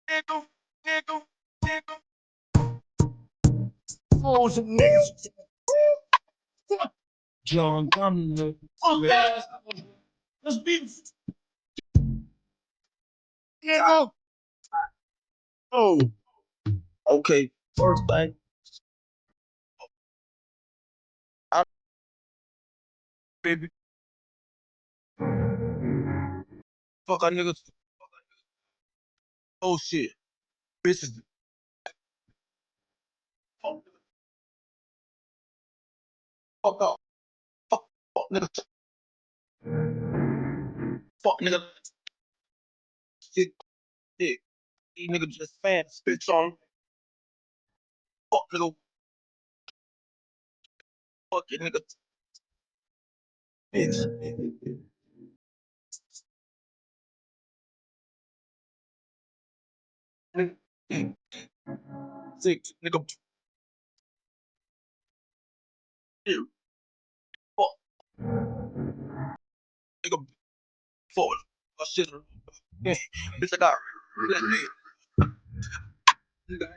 nigga, nigga, nigga. Oh, some niggas. John Gunn. Oh, yeah. Let's be. Yeah. Oh, okay. First thing, I baby, fuck our niggas. Oh shit, bitches. Fuck, fuck up. Fuck niggas. Fuck niggas. Shit, shit. These niggas just fans. Bitch on. Fuck nigga. Fuck it, nigga. Bitch. Nigga. Sick nigga. Ew. Fuck nigga. Fuck. Oh shit. Yeah. Bitch, I got. Nigga.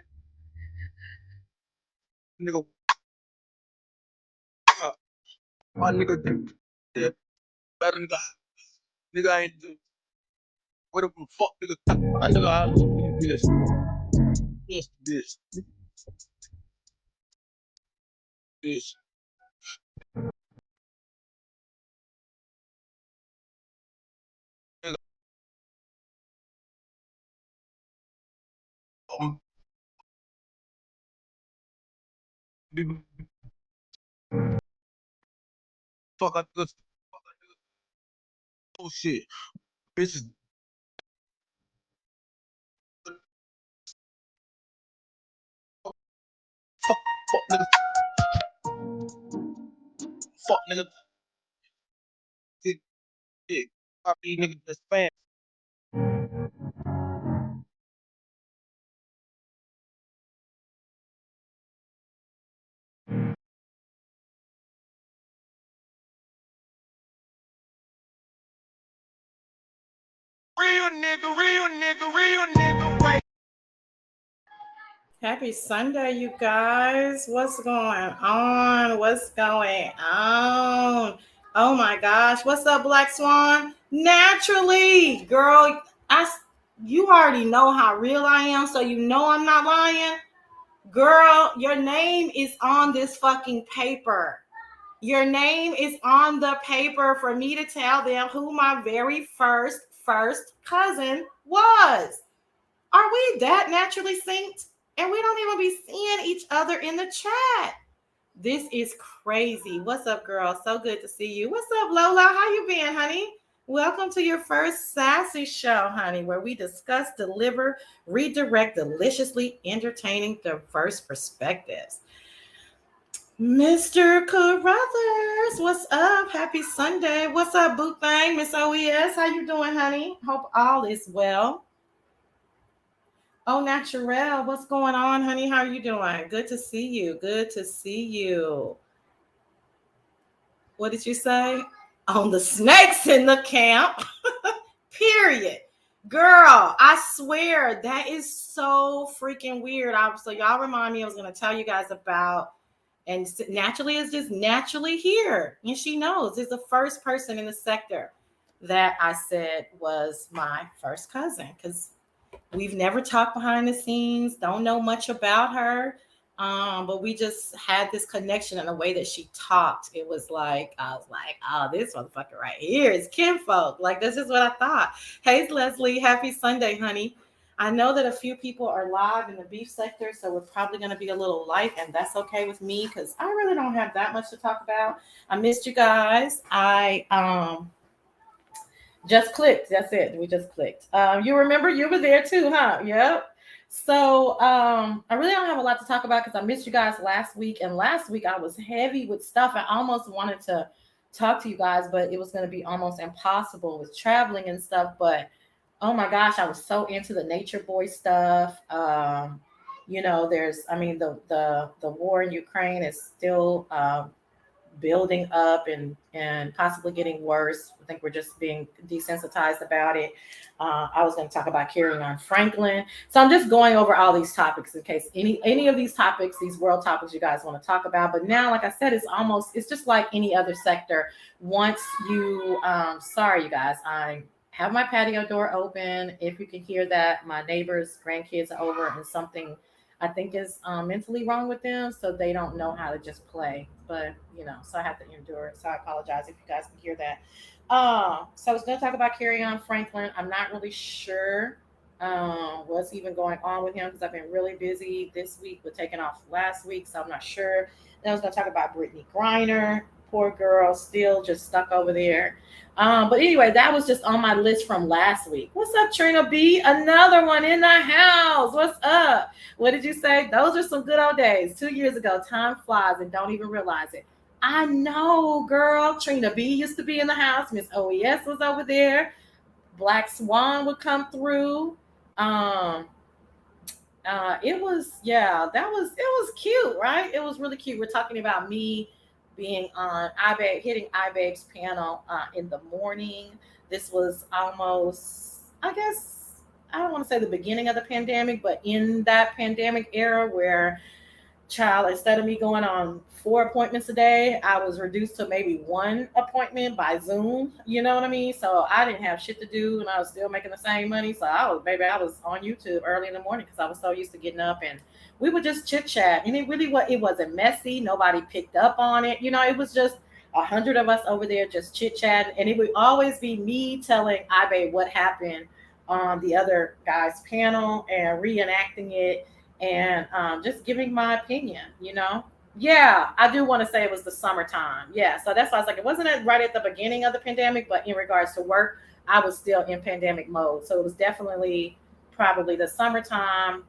Nigga. My nigga. Yeah. Better nigga. Nigga ain't do. What the fuck nigga? My nigga. This. This. This. Nigga. Um, fuck I just. Oh shit. Bitches. Fuck. Fuck nigga. Fuck nigga. Dick. Dick. Fuck these niggas just fans. Real nigga, real nigga, real nigga, right? Happy Sunday, you guys. What's going on? What's going on? Oh my gosh. What's up, Black Swan? Naturally, girl, you already know how real I am, so you know I'm not lying. Girl, your name is on this fucking paper. Your name is on the paper for me to tell them who my very first cousin was. Are we that naturally synced? And we don't even be seeing each other in the chat. This is crazy. What's up, girl? So good to see you. What's up, Lola? How you been, honey? Welcome to your first Sassy Show, honey, where we discuss, deliver, redirect deliciously entertaining, diverse perspectives. Mr. Carruthers, what's up? Happy Sunday. What's up, Boo Thang? Miss OES, how you doing, honey? Hope all is well. Oh, Naturel, what's going on, honey? How are you doing? Good to see you. Good to see you. What did you say? On the snakes in the camp. Period. Girl, I swear that is so freaking weird. So y'all remind me I was going to tell you guys about, and naturally is just naturally here. And she knows is the first person in the sector that I said was my first cousin because we've never talked behind the scenes, don't know much about her. But we just had this connection in the way that she talked. It was like, I was like, oh, this motherfucker right here is kinfolk. Like, this is what I thought. Hey, Leslie, happy Sunday, honey. I know that a few people are live in the beef sector, so we're probably going to be a little light, and that's okay with me because I really don't have that much to talk about. I missed you guys. I just clicked. That's it. We just clicked. You remember you were there too, huh? Yep. So I really don't have a lot to talk about because I missed you guys last week. And last week I was heavy with stuff. I almost wanted to talk to you guys, but it was going to be almost impossible with traveling and stuff. But oh my gosh, I was so into the nature boy stuff. There's, I mean, the war in Ukraine is still building up and possibly getting worse. I think we're just being desensitized about it. I was going to talk about carrying on Franklin. So I'm just going over all these topics in case any of these topics, these world topics you guys want to talk about. But now, like I said, it's just like any other sector. Once you, sorry, you guys, I have my patio door open. If you can hear that, my neighbors' grandkids are over and something I think is mentally wrong with them, so they don't know how to just play. But so I have to endure it. So I apologize if you guys can hear that. So I was going to talk about Carry On Franklin. I'm not really sure what's even going on with him because I've been really busy this week with taking off last week, so I'm not sure. Then I was going to talk about Brittany Griner. Poor girl, still just stuck over there. But anyway, that was just on my list from last week. What's up, Trina B? Another one in the house. What's up? What did you say? Those are some good old days. 2 years ago, time flies and don't even realize it. I know, girl. Trina B used to be in the house. Miss OES was over there. Black Swan would come through. Um, it was, yeah, it was cute, right? It was really cute. We're talking about me being on iBabe, hitting iBabe's panel in the morning. This was almost, I guess, I don't want to say the beginning of the pandemic, but in that pandemic era where, child, instead of me going on 4 appointments a day, I was reduced to maybe 1 appointment by Zoom. You know what I mean? So I didn't have shit to do and I was still making the same money. So I was on YouTube early in the morning because I was so used to getting up and we would just chit chat. And it wasn't messy. Nobody picked up on it. It was just 100 of us over there just chit chatting. And it would always be me telling Ibe what happened on the other guy's panel and reenacting it and just giving my opinion. Yeah, I do want to say it was the summertime. Yeah, so that's why I was like, it wasn't right at the beginning of the pandemic, but in regards to work, I was still in pandemic mode. So it was definitely probably the summertime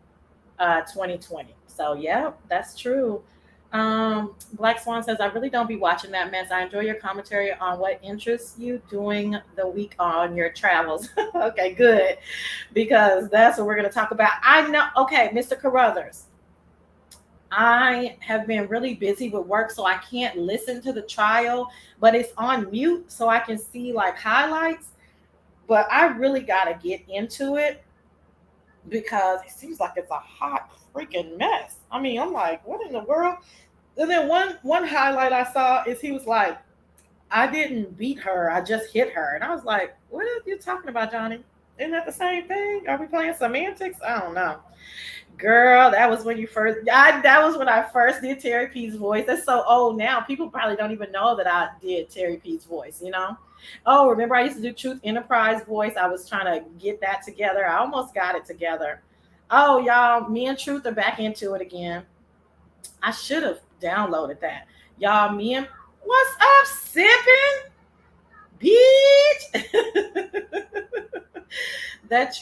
2020. So yeah, that's true. Black Swan says, I really don't be watching that mess. I enjoy your commentary on what interests you doing the week on your travels. Okay, good. Because that's what we're going to talk about. I know. Okay, Mr. Carruthers. I have been really busy with work, so I can't listen to the trial, but it's on mute so I can see like highlights. But I really got to get into it because it seems like it's a hot freaking mess. I mean, I'm like, what in the world? And then one highlight I saw is he was like, I didn't beat her, I just hit her. And I was like, what are you talking about, Johnny? Isn't that the same thing? Are we playing semantics? I don't know. Girl, that was when that was when I first did Terry P's voice. That's so old now. People probably don't even know that I did Terry P's voice. Oh, remember I used to do Truth Enterprise voice. I was trying to get that together. I almost got it together. Oh, y'all, me and Truth are back into it again. I should have downloaded that. Y'all, me and what's up, sipping? Bitch. That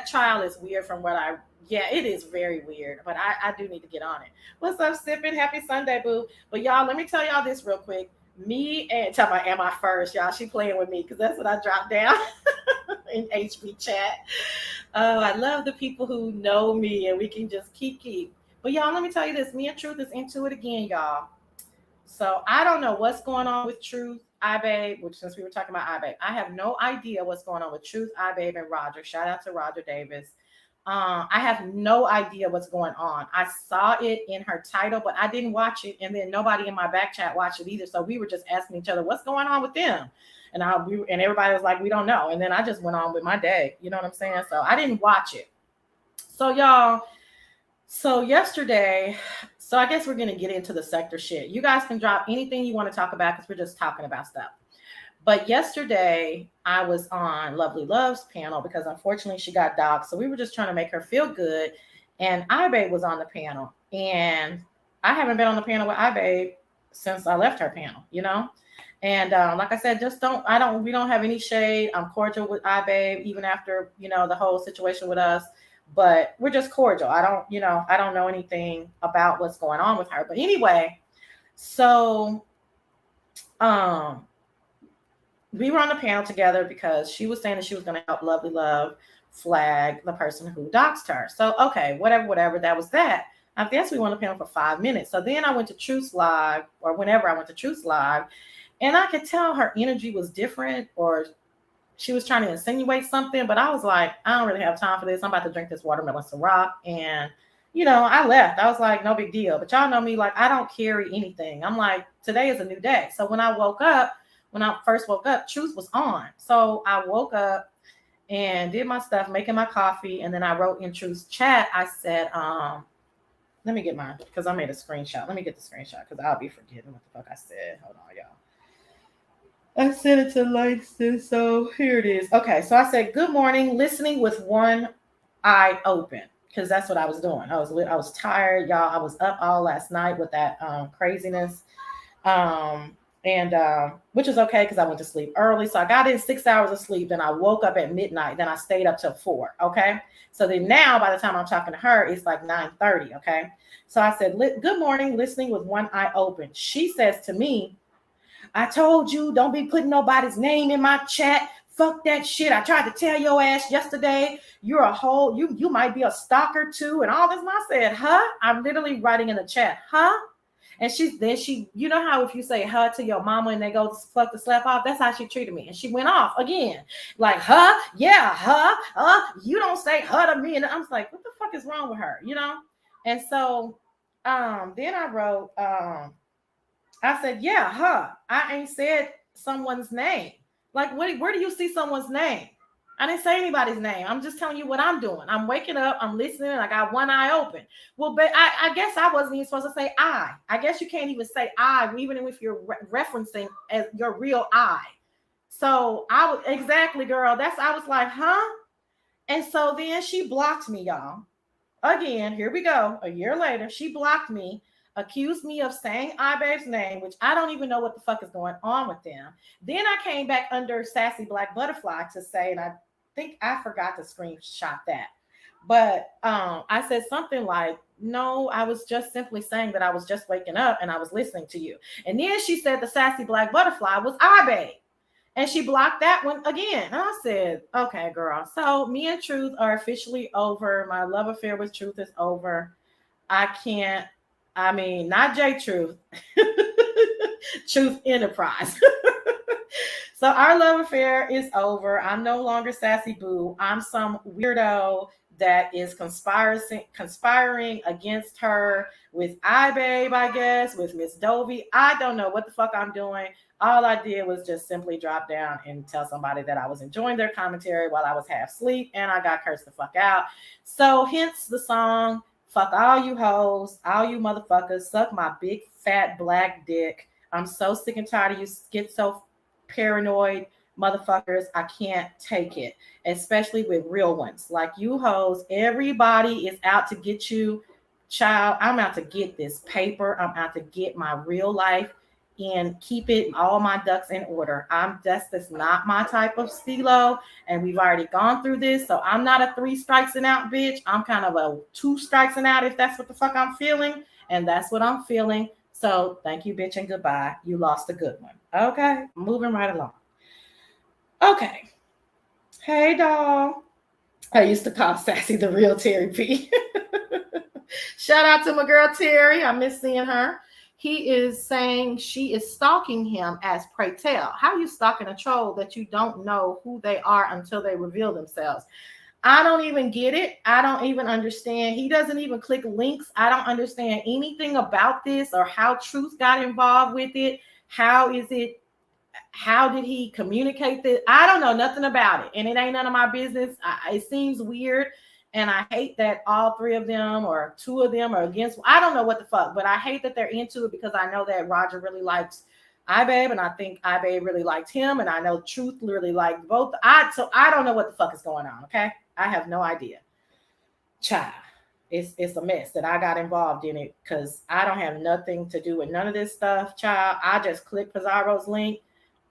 trial is weird from what yeah, it is very weird, but I do need to get on it. What's up, sipping? Happy Sunday, boo. But y'all, let me tell y'all this real quick. Me and tell my am I first, y'all. She playing with me because that's what I dropped down in HB chat. Oh, I love the people who know me and we can just keep. But y'all, let me tell you this. Me and Truth is into it again, y'all. So I don't know what's going on with Truth, iBabe, which since we were talking about iBabe, I have no idea what's going on with Truth, iBabe, and Roger. Shout out to Roger Davis. I have no idea what's going on. I saw it in her title, but I didn't watch it. And then nobody in my back chat watched it either. So we were just asking each other, what's going on with them? And everybody was like, we don't know. And then I just went on with my day. You know what I'm saying? So I didn't watch it. So y'all, yesterday, so I guess we're going to get into the sector shit. You guys can drop anything you want to talk about because we're just talking about stuff. But yesterday, I was on Lovely Love's panel because unfortunately she got doxxed. So we were just trying to make her feel good. And iBabe was on the panel. And I haven't been on the panel with iBabe since I left her panel, And like I said, we don't have any shade. I'm cordial with iBabe, even after, the whole situation with us. But we're just cordial. I don't know anything about what's going on with her. But anyway, so we were on the panel together because she was saying that she was going to help Lovely Love flag the person who doxed her. So, okay, whatever, that was that. I guess we want to pay him for 5 minutes. So then I went to Truth's Live, or whenever I went to Truth's Live, and I could tell her energy was different, or she was trying to insinuate something, but I was like, I don't really have time for this. I'm about to drink this watermelon Ciroc. And, I left. I was like, no big deal. But y'all know me, like, I don't carry anything. I'm like, today is a new day. So when I first woke up, Truth was on. So I woke up and did my stuff, making my coffee. And then I wrote in Truth's chat, I said, let me get mine because I made a screenshot. Let me get the screenshot because I'll be forgetting what the fuck I said. Hold on, y'all. I sent it to Langston, so here it is. Okay, so I said, good morning, listening with one eye open, because that's what I was doing. I was tired, y'all. I was up all last night with that craziness, and which is okay because I went to sleep early. So I got in 6 hours of sleep, then I woke up at midnight, then I stayed up till 4, okay? So then now, by the time I'm talking to her, it's like 9:30, okay? So I said, good morning, listening with one eye open. She says to me, I told you, don't be putting nobody's name in my chat. Fuck that shit. I tried to tell your ass yesterday. You're a whole, you might be a stalker too, and all this. And I said, huh? I'm literally writing in the chat, huh? And she, you know how if you say huh to your mama and they go fuck the slap off, that's how she treated me. And she went off again, like, huh? Yeah, huh? You don't say huh to me. And I was like, what the fuck is wrong with her? And so then I wrote, I said, yeah, huh? I ain't said someone's name. Like, where do you see someone's name? I didn't say anybody's name. I'm just telling you what I'm doing. I'm waking up, I'm listening, and I got one eye open. Well, but I guess I wasn't even supposed to say I. I guess you can't even say I, even if you're referencing as your real I. So I was, exactly, girl. I was like, huh? And so then she blocked me, y'all. Again, here we go. A year later, she blocked me, accused me of saying iBabe's name, which I don't even know what the fuck is going on with them. Then I came back under Sassy Black Butterfly to say, and I think I forgot to screenshot that. But I said something like, no, I was just simply saying that I was just waking up and I was listening to you. And then she said the Sassy Black Butterfly was iBabe. And she blocked that one again. And I said, okay, girl. So me and Truth are officially over. My love affair with Truth is over. Not J Truth, Truth Enterprise. So our love affair is over. I'm no longer Sassy Boo. I'm some weirdo that is conspiring against her with iBabe, I guess, with Miss Dovey. I don't know what the fuck I'm doing. All I did was just simply drop down and tell somebody that I was enjoying their commentary while I was half asleep, and I got cursed the fuck out. So hence the song, fuck all you hoes, all you motherfuckers, suck my big fat black dick. I'm so sick and tired of you schizo paranoid motherfuckers. I can't take it, especially with real ones like you hoes. Everybody is out to get you, child. I'm out to get this paper. I'm out to get my real life and keep it all my ducks in order. That's not my type of stilo, and we've already gone through this. So I'm not a 3 strikes and out bitch. I'm kind of a 2 strikes and out if that's what the fuck I'm feeling, and that's what I'm feeling. So thank you, bitch, and goodbye. You lost a good one. Okay, moving right along. Okay. Hey, doll. I used to call Sassy the real Terry P. Shout out to my girl Terry. I miss seeing her. He is saying she is stalking him as pray tell. How are you stalking a troll that you don't know who they are until they reveal themselves? I don't even get it. I don't even understand. He doesn't even click links. I don't understand anything about this or how Truth got involved with it. How did he communicate this? I don't know nothing about it. And it ain't none of my business. It seems weird. And I hate that all 3 of them or 2 of them are against. I don't know what the fuck, but I hate that they're into it because I know that Roger really likes iBabe, and I think iBabe really liked him, and I know Truth really liked both. So I don't know what the fuck is going on. Okay, I have no idea. Child, it's a mess that I got involved in it because I don't have nothing to do with none of this stuff. Child, I just clicked Pizarro's link,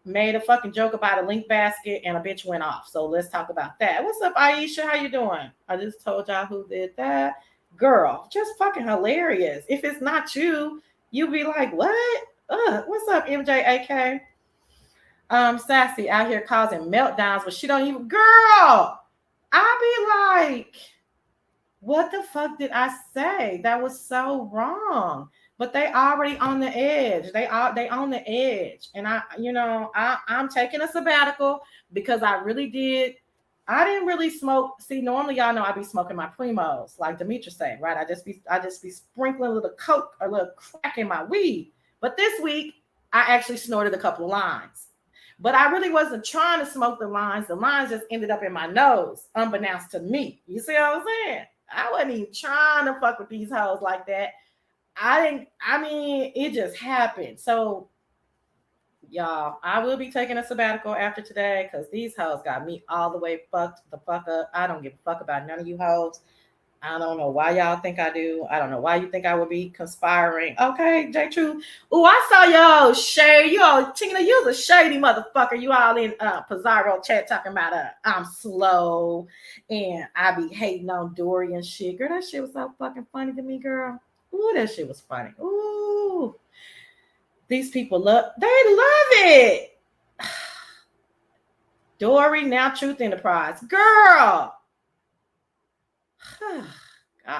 made a fucking joke about a link basket, and a bitch went off. So let's talk about that. What's up, Aisha? How you doing? I just told y'all who did that. Girl, just fucking hilarious. If it's not you, you be like, what? What's up, MJAK? Sassy out here causing meltdowns, but she don't even, girl, I be like, What the fuck did I say? That was so wrong. But they already on the edge. They on the edge. And I'm taking a sabbatical because I really did. I didn't really smoke. See, normally y'all know I be smoking my primos, like Demetra said, right? I just be sprinkling a little coke or a little crack in my weed. But this week I actually snorted a couple of lines. But I really wasn't trying to smoke the lines. The lines just ended up in my nose, unbeknownst to me. You see what I'm saying? I wasn't even trying to fuck with these hoes like that. It just happened. So, y'all, I will be taking a sabbatical after today because these hoes got me all the way fucked the fuck up. I don't give a fuck about none of you hoes. I don't know why y'all think I do. I don't know why you think I would be conspiring. Okay, J True. Oh, I saw y'all shade. You all, Tina, you's a shady motherfucker. You all in Pizarro chat talking about I'm slow and I be hating on Dory and shit. Girl, that shit was so fucking funny to me, girl. Ooh, that shit was funny. Ooh. These people they love it. Dory, now Truth Enterprise. Girl.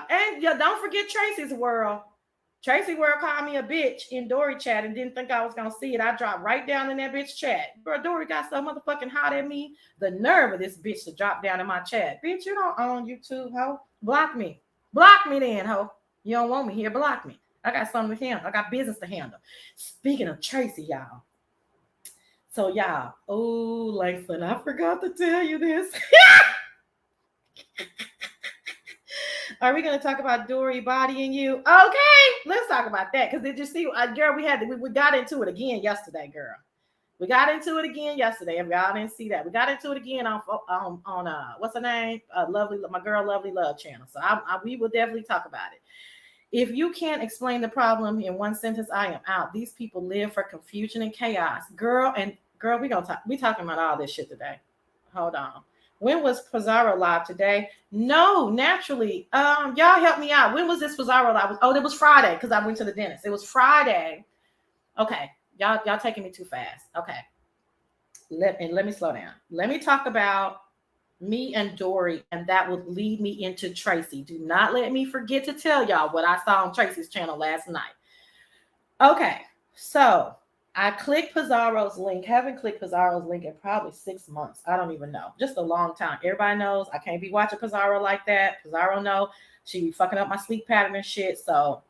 And don't forget Tracy's World. Tracy World called me a bitch in Dory chat and didn't think I was gonna see it. I dropped right down in that bitch chat. Bro, Dory got so motherfucking hot at me. The nerve of this bitch to drop down in my chat. Bitch, you don't own YouTube, ho. Block me. Block me then, ho. You don't want me here. Block me. I got something to handle. I got business to handle. Speaking of Tracy, y'all. So y'all, oh, Langston, I forgot to tell you this. Are we going to talk about Dory bodying you? Okay, let's talk about that. Because did you see, girl, we got into it again yesterday, girl. We got into it again yesterday. If y'all didn't see that, we got into it again on what's her name? My girl, Lovely Love channel. So we will definitely talk about it. If you can't explain the problem in one sentence, I am out. These people live for confusion and chaos, girl. We talking about all this shit today. Hold on. When was Pizarro live today? No, naturally. Y'all help me out. When was this Pizarro live? Oh, it was Friday because I went to the dentist. It was Friday. Okay, y'all taking me too fast. Okay, let me slow down. Let me talk about me and Dory, and that will lead me into Tracy. Do not let me forget to tell y'all what I saw on Tracy's channel last night. Okay, so I clicked Pizarro's link. Haven't clicked Pizarro's link in probably 6 months. I don't even know. Just a long time. Everybody knows I can't be watching Pizarro like that. Pizarro know she be fucking up my sleep pattern and shit. So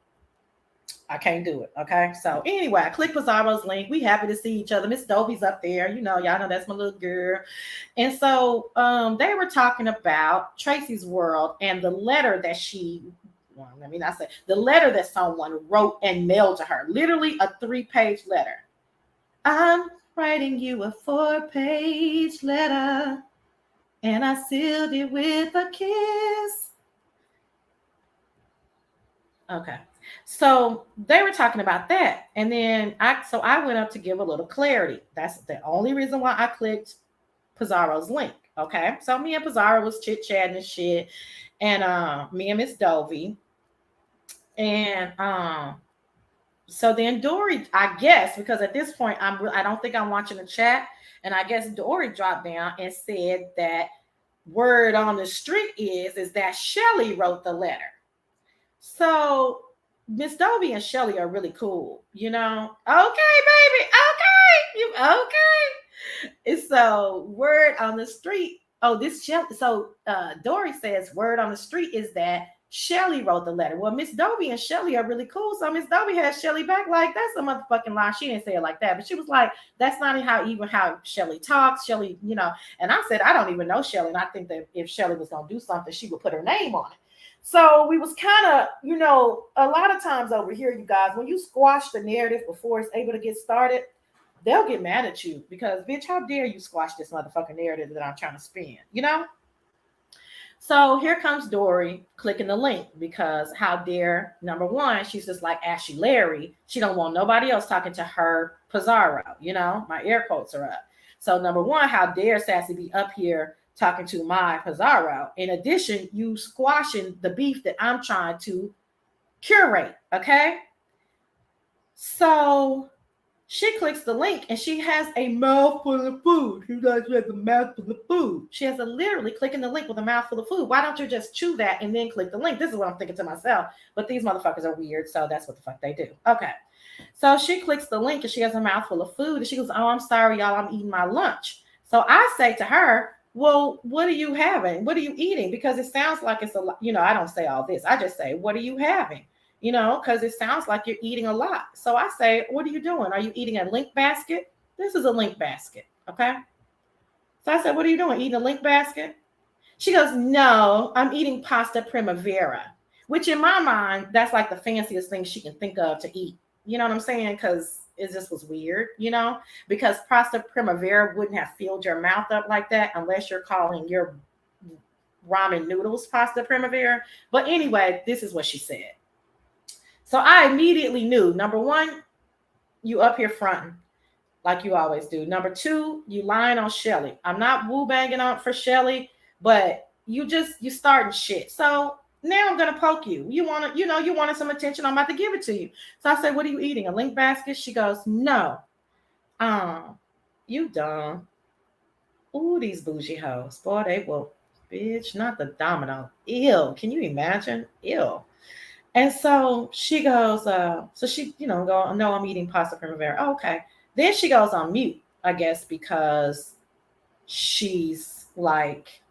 I can't do it. Okay. So anyway, I clicked Pizarro's link. We happy to see each other. Miss Dovey's up there. Y'all know that's my little girl. And so they were talking about Tracy's World and the letter that the letter that someone wrote and mailed to her. Literally a 3-page letter. I'm writing you a 4-page letter, and I sealed it with a kiss. Okay. So they were talking about that. And then I went up to give a little clarity. That's the only reason why I clicked Pizarro's link. Okay. So me and Pizarro was chit-chatting and shit. And me and Miss Dovey. And so then Dory, I guess, because at this point I don't think I'm watching the chat, and I guess Dory dropped down and said that word on the street is that Shelly wrote the letter. So Miss Dovey and Shelly are really cool, Okay, baby, okay. And so word on the street. Oh, this Shelly. So Dory says word on the street is that Shelly wrote the letter. Well, Miss Dovey and Shelly are really cool. So Miss Dovey had Shelly back like, that's a motherfucking lie. She didn't say it like that, but she was like, that's not how Shelly talks. Shelly, and I said, I don't even know Shelly. And I think that if Shelly was going to do something, she would put her name on it. So we was kind of, a lot of times over here, you guys, when you squash the narrative before it's able to get started, they'll get mad at you because, bitch, how dare you squash this motherfucking narrative that I'm trying to spin, So here comes Dory clicking the link because how dare, number one, she's just like Ashley Larry. She don't want nobody else talking to her Pizarro, my air quotes are up. So number one, how dare Sassy be up here talking to my Pizarro. In addition, you squashing the beef that I'm trying to curate, okay? So She clicks the link and she has a mouthful of food. She has a mouthful of food. She has to literally clicking the link with a mouthful of food. Why don't you just chew that and then click the link? This is what I'm thinking to myself. But these motherfuckers are weird, so that's what the fuck they do. Okay. So she clicks the link and she has a mouthful of food. And she goes, "Oh, I'm sorry, y'all. I'm eating my lunch." So I say to her, "Well, what are you having? What are you eating?" Because it sounds like it's a lot. I don't say all this. I just say, "What are you having?" Because it sounds like you're eating a lot. So I say, "What are you doing? Are you eating a link basket?" This is a link basket. Okay. So I said, "What are you doing? Eating a link basket?" She goes, "No, I'm eating pasta primavera," which in my mind, that's like the fanciest thing she can think of to eat. You know what I'm saying? Because it just was weird, because pasta primavera wouldn't have filled your mouth up like that unless you're calling your ramen noodles pasta primavera. But anyway, this is what she said. So I immediately knew, number one, you up here fronting like you always do. Number two, you lying on Shelly. I'm not woo banging on for Shelly, but you starting shit. So now I'm gonna poke you. You wanted some attention. I'm about to give it to you. So I said, "What are you eating? A link basket?" She goes, "No." You dumb. Ooh, these bougie hoes. Boy, they will, bitch, not the domino. Ew. Can you imagine? Ew. And so she goes, so she, go, "No, I'm eating pasta primavera." Oh, okay. Then she goes on mute, I guess, because she's like,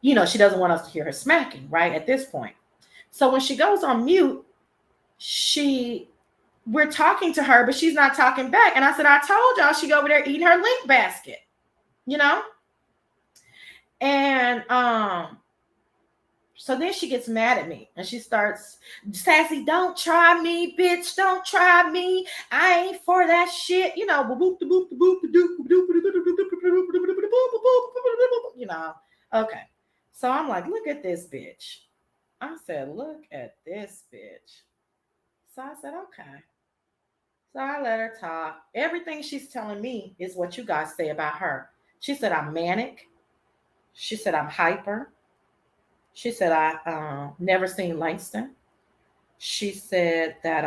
she doesn't want us to hear her smacking, right? At this point. So when she goes on mute, we're talking to her, but she's not talking back. And I said, "I told y'all she go over there eating her link basket, you know? And so then she gets mad at me and she starts, "Sassy, don't try me, bitch. Don't try me. I ain't for that shit." Okay. So I'm like, "Look at this bitch." I said, "Look at this bitch." So I said, "Okay." So I let her talk. Everything she's telling me is what you guys say about her. She said I'm manic. She said I'm hyper. She said I never seen Langston. She said that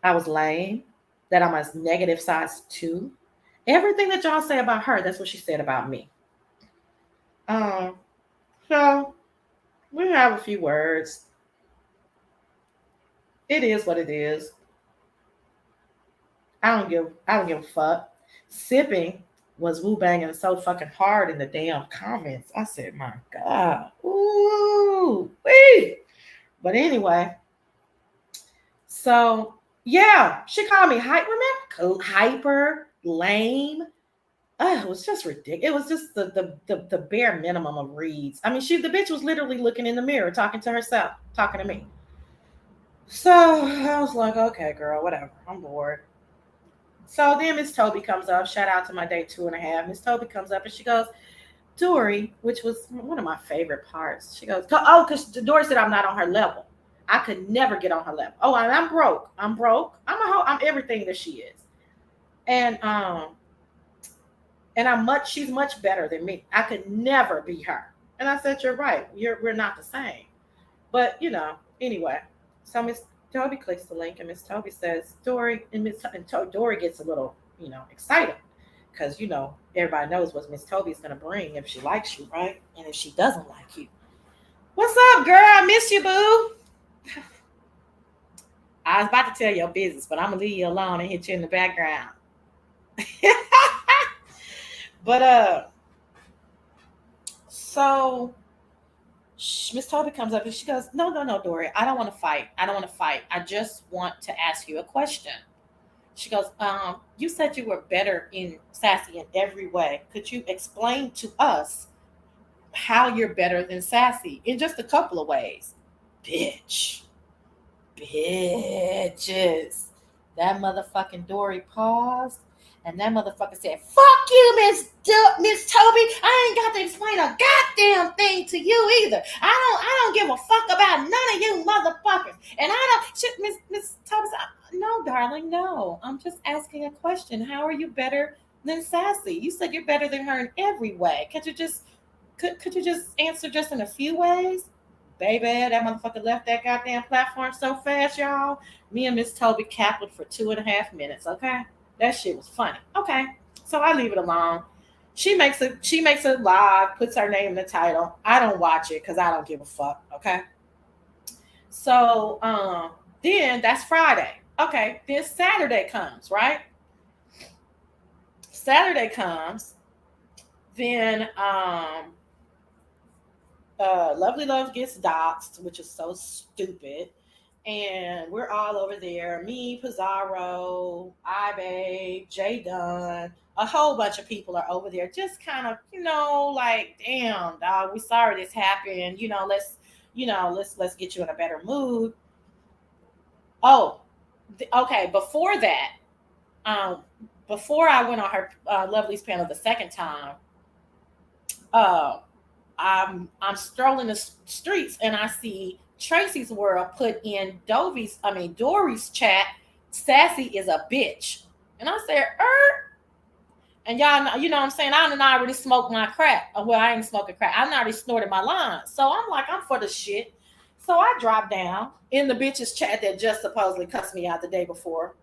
I was lame, that I'm a negative size 2. Everything that y'all say about her, that's what she said about me. Um, so we have a few words. It is what it is. I don't give a fuck. Sipping was woo banging so fucking hard in the damn comments. I said, "My God. Ooh, wee." But anyway, so yeah, she called me hyper, lame. It was just ridiculous. It was just the bare minimum of reads. I mean, the bitch was literally looking in the mirror, talking to herself, talking to me. So I was like, "Okay, girl, whatever. I'm bored." So then Miss Toby comes up. Shout out to my day 2.5. Miss Toby comes up and she goes, "Dory," which was one of my favorite parts. She goes, "Oh, because Dory said I'm not on her level. I could never get on her level. Oh, I'm broke. I'm broke. I'm everything that she is. And she's much better than me. I could never be her." And I said, "You're right. We're not the same." But anyway. So Miss Toby clicks the link and Miss Toby says, "Dory," and Dory gets a little, excited. Because everybody knows what Miss Toby's gonna bring if she likes you, right? And if she doesn't like you. "What's up, girl? I miss you, boo." I was about to tell your business, but I'm gonna leave you alone and hit you in the background. But so Miss Toby comes up and she goes, "No, no, no, Dory. I don't want to fight. I don't want to fight. I just want to ask you a question." She goes, "You said you were better in Sassy in every way. Could you explain to us how you're better than Sassy in just a couple of ways?" Bitch. Bitches. That motherfucking Dory paused. And that motherfucker said, "Fuck you, Miss Toby. I ain't got to explain a goddamn thing to you either. I don't give a fuck about none of you motherfuckers. And I don't." Shit, Miss Toby said, "No, darling, no. I'm just asking a question. How are you better than Sassy? You said you're better than her in every way. Could you just answer just in a few ways?" Baby, that motherfucker left that goddamn platform so fast, y'all. Me and Miss Toby cackled for 2.5 minutes. Okay, that shit was funny. Okay, so I leave it alone. She makes a live, puts her name in the title. I don't watch it because I don't give a fuck. Okay, so then that's Friday. Okay, then Saturday comes, right? Saturday comes, then Lovely Love gets doxxed, which is so stupid. And we're all over there. Me, Pizarro, Ibe, Jay Dunn, a whole bunch of people are over there, just kind of, like, damn, dog, we sorry this happened. Let's get you in a better mood. Oh, okay. Before that, um, before I went on her Lovely's panel the second time, uh, I'm strolling the streets and I see Tracy's World put in Dory's chat. Sassy is a bitch, and I said, and y'all know, you know what I'm saying? I done already smoked my crack. Well, I ain't smoking crack. I already snorted my line. So I'm like, I'm for the shit. So I drop down in the bitch's chat that just supposedly cussed me out the day before.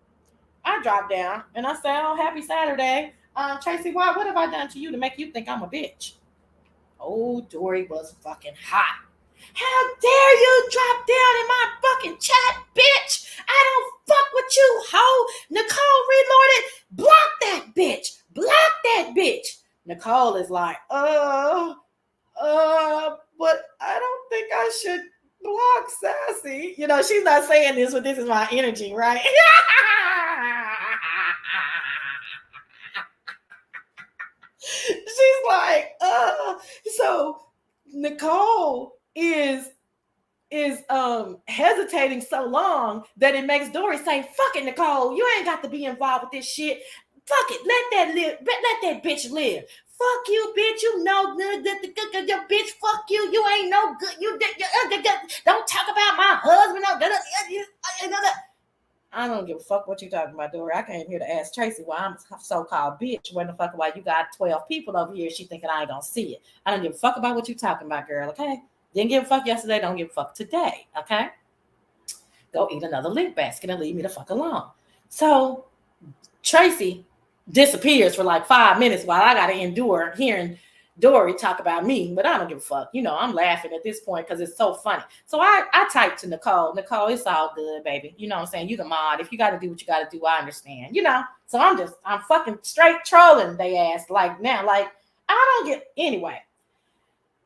I drop down and I say, oh, happy Saturday. Tracy, what have I done to you to make you think I'm a bitch? Oh, Dory was fucking hot. How dare you drop down in my fucking chat, bitch? I don't fuck with you, hoe. Nicole reloaded. Block that bitch. Block that bitch. Nicole is like, but I don't think I should block Sassy. She's not saying this, but this is my energy, right? She's like, so Nicole is hesitating so long that it makes Dory say, fuck it, Nicole, you ain't got to be involved with this shit. Fuck it, let that bitch live. Fuck you, bitch. You know good. Your bitch. Fuck you. You ain't no good. Don't talk about my husband. I don't give a fuck what you talking about, Dory. I came here to ask Tracy why I'm a so-called bitch. When the fuck why you got 12 people over here? She thinking I ain't gonna see it. I don't give a fuck about what you talking about, girl. Okay. Didn't give a fuck yesterday. Don't give a fuck today. Okay. Go eat another link basket and leave me the fuck alone. So Tracy disappears for like 5 minutes while I gotta endure hearing Dory talk about me, but I don't give a fuck. I'm laughing at this point because it's so funny. So I typed to Nicole, it's all good, baby. You know what I'm saying? You the mod. If you got to do what you got to do, I understand. So I'm fucking straight trolling they ass like now. Like, I don't get, anyway.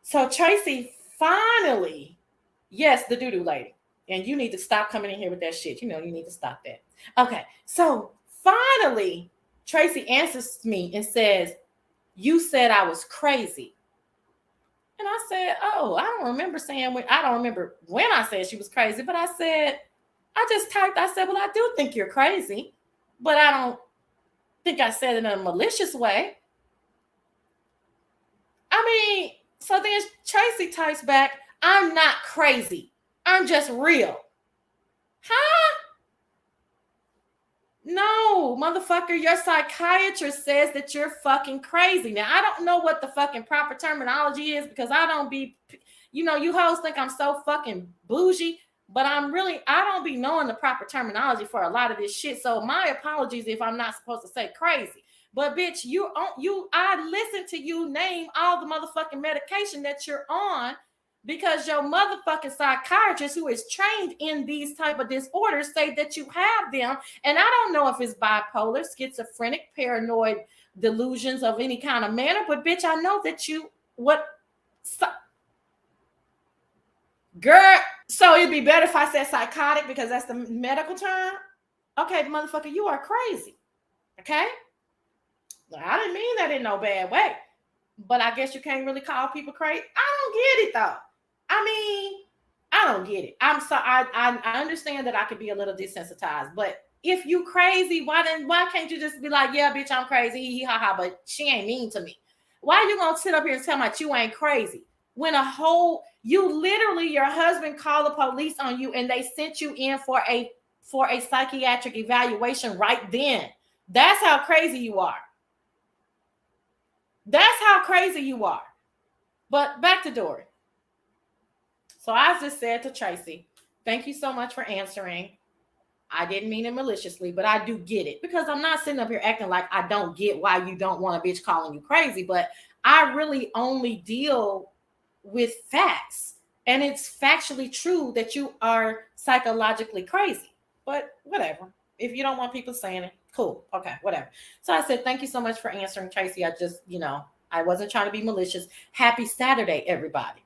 So Tracy finally, yes, the doo-doo lady. And you need to stop coming in here with that shit. You need to stop that. Okay. So finally, Tracy answers me and says, you said I was crazy. And I said, oh, I don't remember when I said she was crazy, but I said, I said, well, I do think you're crazy, but I don't think I said it in a malicious way. I mean, so then Tracy types back, I'm not crazy. I'm just real. Huh? No, motherfucker, your psychiatrist says that you're fucking crazy. Now, I don't know what the fucking proper terminology is because I don't be, you hoes think I'm so fucking bougie, but I don't be knowing the proper terminology for a lot of this shit. So my apologies if I'm not supposed to say crazy. But bitch, I listen to you name all the motherfucking medication that you're on because your motherfucking psychiatrist who is trained in these type of disorders say that you have them. And I don't know if it's bipolar, schizophrenic, paranoid delusions of any kind of manner, but bitch, I know that girl, so it'd be better if I said psychotic because that's the medical term. Okay, motherfucker, you are crazy. Okay? I didn't mean that in no bad way. But I guess you can't really call people crazy. I don't get it though. I mean, I don't get it. I'm sorry. I understand that I could be a little desensitized, but if you crazy, why can't you just be like, yeah, bitch, I'm crazy, hee hee ha ha, but she ain't mean to me? Why are you gonna sit up here and tell me you ain't crazy? When your husband called the police on you and they sent you in for a psychiatric evaluation right then. That's how crazy you are. That's how crazy you are. But back to Dory. So I just said to Tracy, thank you so much for answering. I didn't mean it maliciously, but I do get it because I'm not sitting up here acting like I don't get why you don't want a bitch calling you crazy, but I really only deal with facts. And it's factually true that you are psychologically crazy. But whatever. If you don't want people saying it, cool. Okay, whatever. So I said, thank you so much for answering, Tracy. I just, I wasn't trying to be malicious. Happy Saturday, everybody.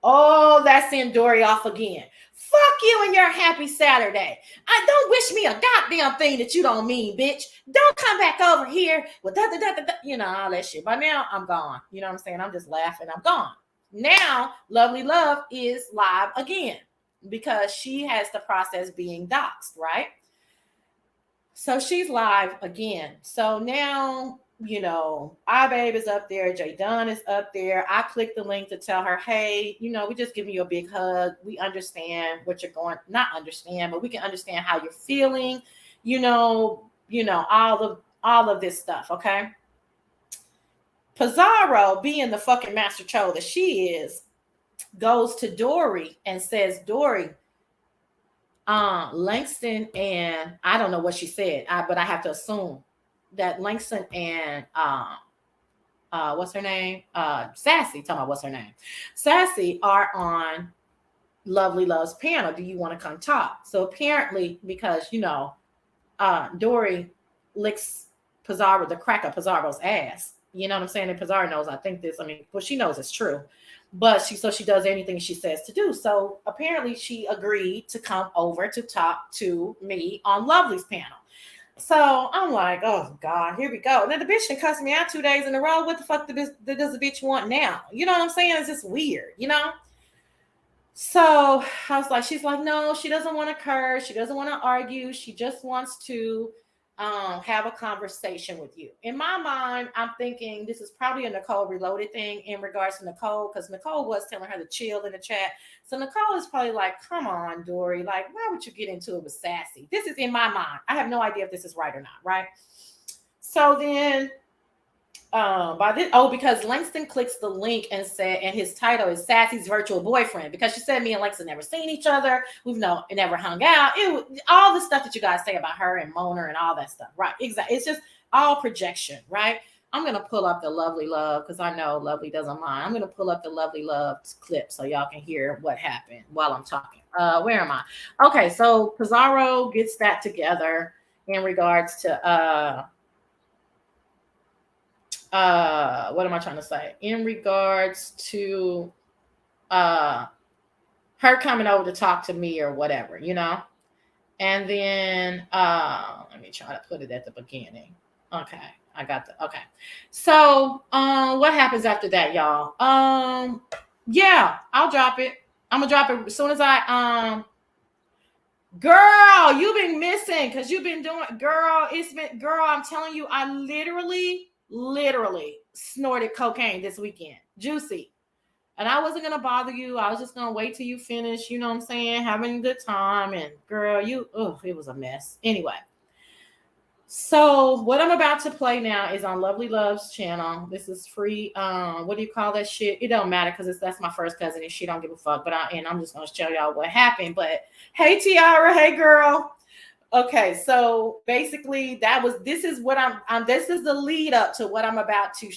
Oh, that's in Dory off again. Fuck you and your happy Saturday. I don't wish me a goddamn thing that you don't mean, bitch. Don't come back over here with all that shit. By now, I'm gone. You know what I'm saying? I'm just laughing. I'm gone. Now, Lovely Love is live again because she has to process being doxxed, right? So she's live again. So now, iBabe is up there. J Dunn is up there. I clicked the link to tell her, hey, we just giving you a big hug. We understand what you're going, not understand, but we can understand how you're feeling, all of this stuff. Okay. Pizarro, being the fucking master troll that she is, goes to Dory and says, Dory, Langston and I don't know what she said, but I have to assume that Langston and what's her name? Sassy, talking about what's her name? Sassy are on Lovely Love's panel. Do you want to come talk? So apparently, because Dory licks Pizarro, the crack of Pizarro's ass. You know what I'm saying? And Pizarro knows, I think this, she knows it's true. But she does anything she says to do. So apparently she agreed to come over to talk to me on Lovely's panel. So I'm like, oh God, here we go. Now the bitch done cussed me out 2 days in a row. What the fuck does the bitch want now? You know what I'm saying? It's just weird, So I was like, she's like, no, she doesn't want to curse. She doesn't want to argue. She just wants to have a conversation with you. In my mind, I'm thinking this is probably a Nicole Reloaded thing in regards to Nicole, because Nicole was telling her to chill in the chat. So Nicole is probably like, come on, Dory, like, why would you get into it with Sassy? This is in my mind. I have no idea if this is right or not, right? So then because Langston clicks the link and his title is Sassy's virtual boyfriend, because she said me and Langston never seen each other, we've never hung out, all the stuff that you guys say about her and Mona and all that stuff, right? Exactly. It's just all projection, right? I'm gonna pull up the Lovely Love because I know Lovely doesn't mind. I'm gonna pull up the Lovely Love clip so y'all can hear what happened while I'm talking. Where am I? Okay, so Pizarro gets that together in regards to what am I trying to say? In regards to her coming over to talk to me or whatever, And then let me try to put it at the beginning. Okay, I got okay. So what happens after that, y'all? Yeah, I'll drop it. I'm gonna drop it as soon as I girl, you've been missing because you've been doing, girl, I'm telling you, I literally snorted cocaine this weekend. Juicy. And I wasn't gonna bother you. I was just gonna wait till you finish, you know what I'm saying, having a good time. And girl, it was a mess. Anyway. So what I'm about to play now is on Lovely Love's channel. This is free. What do you call that shit? It don't matter because that's my first cousin and she don't give a fuck. But I'm just gonna show y'all what happened. But hey Tiara, hey girl. Okay, so basically this is the lead up to what I'm about to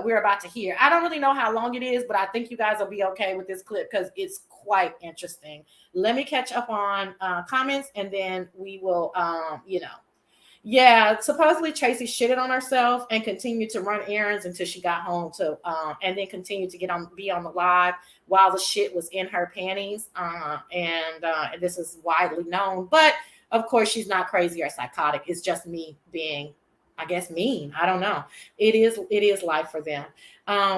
we're about to hear. I don't really know how long it is, but I think you guys will be okay with this clip because it's quite interesting. Let me catch up on comments and then we will Yeah, supposedly Tracy shitted on herself and continued to run errands until she got home and then continued to be on the live while the shit was in her panties. And this is widely known, but of course she's not crazy or psychotic. It's just me being, I guess, mean. I don't know. It is life for them.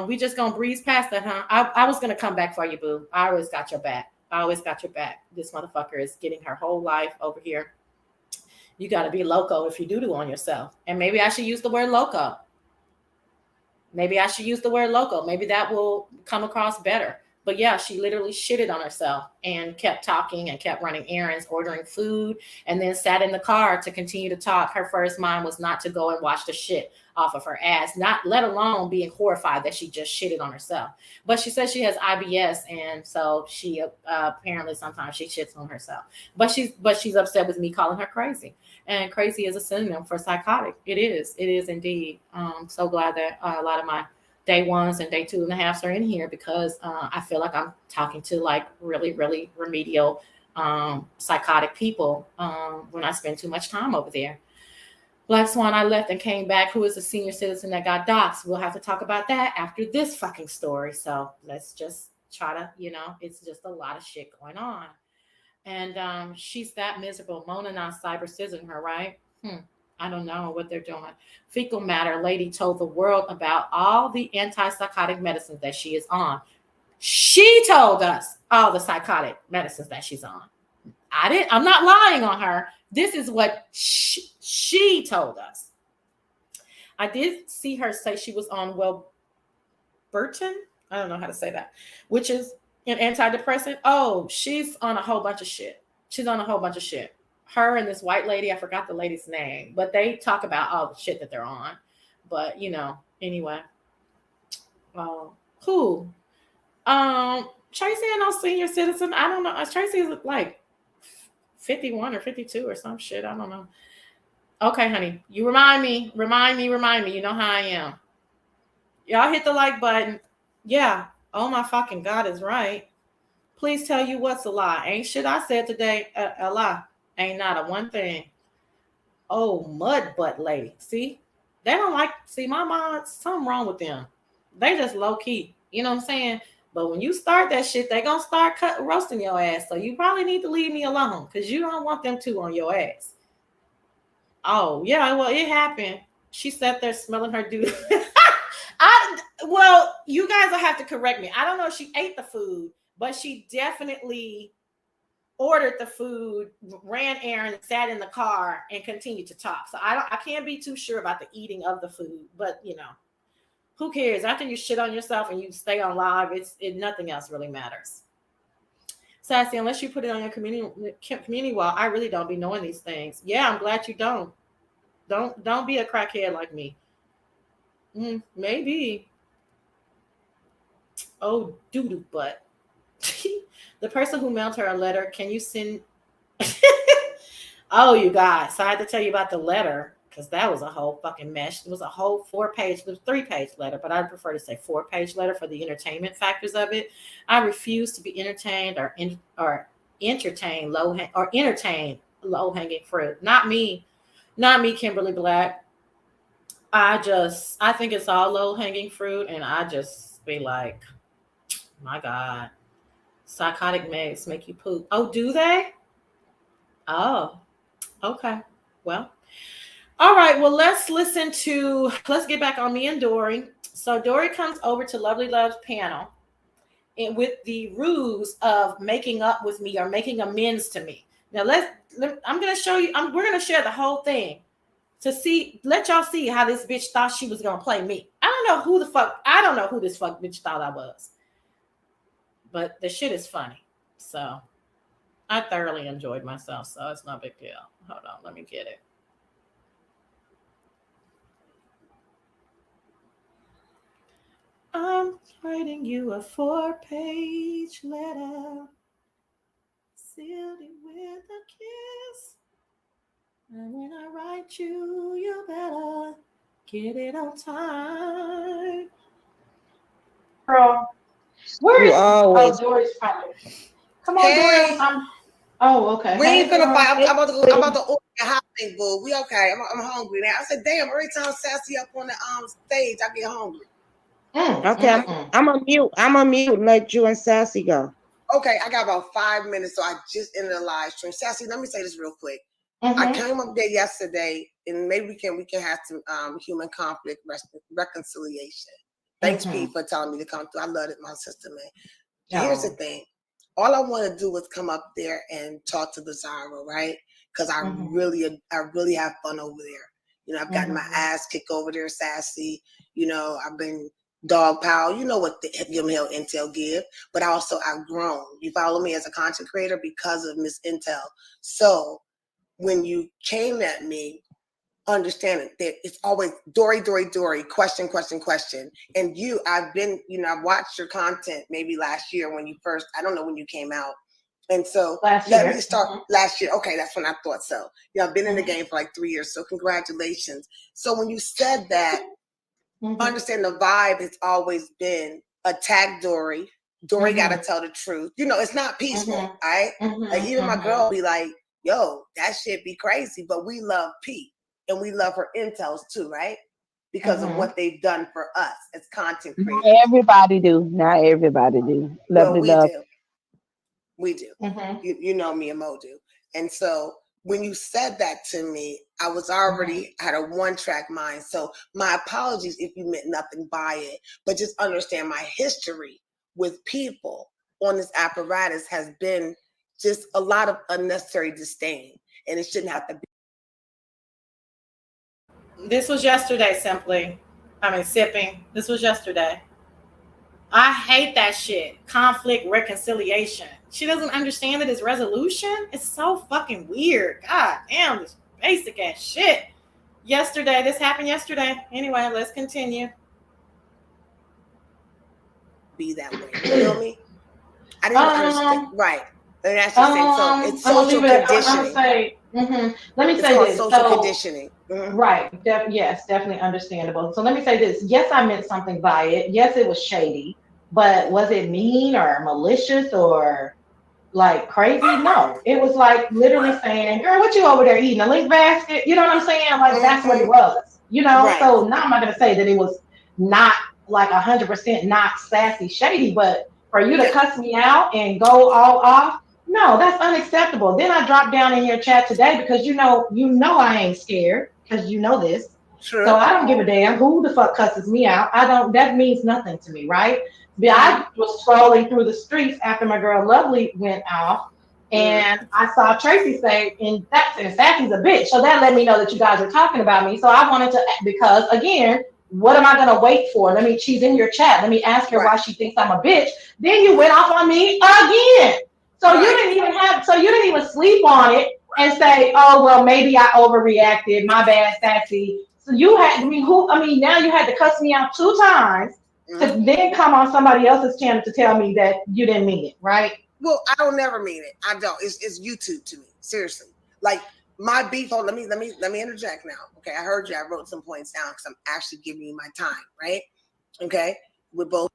We just gonna breeze past that, huh? I was gonna come back for you, boo. I always got your back. This motherfucker is getting her whole life over here. You got to be loco if you do on yourself. And maybe I should use the word loco. Maybe that will come across better. But yeah, she literally shitted on herself and kept talking and kept running errands, ordering food, and then sat in the car to continue to talk. Her first mind was not to go and wash the shit off of her ass, not let alone being horrified that she just shitted on herself. But she says she has IBS, and so she apparently sometimes she shits on herself. But she's upset with me calling her crazy, and crazy is a synonym for psychotic. It is indeed. So glad that a lot of my day ones and day 2.5s are in here because I feel like I'm talking to like really, really remedial psychotic people when I spend too much time over there. Black Swan, I left and came back. Who is a senior citizen that got doxxed? We'll have to talk about that after this fucking story. So let's just try to, it's just a lot of shit going on. And she's that miserable. Mona not cyber scissoring her, right? I don't know what they're doing. Fecal matter lady told the world about all the antipsychotic medicines that she is on. She told us all the psychotic medicines that she's on. I'm not lying on her. This is what she told us. I did see her say she was on Burton. I don't know how to say that, which is an antidepressant. Oh, she's on a whole bunch of shit. She's on a whole bunch of shit. Her and this white lady, I forgot the lady's name, but they talk about all the shit that they're on. But anyway. Who? Tracy and no senior citizen. I don't know. Tracy is like 51 or 52 or some shit. I don't know. Okay, honey. You remind me. You know how I am. Y'all hit the like button. Yeah. Oh my fucking God is right. Please tell you what's a lie. Ain't shit I said today a lie. Ain't not a one thing. Oh, mud butt lady. See? They don't like, my mom, something wrong with them. They just low key. You know what I'm saying? But when you start that shit, they gonna start roasting your ass. So you probably need to leave me alone because you don't want them two on your ass. Oh, yeah, well, it happened. She sat there smelling her dude. Well, you guys will have to correct me. I don't know if she ate the food, but she definitely ordered the food, ran errands, sat in the car, and continued to talk. So I can't be too sure about the eating of the food, but who cares? After you shit on yourself and you stay on live, nothing else really matters. Sassy, unless you put it on your community wall, I really don't be knowing these things. Yeah, I'm glad you don't. Don't be a crackhead like me. Maybe. Oh, doo-doo butt. The person who mailed her a letter, can you send? Oh, you guys, so I had to tell you about the letter because that was a whole fucking mess. It was a whole 3-page letter, but I prefer to say 4-page letter for the entertainment factors of it. I refuse to be entertained or entertain low hanging fruit. Not me, Kimberly Black. I think it's all low hanging fruit, and I just be like, my God, psychotic meds make you poop. Oh, do they? Oh, okay. Well, all right. Well, let's get back on me and Dory. So Dory comes over to Lovely Love's panel and with the ruse of making up with me or making amends to me. Now I'm going to show you, we're going to share the whole thing to let y'all see how this bitch thought she was going to play me. I don't know who this fuck bitch thought I was, but the shit is funny. So I thoroughly enjoyed myself, so it's no big deal. Hold on, let me get it. I'm writing you a 4-page letter, sealed it with a kiss. And when I write you, you better get it on time. Girl, where is Dory's probably? Come on, hey. Dory. Oh, okay. We ain't finna fight. I'm about to order a hot thing, boo. We okay. I'm hungry now. I said, damn, every time Sassy up on the stage, I get hungry. Okay, I'm a mute. Let you and Sassy go. Okay, I got about 5 minutes, so I just ended a live stream. Sassy, let me say this real quick. I came up there yesterday, and maybe we can have some human conflict reconciliation. Thanks, Pete, for telling me to come through. I love it, my sister, man. Here's the thing. All I want to do is come up there and talk to the Zara, right? Because I really have fun over there. I've gotten my ass kicked over there, Sassy. I've been dog pile. You know what the Give 'em Hell Intel give, but also I've grown. You follow me as a content creator because of Miss Intel. So when you came at me, understanding that it's always Dory, question. And I've watched your content maybe last year when you first, I don't know when you came out. And so let me start last year. Okay, that's when I thought so. I've been in the game for like 3 years, so congratulations. So when you said that, understand the vibe has always been attack Dory. Dory got to tell the truth. It's not peaceful, right? Like even my girl be like, yo, that shit be crazy, but we love Pete and we love her intels too, right? Because of what they've done for us as content creators. Not everybody do. Not everybody do. Well, we love. do. We do. You know me and Mo do. And so when you said that to me, I was already had a one-track mind. So my apologies if you meant nothing by it, but just understand my history with people on this apparatus has been just a lot of unnecessary disdain, and it shouldn't have to be. This was yesterday, sipping. This was yesterday. I hate that shit. Conflict reconciliation. She doesn't understand that it's resolution. It's so fucking weird. God damn, this basic ass shit. This happened yesterday. Anyway, let's continue. Be that way. You feel me? I didn't understand. Right. And that's just so it's social conditioning. Let me say this. Social conditioning. Right. Yes, definitely understandable. So let me say this. Yes, I meant something by it. Yes, it was shady. But was it mean or malicious or like crazy? No. It was like literally saying, girl, what you over there eating? A link basket? You know what I'm saying? Like that's what it was. Right. So now I'm not going to say that it was not like 100% not sassy shady, but for you to cuss me out and go all off, no, that's unacceptable. Then I dropped down in your chat today because you know I ain't scared because you know this. Sure. So I don't give a damn who the fuck cusses me out. That means nothing to me, right? But I was scrolling through the streets after my girl Lovely went off, and I saw Tracy say, and Sassy's a bitch. So that let me know that you guys are talking about me. So I wanted to, because again, what am I gonna wait for? She's in your chat. Let me ask her why she thinks I'm a bitch. Then you went off on me again. So you didn't even sleep on it and say, oh well, maybe I overreacted. My bad, Sassy. So now you had to cuss me out 2 times to then come on somebody else's channel to tell me that you didn't mean it, right? Well, I don't never mean it. I don't. It's YouTube to me. Seriously. Like my beef. Let me interject now. Okay, I heard you. I wrote some points down because I'm actually giving you my time, right? Okay, we're both.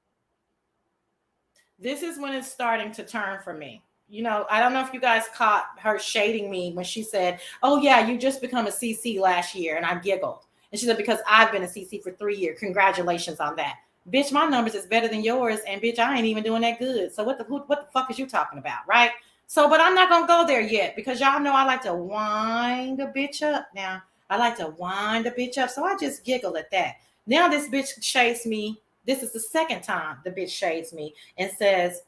This is when it's starting to turn for me. I don't know if you guys caught her shading me when she said, oh yeah, you just become a CC last year. And I giggled. And she said, because I've been a CC for 3 years. Congratulations on that. Bitch, my numbers is better than yours. And bitch, I ain't even doing that good. So what the fuck is you talking about? Right? So, but I'm not going to go there yet because y'all know I like to wind a bitch up. Now, I like to wind a bitch up. So I just giggle at that. Now this bitch shades me. This is the second time the bitch shades me and says,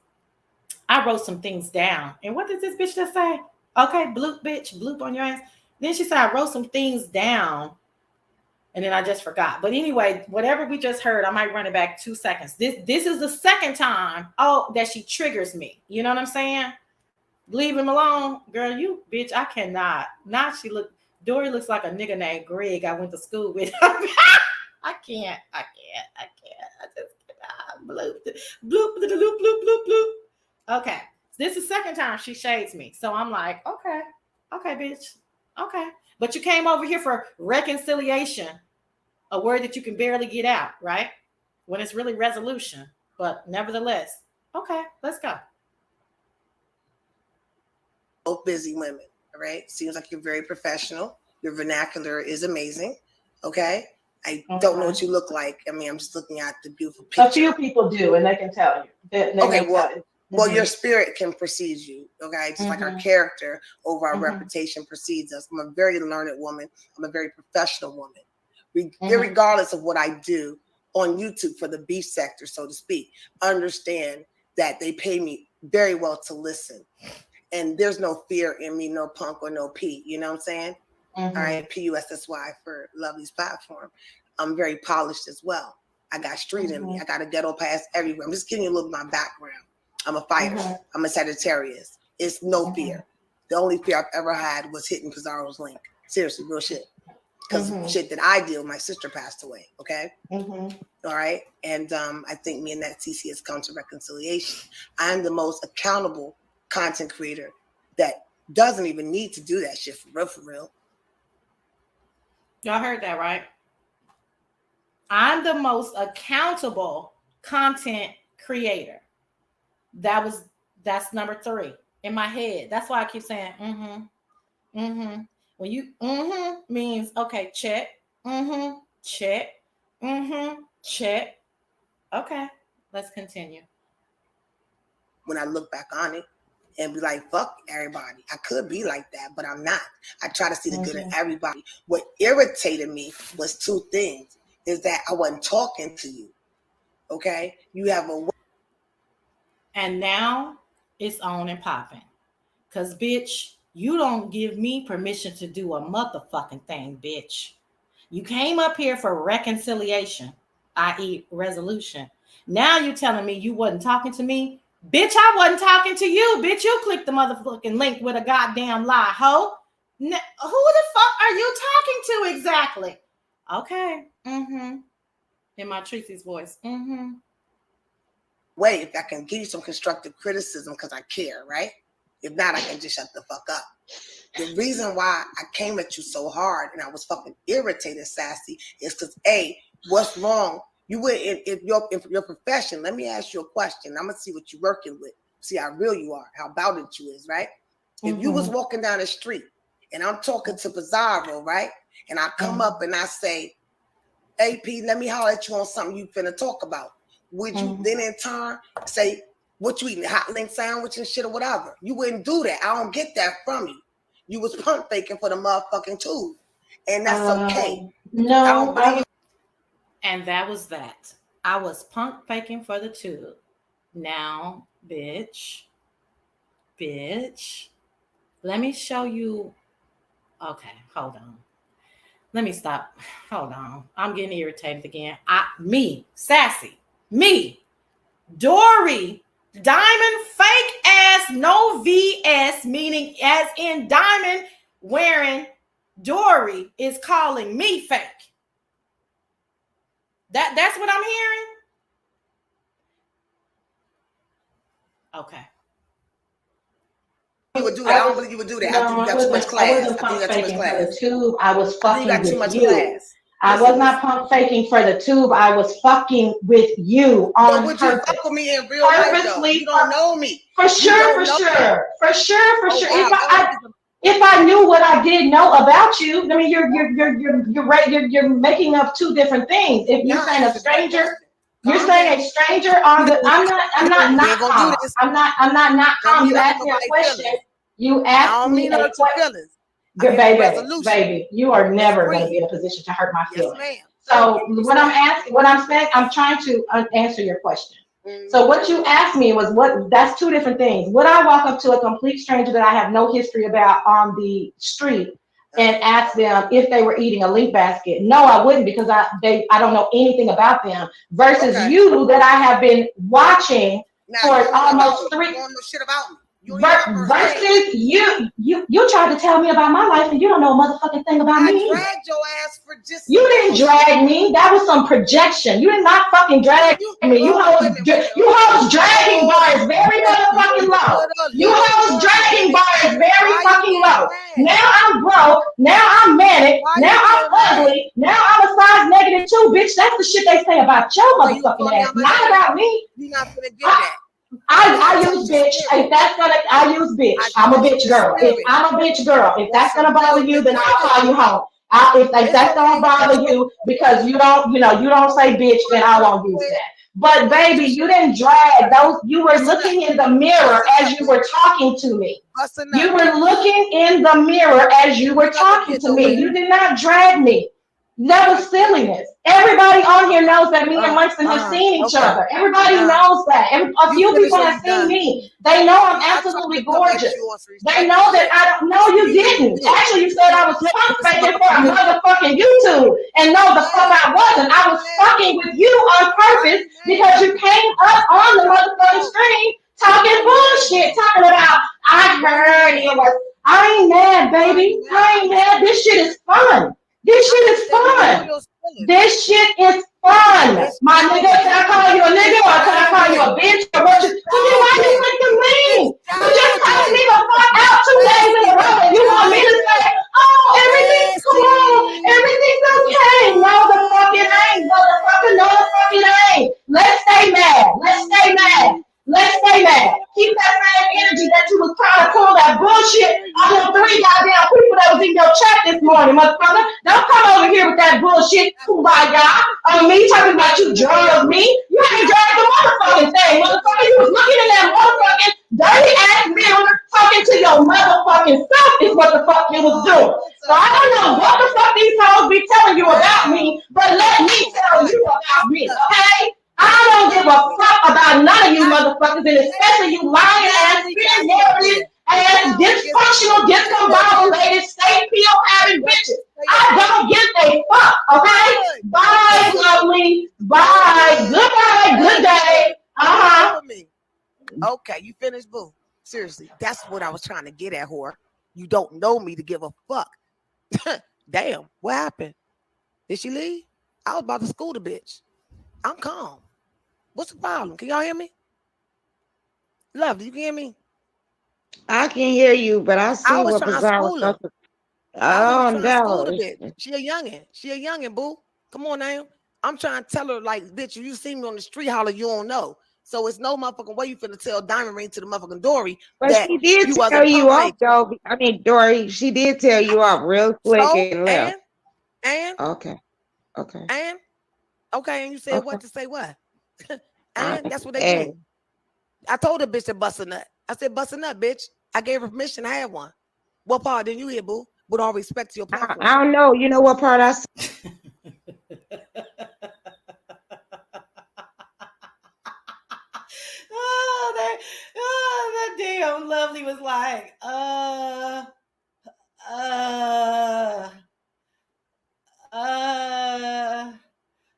I wrote some things down. And what did this bitch just say? Okay, bloop, bitch, bloop on your ass. Then she said, I wrote some things down. And then I just forgot. But anyway, whatever we just heard, I might run it back 2 seconds. This is the second time, that she triggers me. You know what I'm saying? Leave him alone. Girl, you bitch, I cannot. Dory looks like a nigga named Greg I went to school with. I can't. I just cannot. Bloop, bloop, bloop, bloop. Okay. This is the second time she shades me. So I'm like, okay, bitch. Okay. But you came over here for reconciliation, a word that you can barely get out, right? When it's really resolution. But nevertheless, okay, let's go. Both busy women, all right? Seems like you're very professional. Your vernacular is amazing, okay? I don't know what you look like. I mean, I'm just looking at the beautiful picture. A few people do, and they can tell you. Well, your spirit can precede you, okay? Just like our character over our reputation precedes us. I'm a very learned woman. I'm a very professional woman. Regardless of what I do on YouTube for the beef sector, so to speak, understand that they pay me very well to listen. And there's no fear in me, no punk or no P, you know what I'm saying? All right, PUSSY for Lovely's platform. I'm very polished as well. I got street in me. I got a ghetto past everywhere. I'm just giving you a little of my background. I'm a fighter. I'm a Sagittarius. It's no fear. The only fear I've ever had was hitting Pizarro's link. Seriously, real shit. Because shit that I deal, my sister passed away. Okay. All right. And I think me and that CC has come to reconciliation. I'm the most accountable content creator that doesn't even need to do that shit for real, for real. Y'all heard that, right? I'm the most accountable content creator. That's number 3 in my head. That's why I keep saying, When you means okay, check, check, check. Okay, let's continue. When I look back on it and be like, fuck everybody. I could be like that, but I'm not. I try to see the good in everybody. What irritated me was 2 things. Is that I wasn't talking to you. Okay? You have a... And now it's on and popping. Because, bitch, you don't give me permission to do a motherfucking thing, bitch. You came up here for reconciliation, i.e. resolution. Now you're telling me you wasn't talking to me? Bitch, I wasn't talking to you. Bitch, you clicked the motherfucking link with a goddamn lie, ho. Who the fuck are you talking to exactly? Okay. In my Tracy's voice. Wait, if I can give you some constructive criticism because I care, right? If not, I can just shut the fuck up. The reason why I came at you so hard and I was fucking irritated, Sassy, is because what's wrong? You would if your profession. Let me ask you a question. I'm gonna see what you're working with. See how real you are, how about it you is, right? If you was walking down the street and I'm talking to Pizarro, right? And I come up and I say, AP, let me holler at you on something you finna talk about. Would you then in turn say, what you eating, hot link sandwich and shit or whatever? You wouldn't do that. I don't get that from you. You was pump faking for the motherfucking tube. And that's okay. No, I don't believe. And that was that. I was punk faking for the tube. Now, bitch, let me show you. Okay, hold on. Let me stop. Hold on. I'm getting irritated again. Sassy, Dory, diamond fake ass, no VS, meaning as in diamond wearing Dory is calling me fake. That's what I'm hearing. Okay. You would do that. I don't believe you would do that. I think you got too much class. I wasn't pump faking for the tube. I was fucking with you. I was not pump faking for the tube. I was fucking with you on purpose. Would you fuck with me in real life, though? You don't know me. For sure. If I knew what I did know about you, I mean, you're making up 2 different things. If you're saying a stranger, you're saying a stranger on the. I'm not calm. You asked me a question. You asked me a question. Baby, you are never going to be in a position to hurt my feelings. So what I'm saying, I'm trying to answer your question. So what you asked me was that's 2 different things. Would I walk up to a complete stranger that I have no history about on the street and ask them if they were eating a link basket? No, I wouldn't, because I don't know anything about them. Versus you that I have been watching for almost 3. You don't know shit about me. Versus you tried to tell me about my life and you don't know a motherfucking thing about me. I dragged your ass for just. You didn't drag me. That was some projection. You did not fucking drag me. You hoes dragging bars very motherfucking low. You hoes dragging bars very fucking low. Now I'm broke. Now I'm manic. Now I'm ugly. Now I'm a size -2, bitch. That's the shit they say about your motherfucking ass, not about me. You're not gonna get that. I use bitch. If that's gonna, I use bitch. I'm a bitch girl. If I'm a bitch girl, if that's gonna bother you, then I'll call you home. If that's gonna bother you because you don't say bitch, then I won't use that. But baby, you didn't drag those. You were looking in the mirror as you were talking to me. You were looking in the mirror as you were talking to me. You did not drag me. That was silliness. Everybody on here knows that me and Langston have seen each other. Everybody knows that. A few people have seen me. They know I'm absolutely gorgeous. They know that I don't. No, you didn't. Actually, you said I was pump faking for a motherfucking YouTube. And no, the fuck I wasn't. I was fucking arguing with you on purpose because you came up on the motherfucking screen talking bullshit, talking about, I heard it was, I ain't mad, baby. I ain't mad. This shit is fun. This shit is fun. This shit is fun. My nigga, can I call you a nigga or can I call you a bitch or what you? So then why you make the mean? You just called me the fuck out 2 days in a row and you want me to say, oh, everything's cool, everything's okay. No, the fuck it ain't, motherfucker. No, the fuck it ain't. Let's stay mad. Let's stay mad. Let's stay mad. Keep that same energy that you was trying to pull that bullshit on them 3 goddamn people that was in your chat this morning, motherfucker. Don't come over here with that bullshit, kumbaya, on me talking about you drugged me. You ain't drugged the motherfucking thing, motherfucker. You was looking in that motherfucking dirty ass mirror talking to your motherfucking self is what the fuck you was doing. So I don't know what the fuck these hoes be telling you about me, but let me tell you about me, okay? I don't give a fuck about none of you motherfuckers, and especially you lying ass, spitting narrative ass, dysfunctional, discombobulated, state pill having bitches. I don't give a fuck, okay? Bye, lovely. Bye. Goodbye. Good day. Okay, you finished, boo. Seriously, that's what I was trying to get at, whore. You don't know me to give a fuck. Damn, what happened? Did she leave? I was about to school the bitch. I'm calm. What's the problem? Can y'all hear me? Love, you can hear me? I can hear you, but I see was what trying to Bazaar was school her. talking. I was Oh trying to school the no. bitch. She a youngin'. She a youngin', boo. Come on now. I'm trying to tell her, like, bitch, if you see me on the street holler, you don't know. So it's no motherfucking way you finna tell Diamond Ring to the motherfucking Dory But that she did you tell wasn't you pump off, faking. though. I mean, Dory, she did tell you off real quick So, and left. and Okay. And you said Okay. what to say what? I, And that's what they hey, do. I told the bitch to bust a nut. I said, bust a nut, bitch. I gave her permission to have one. What part didn't you hear, boo? With all respect to your platform. I don't know. You know what part I said? that damn lovely was like,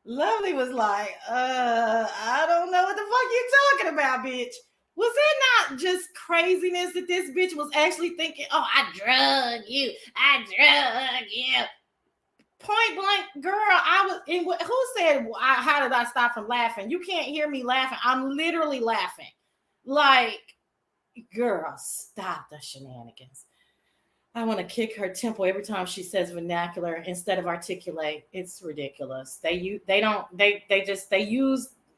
lovely was like, I don't know what the fuck you talking about, bitch. Was it not just craziness that this bitch was actually thinking, oh, I drug you. Point blank, girl, I was in. Who said, how did I stop from laughing? You can't hear me laughing. I'm literally laughing. Like, girl, stop the shenanigans. I want to kick her temple every time she says vernacular instead of articulate. It's ridiculous. They use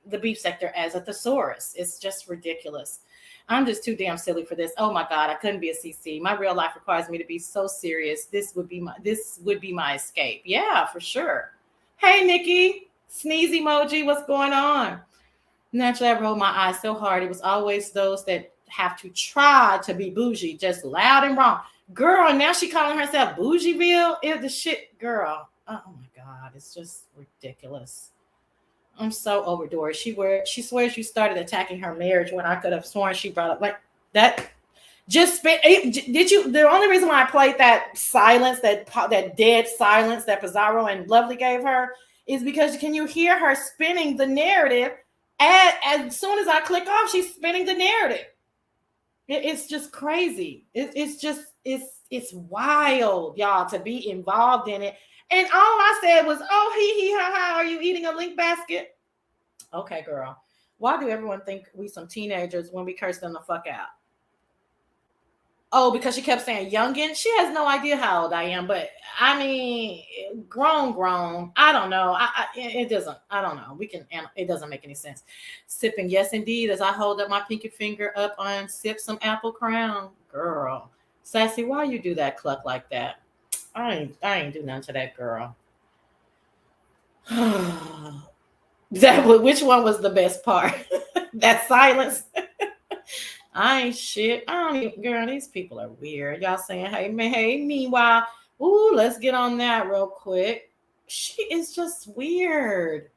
the beef sector as a thesaurus. It's just ridiculous. I'm just too damn silly for this. Oh my God, I couldn't be a CC. My real life requires me to be so serious. This would be my escape. Yeah, for sure. Hey, Nikki, sneeze emoji. What's going on? Naturally, I rolled my eyes so hard. It was always those that have to try to be bougie, just loud and wrong. Girl, now she calling herself Bougieville. The shit, girl. Oh my God, it's just ridiculous. I'm so over Dory. She swears you started attacking her marriage when I could have sworn she brought up like that. Did you? The only reason why I played that silence, that dead silence that Pizarro and Lovely gave her, is because can you hear her spinning the narrative? As soon as I click off, she's spinning the narrative. It's just crazy. It's wild, y'all, to be involved in it. And all I said was, oh, hee, ha, ha, are you eating a link basket? Okay, girl. Why do everyone think we some teenagers when we curse them the fuck out? Oh, because she kept saying youngin'. She has no idea how old I am, but I mean, grown. I don't know. It doesn't. I don't know. It doesn't make any sense. Sipping, yes, indeed. As I hold up my pinky finger up on sip some apple crown, girl. Sassy, why you do that cluck like that? I ain't do nothing to that girl. Which one was the best part? That silence. I ain't shit. I don't even, girl, these people are weird. Y'all saying, hey, man, hey, meanwhile, ooh, let's get on that real quick. She is just weird.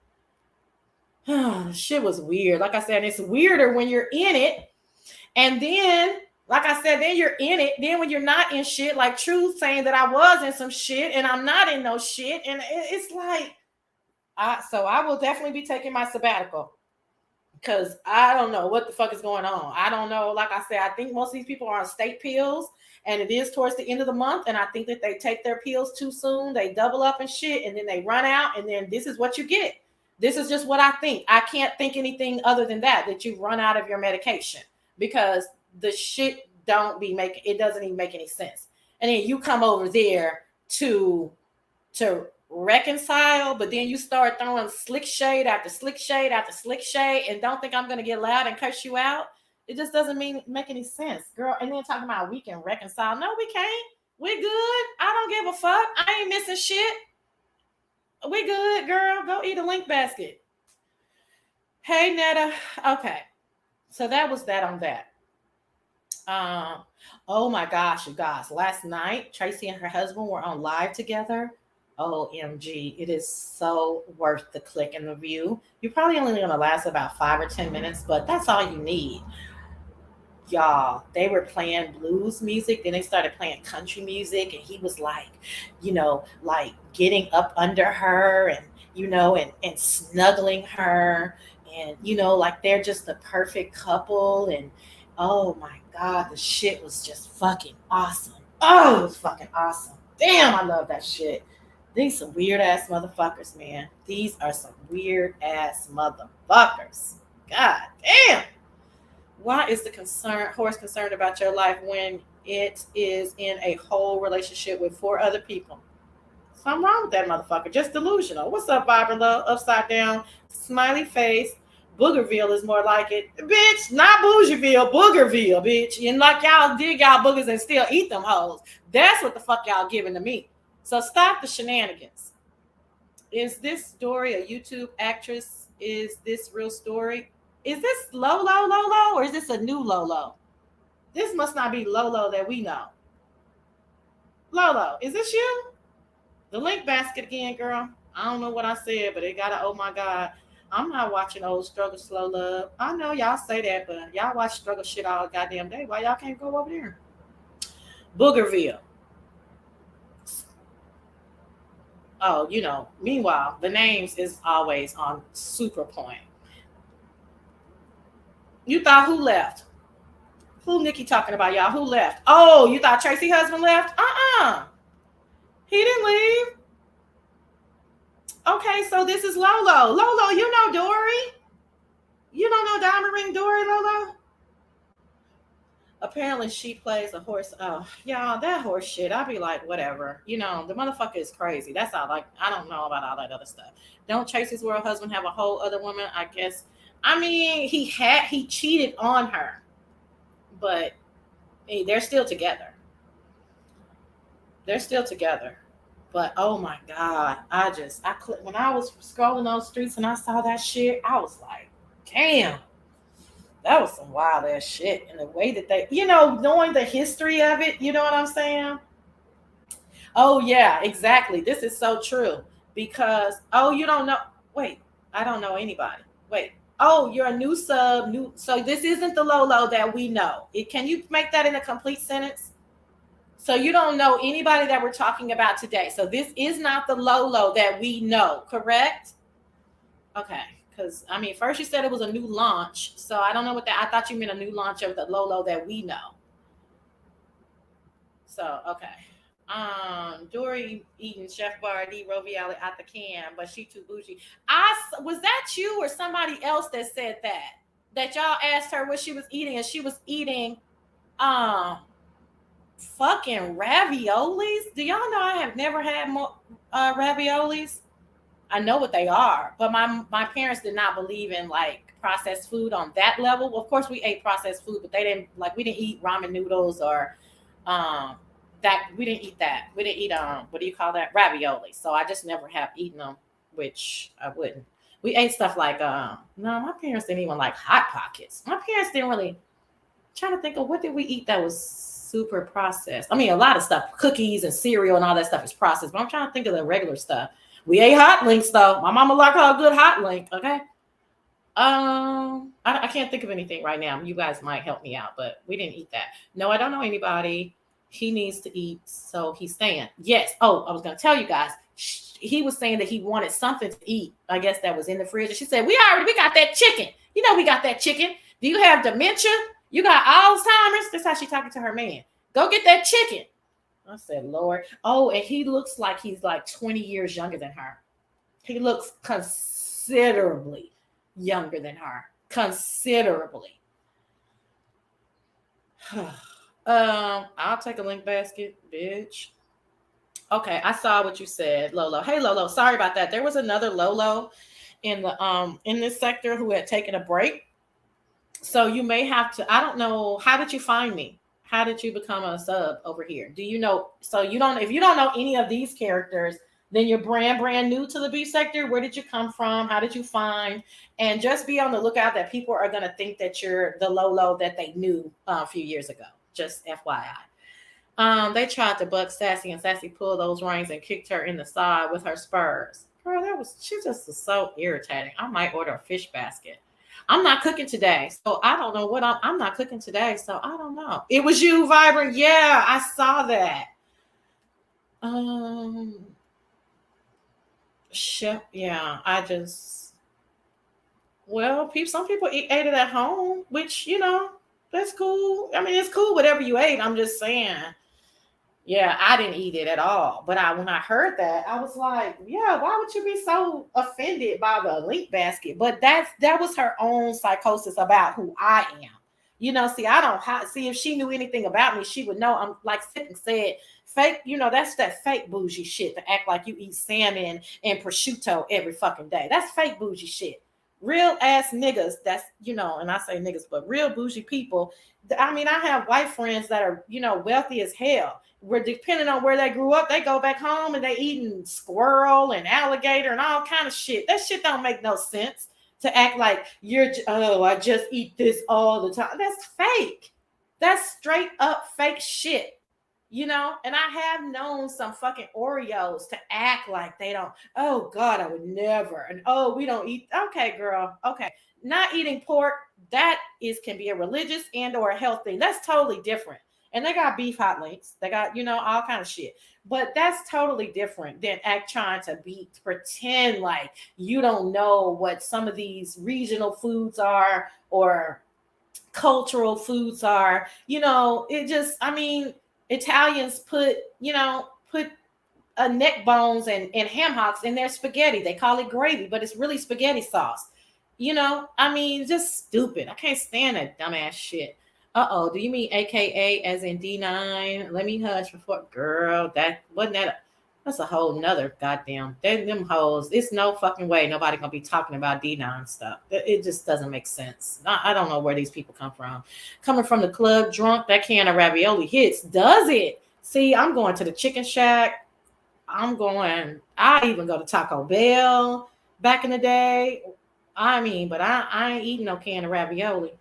Shit was weird. Like I said, it's weirder when you're in it. And then, like I said, then you're in it. Then when you're not in shit, like Truth saying that I was in some shit and I'm not in no shit. And it's like, So I will definitely be taking my sabbatical because I don't know what the fuck is going on. I don't know. Like I said, I think most of these people are on state pills, and it is towards the end of the month. And I think that they take their pills too soon. They double up and shit, and then they run out, and then this is what you get. This is just what I think. I can't think anything other than that you run out of your medication because the shit it doesn't even make any sense. And then you come over there to reconcile, but then you start throwing slick shade after slick shade after slick shade and don't think I'm going to get loud and curse you out. It just doesn't make any sense, girl. And then talking about we can reconcile. No, we can't. We good. I don't give a fuck. I ain't missing shit. We good, girl. Go eat a link basket. Hey, Netta. Okay. So that was that on that. Oh my gosh, you guys. Last night, Tracy and her husband were on live together. OMG, it is so worth the click and the view. You're probably only going to last about 5 or 10 minutes, but that's all you need. Y'all, they were playing blues music, then they started playing country music, and he was like, like getting up under her and, and snuggling her, and, like they're just the perfect couple. And oh my God, the shit was just fucking awesome. Oh, it was fucking awesome. Damn, I love that shit. These some weird ass motherfuckers, man. These are some weird ass motherfuckers. God damn. Why is the horse concerned about your life when it is in a whole relationship with 4 other people? Something wrong with that motherfucker. Just delusional. What's up, Barbara Love? Upside down, smiley face. Boogerville is more like it. Bitch, not Bougieville, Boogerville, bitch. And like y'all dig y'all boogers and still eat them hoes. That's what the fuck y'all giving to me. So stop the shenanigans. Is this Dory a YouTube actress? Is this real story? Is this Lolo, or is this a new Lolo? This must not be Lolo that we know. Lolo, is this you? The link basket again, girl. I don't know what I said, but it got a, oh my God. I'm not watching old Struggle Slow Love. I know y'all say that, but y'all watch struggle shit all goddamn day. Why y'all can't go over there? Boogerville. Oh, meanwhile, the names is always on super point. You thought who left? Who Nikki talking about, y'all? Who left? Oh, you thought Tracy's husband left? He didn't leave. Okay, so this is Lolo. Lolo, you know Dory? You don't know Diamond Ring Dory, Lolo? Apparently she plays a horse. Oh, y'all, that horse shit. I'd be like, whatever. The motherfucker is crazy. That's all. Like, I don't know about all that other stuff. Don't Tracy's world husband have a whole other woman? I guess. I mean, he cheated on her, but they're still together. They're still together. But oh my God, when I was scrolling those streets and I saw that shit, I was like, damn. That was some wild ass shit. And the way that they, knowing the history of it, you know what I'm saying? Oh, yeah, exactly. This is so true. Because, you don't know. Wait, I don't know anybody. Wait. Oh, you're a new sub. So this isn't the Lolo that we know. Can you make that in a complete sentence? So you don't know anybody that we're talking about today. So this is not the Lolo that we know, correct? Okay. Because, first you said it was a new launch. So I don't know what that, I thought you meant a new launch of the Lolo that we know. So, okay. Dory eating Chef Boyardee ravioli out the can, but she too bougie. Was that you or somebody else that said that y'all asked her what she was eating, and she was eating fucking raviolis? Do y'all know I have never had more raviolis? I know what they are, but my parents did not believe in like processed food on that level. Well, of course we ate processed food, but we didn't eat ramen noodles or that we didn't eat that. We didn't eat what do you call that? Ravioli. So I just never have eaten them, which I wouldn't. We ate stuff like no, my parents didn't even like Hot Pockets. My parents didn't really. I'm trying to think of what did we eat that was super processed. A lot of stuff, cookies and cereal and all that stuff is processed, but I'm trying to think of the regular stuff. We ate hot links though. My mama liked her a good hot link. Okay. I can't think of anything right now. You guys might help me out, but we didn't eat that. No, I don't know anybody. He needs to eat, so he's staying. Yes. Oh, I was gonna tell you guys. he was saying that he wanted something to eat. I guess that was in the fridge. And she said, we got that chicken. We got that chicken. Do you have dementia? You got Alzheimer's? That's how she talking to her man. Go get that chicken. I said, Lord. Oh, and he looks like he's like 20 years younger than her. He looks considerably younger than her. Considerably. I'll take a link basket, bitch. Okay, I saw what you said, Lolo. Hey, Lolo. Sorry about that. There was another Lolo in this sector who had taken a break. So you may have to. I don't know. How did you find me? How did you become a sub over here? Do you know? So you don't. If you don't know any of these characters, then you're brand new to the beef sector. Where did you come from? How did you find? And just be on the lookout that people are going to think that you're the Lolo that they knew a few years ago. Just FYI. They tried to buck Sassy, and Sassy pulled those reins and kicked her in the side with her spurs. Girl, she just was so irritating. I might order a fish basket. I'm not cooking today, so I don't know what I'm not cooking today, so I don't know. It was you, Vibrant. Yeah, I saw that. Chef, yeah, some people ate it at home, which, that's cool. I mean, it's cool, whatever you ate. I'm just saying. Yeah, I didn't eat it at all. But when I heard that, I was like, yeah, why would you be so offended by the link basket? But that was her own psychosis about who I am. See, if she knew anything about me, she would know. I'm like Sitting said, fake, that's that fake bougie shit to act like you eat salmon and prosciutto every fucking day. That's fake bougie shit. Real ass niggas, that's, and I say niggas, but real bougie people. I mean, I have white friends that are, wealthy as hell. Where depending on where they grew up, they go back home and they eating squirrel and alligator and all kind of shit. That shit don't make no sense to act like I just eat this all the time. That's fake. That's straight up fake shit. And I have known some fucking Oreos to act like they don't. Oh God, I would never. And we don't eat. Okay, girl. Okay. Not eating pork, can be a religious and or a health thing. That's totally different. And they got beef hot links. They got, all kind of shit. But that's totally different than trying to pretend like you don't know what some of these regional foods are or cultural foods are. Italians put neck bones and ham hocks in their spaghetti. They call it gravy, but it's really spaghetti sauce. Just stupid. I can't stand that dumbass shit. Do you mean AKA as in D9? Let me hush before. Girl, that's a whole nother goddamn. Them hoes. It's no fucking way nobody gonna be talking about D9 stuff. It just doesn't make sense. I don't know where these people come from. Coming from the club drunk, that can of ravioli hits. Does it? See, I'm going to the Chicken Shack. I even go to Taco Bell back in the day. But I ain't eating no can of ravioli.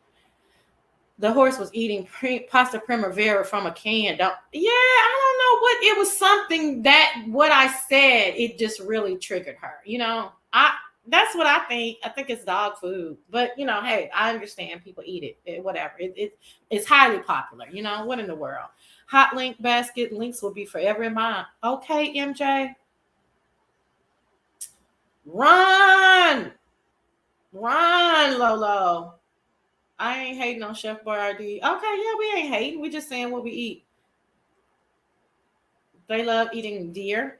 The horse was eating pasta primavera from a can. I don't know what it was. Something that what I said, it just really triggered her. That's what I think. I think it's dog food, but hey, I understand people eat it. Whatever. It's highly popular. What in the world? Hot link basket links will be forever in mine. Okay, MJ. Run, Lolo. I ain't hating on Chef Boyardee. Okay, yeah, we ain't hating. We just saying what we eat. They love eating deer.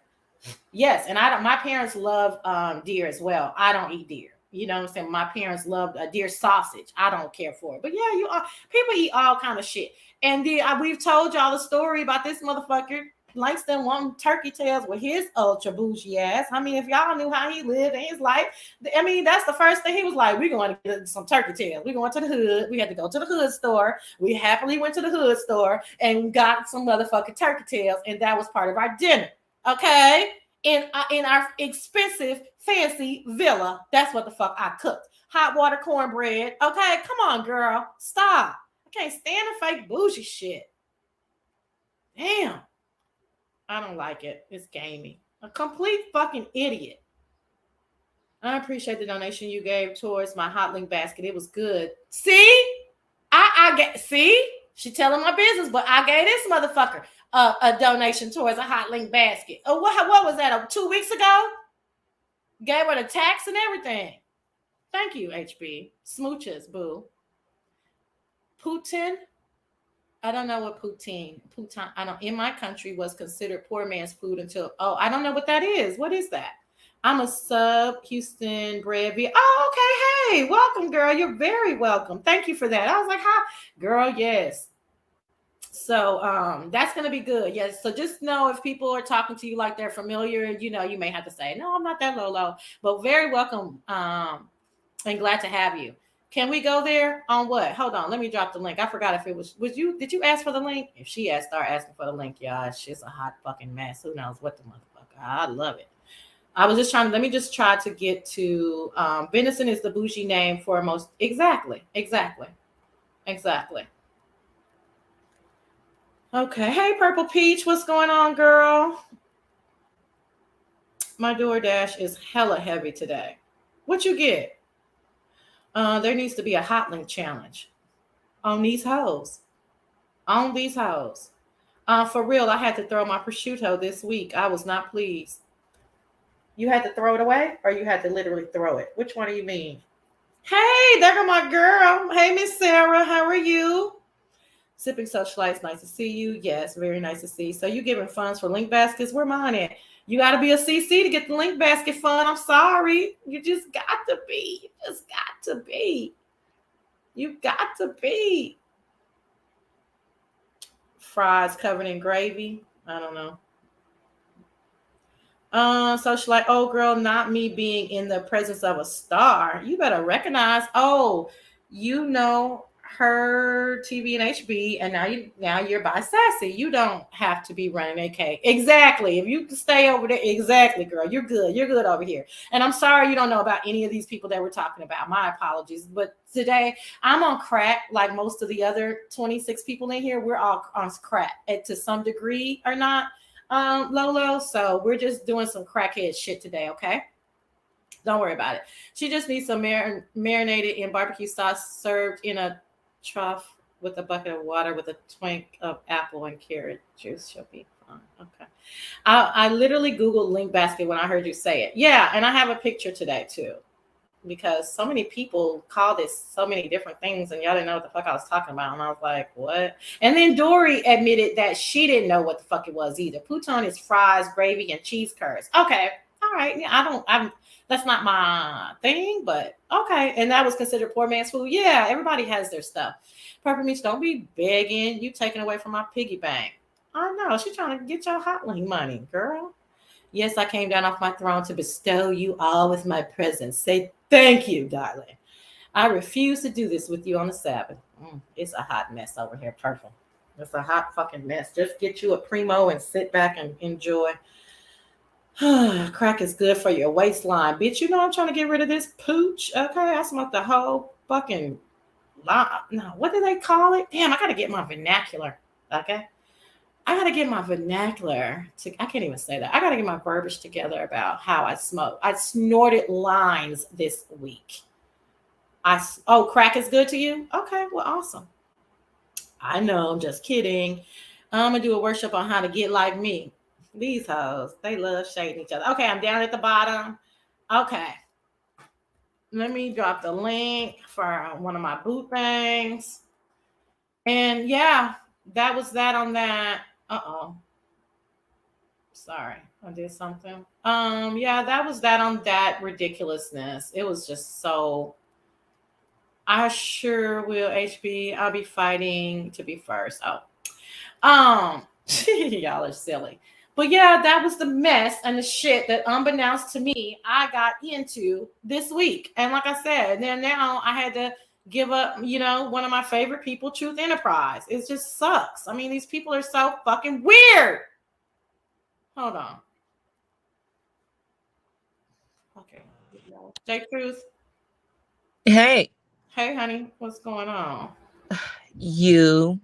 Yes, and my parents love deer as well. I don't eat deer. You know what I'm saying? My parents loved deer sausage. I don't care for it. But yeah, people eat all kind of shit. And we've told y'all the story about this motherfucker Langston wanting turkey tails with his ultra bougie ass. I mean, if y'all knew how he lived in his life, that's the first thing he was like, we're going to get some turkey tails. We're going to the hood. We had to go to the hood store. We happily went to the hood store and got some motherfucking turkey tails. And that was part of our dinner. Okay? In our expensive, fancy villa. That's what the fuck I cooked. Hot water cornbread. Okay? Come on, girl. Stop. I can't stand the fake bougie shit. Damn. I don't like it. It's gamey. A complete fucking idiot. I appreciate the donation you gave towards my hot link basket. It was good. See? See? She telling my business, but I gave this motherfucker. a donation towards a hot link basket. Oh, what was that? 2 weeks ago? Gave her the tax and everything. Thank you, HB. Smooches, boo. Putin. I don't know what poutine. I don't. In my country, was considered poor man's food until. Oh, I don't know what that is. What is that? I'm a sub Houston bred. Oh, okay. Hey, welcome, girl. You're very welcome. Thank you for that. I was like, hi, girl. Yes. So that's gonna be good. Yes. So just know if people are talking to you like they're familiar, you may have to say, no, I'm not that low. But very welcome. And glad to have you. Can we go there on what? Hold on, let me drop the link. I forgot if it was you. Did you ask for the link? If she asked, start asking for the link, y'all. She's a hot fucking mess. Who knows what the motherfucker? I love it. I was just trying. Let me just try to get to. Venison is the bougie name for most. Exactly. Okay. Hey, Purple Peach, what's going on, girl? My DoorDash is hella heavy today. What you get? There needs to be a hot link challenge on these hoes. For real, I had to throw my prosciutto this week. I was not pleased. You had to throw it away, or you had to literally throw it? Which one do you mean? Hey, there go my girl. Hey, Miss Sarah, how are you? Sipping Socialites, nice to see you. Yes, very nice to see you. So you giving funds for link baskets? Where mine at? You got to be a CC to get the link basket fund. I'm sorry. You just got to be. You got to be. Fries covered in gravy. I don't know. So she's like, oh girl, not me being in the presence of a star. You better recognize, her TV and HB, and now you're by Sassy. You don't have to be running AK. Exactly. If you can stay over there, exactly, girl. You're good. You're good over here. And I'm sorry you don't know about any of these people that we're talking about. My apologies. But today I'm on crack, like most of the other 26 people in here. We're all on crack to some degree or not. Lolo. So we're just doing some crackhead shit today, okay? Don't worry about it. She just needs some marinated in barbecue sauce, served in a trough with a bucket of water with a twink of apple and carrot juice. She'll be fine. Okay. I literally Googled link basket when I heard you say it. Yeah, and I have a picture today too. Because so many people call this so many different things and y'all didn't know what the fuck I was talking about. And I was like, what? And then Dory admitted that she didn't know what the fuck it was either. Pouton is fries, gravy, and cheese curds. Okay. All right. Yeah, that's not my thing, but okay. And that was considered poor man's food. Yeah, everybody has their stuff. Purple Meats, don't be begging. You taking away from my piggy bank. I know. She's trying to get your hot link money, girl. Yes, I came down off my throne to bestow you all with my presence. Say thank you, darling. I refuse to do this with you on the Sabbath. It's a hot mess over here, Purple. It's a hot fucking mess. Just get you a Primo and sit back and enjoy. Crack is good for your waistline. Bitch, you know I'm trying to get rid of this pooch. Okay, I smoked the whole fucking lot. No, what do they call it? Damn, I got to get my vernacular. Okay. I got to get my vernacular I can't even say that. I got to get my verbiage together about how I smoke. I snorted lines this week. Crack is good to you? Okay, well, awesome. I know, I'm just kidding. I'm going to do a workshop on how to get like me. These hoes, they love shading each other. Okay, I'm down at the bottom. Okay. Let me drop the link for one of my boot things. And yeah, that was that on that. Sorry, I did something. Yeah, that was that on that ridiculousness. It was just so. I sure will, HB. I'll be fighting to be first. Y'all are silly. But yeah, that was the mess and the shit that unbeknownst to me, I got into this week. And like I said, then now I had to give up, one of my favorite people, Truth Enterprise. It just sucks. I mean, these people are so fucking weird. Hold on. Okay. J Truth. Hey. Hey, honey. What's going on? You.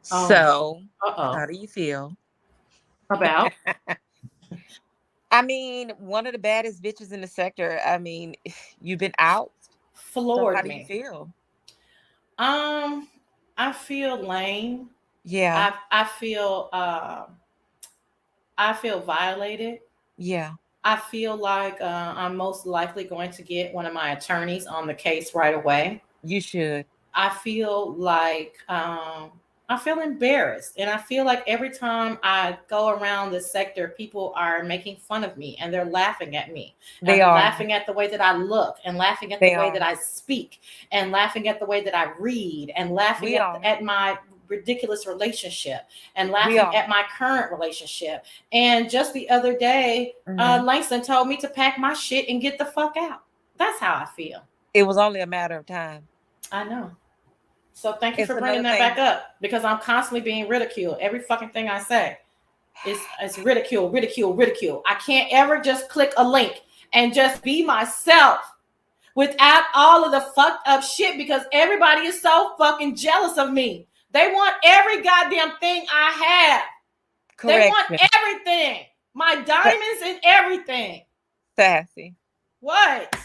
So, how do you feel? About? I mean, one of the baddest bitches in the sector. I mean, you've been out. Floored so how me. do you feel? I feel lame. Yeah. I feel violated. Yeah. I feel like I'm most likely going to get one of my attorneys on the case right away. You should. I feel like I feel embarrassed, and I feel like every time I go around this sector, people are making fun of me and they're laughing at me They and are. laughing at the way that I look and laughing at the They way are. that I speak and laughing at the way that I read and laughing We are. at my ridiculous relationship and We laughing are. at my current relationship. And just the other day, Mhm. Langston told me to pack my shit and get the fuck out. That's how I feel. It was only a matter of time. I know. So thank you It's for bringing another that back thing. up, because I'm constantly being ridiculed. Every fucking thing I say is ridicule, ridicule, ridicule. I can't ever just click a link and just be myself without all of the fucked up shit, because everybody is so fucking jealous of me. They want every goddamn thing I have. They want Correction. everything. My diamonds and everything. Sassy. What?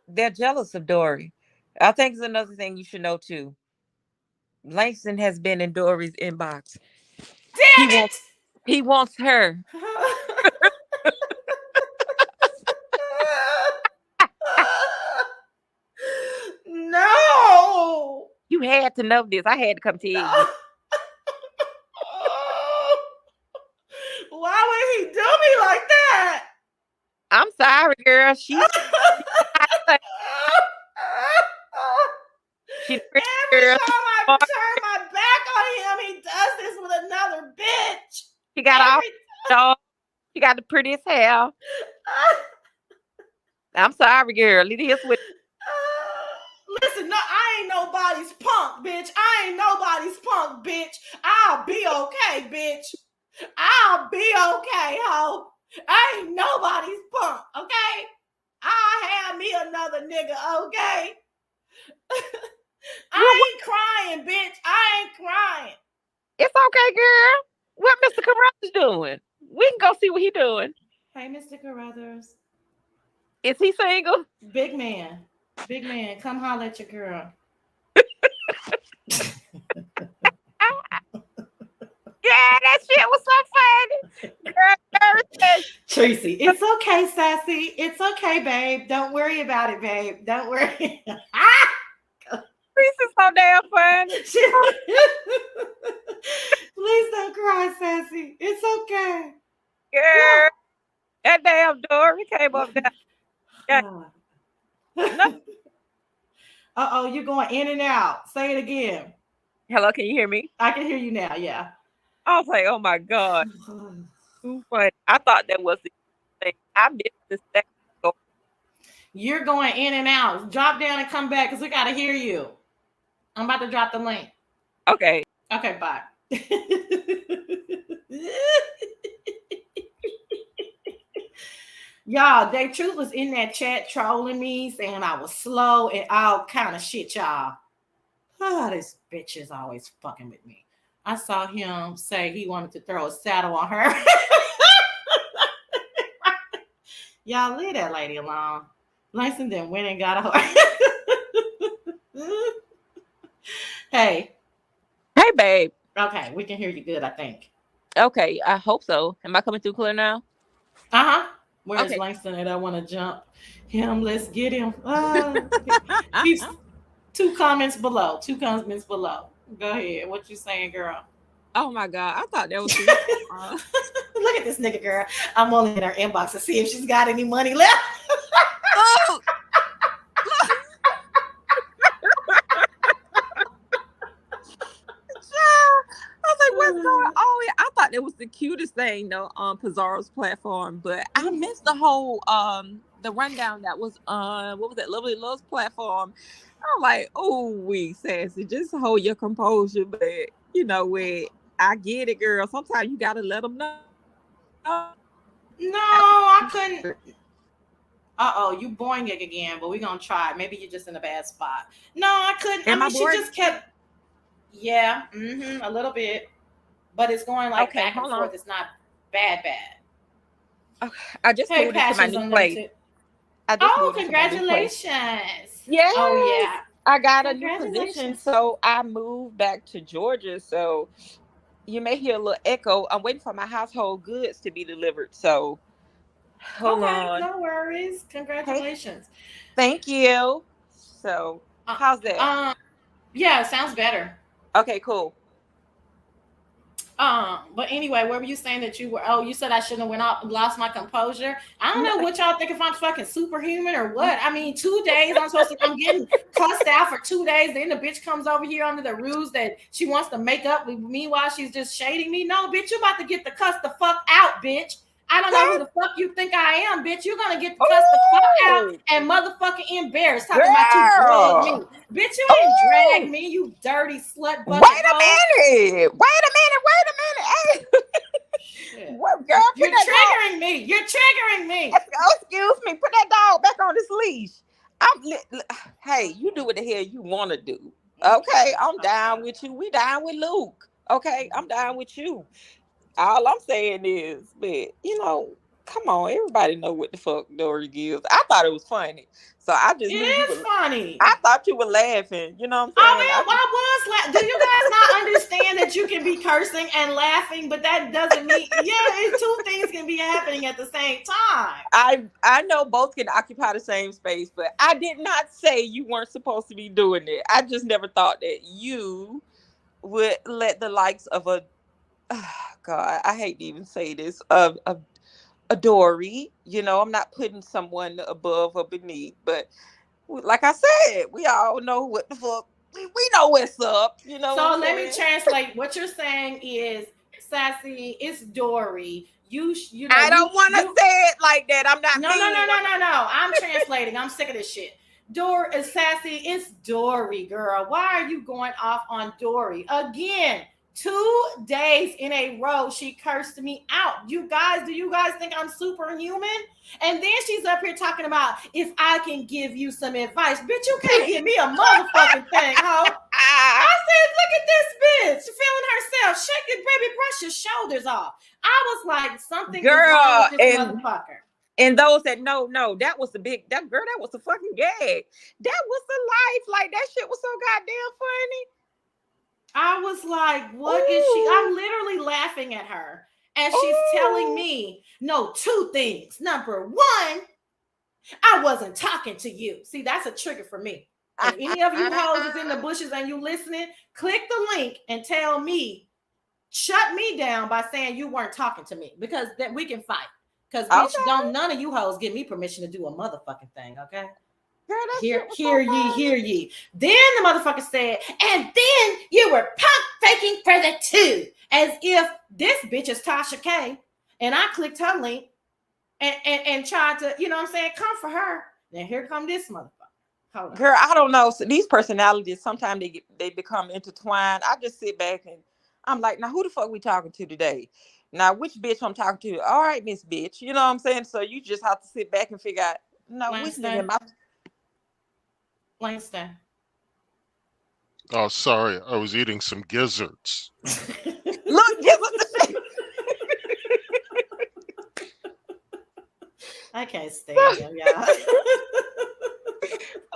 They're jealous of Dory. I think it's another thing you should know too. Langston has been in Dory's inbox. He Damn wants he wants her. it! No. You had to know this. I had to come tell you. Why would he do me like that? I'm sorry, girl. She pretty Every girl. time I turn my back on him, he does this with another bitch. She got all Every dog. She got the prettiest hair. I'm sorry, girl. It is what. Listen, no, I ain't nobody's punk, bitch. I ain't nobody's punk, bitch. I'll be okay, bitch. I'll be okay, ho. I ain't nobody's punk, okay? I'll have me another nigga, okay? I ain't crying, bitch. I ain't crying. It's okay, girl. What Mr. Carruthers doing? We can go see what he doing. Hey, Mr. Carruthers. Is he single? Big man. Big man, come holler at your girl. Yeah, that shit was so funny. Girl, Tracy, it's okay, Sassy. It's okay, babe. Don't worry about it, babe. Don't worry. Reese is so damn funny. Please don't cry, Sassy. It's okay. Girl, that damn Dory came up there. No. Uh-oh, you're going in and out. Say it again. Hello, can you hear me? I can hear you now, yeah. I was like, oh my God. Too funny. I thought that was the thing. I missed this thing. You're going in and out. Drop down and come back because we got to hear you. I'm about to drop the link. Okay. Okay, bye. Y'all, Dave Truth was in that chat trolling me, saying I was slow and all kind of shit, y'all. Oh, this bitch is always fucking with me. I saw him say he wanted to throw a saddle on her. Y'all leave that lady alone. Langston then went and got a horse. Hey. Hey, babe. Okay, we can hear you good, I think. Okay, I hope so. Am I coming through clear now? Uh-huh. Where's Langston and I want to jump him? Let's get him. He's 2 comments below. 2 comments below. Go ahead. What you saying, girl? Oh my God. I thought that was Look at this nigga, girl. I'm only in her inbox to see if she's got any money left. Oh. I was like, what's going on? I thought it was the cutest thing though on Pizarro's platform, but I missed the whole the rundown that was on what was that Lovely Love's platform. I'm like, oh, we Sassy, just hold your composure, but you know what? I get it, girl. Sometimes you gotta let them know. No, I couldn't. Uh-oh, you boring it again, but we're gonna try it. Maybe you're just in a bad spot. No, I couldn't. Am I she boring? just kept. Yeah, a little bit, but it's going like back and forth. It's not bad. Okay. I just moved it to my new place. Oh, congratulations! Yeah. Oh yeah. I got a new position, Congratulations. so I moved back to Georgia. So you may hear a little echo. I'm waiting for my household goods to be delivered. So hold Okay, on. no worries. Hey, Congratulations. thank you. So Uh, how's that? yeah, sounds better. Okay, cool. But anyway, where were you saying that you were? Oh, you said I shouldn't have went out and lost my composure. I don't No, know what y'all think if I'm fucking superhuman or what. I mean, 2 days I'm getting cussed out for 2 days. Then the bitch comes over here under the ruse that she wants to make up with me while she's just shading me. No, bitch, you about to get the cuss the fuck out, bitch. I don't know who the fuck you think I am, bitch. You're gonna get the cuss the fuck out oh, and motherfucking embarrassed talking about you drag me. girl. Bitch, you ain't drag Oh, me, you dirty slut wait bucket a hoe. minute. Wait a minute. Wait a minute. Hey, Shit. what, girl? Put You're that dog. triggering me. You're triggering me. Excuse me. Put that dog back on his leash. Hey, you do what the hell you want to do. Okay, I'm down with you. We down with Luke. Okay, I'm down with you. All I'm saying is, but come on, everybody know what the fuck Dory gives. I thought it was funny, so I It just knew you is were. funny. I thought you were laughing. You know what I'm I saying? mean, I was do you guys not understand that you can be cursing and laughing, but that doesn't mean it's two things can be happening at the same time. I know both can occupy the same space, but I did not say you weren't supposed to be doing it. I just never thought that you would let the likes of a God, I hate to even say this, a Dory. I'm not putting someone above or beneath, but like I said, we all know what the fuck. We know what's up. You know what I'm So let me saying? translate. What you're saying is, Sassy, it's Dory. You know I don't want to you say it like that. I'm not No, no, no, mean. no, no, no. I'm translating. I'm sick of this shit. Dory is Sassy. It's Dory, girl. Why are you going off on Dory again? 2 days in a row, she cursed me out. Do you guys think I'm superhuman? And then she's up here talking about if I can give you some advice. Bitch, you can't give me a motherfucking thing, ho. Ah, I said, look at this bitch feeling herself. Shake it, baby, brush your shoulders off. I was like, something is wrong girl, with this motherfucker. and those that no, that was the big that girl. That was the fucking gag. That was the life. Like that shit was so goddamn funny. I was like, what is she? I'm Ooh, literally laughing at her. And she's telling ooh. me, no, two things. Number one, I wasn't talking to you. See, that's a trigger for me. If any of you hoes is in the bushes and you listening, click the link and tell me, shut me down by saying you weren't talking to me because that we can fight. Because bitch, Okay, don't none of you hoes give me permission to do a motherfucking thing, okay? girl, that Hear, shit was so hear ye, funny. hear ye. Then the motherfucker said, and then you were pump faking for the two, as if this bitch is Tasha K. And I clicked her link and tried to, you know what I'm saying, come for her. Then here come this motherfucker. Hold on. Girl, I don't know. So these personalities sometimes they become intertwined. I just sit back and I'm like, now who the fuck we talking to today? Now which bitch I'm talking to? All right, Miss Bitch. You know what I'm saying? So you just have to sit back and figure out. No, which nigga Langston, am I? Langston. Oh, sorry, I was eating some gizzards. Look, give us the shit. I can't stand him, y'all.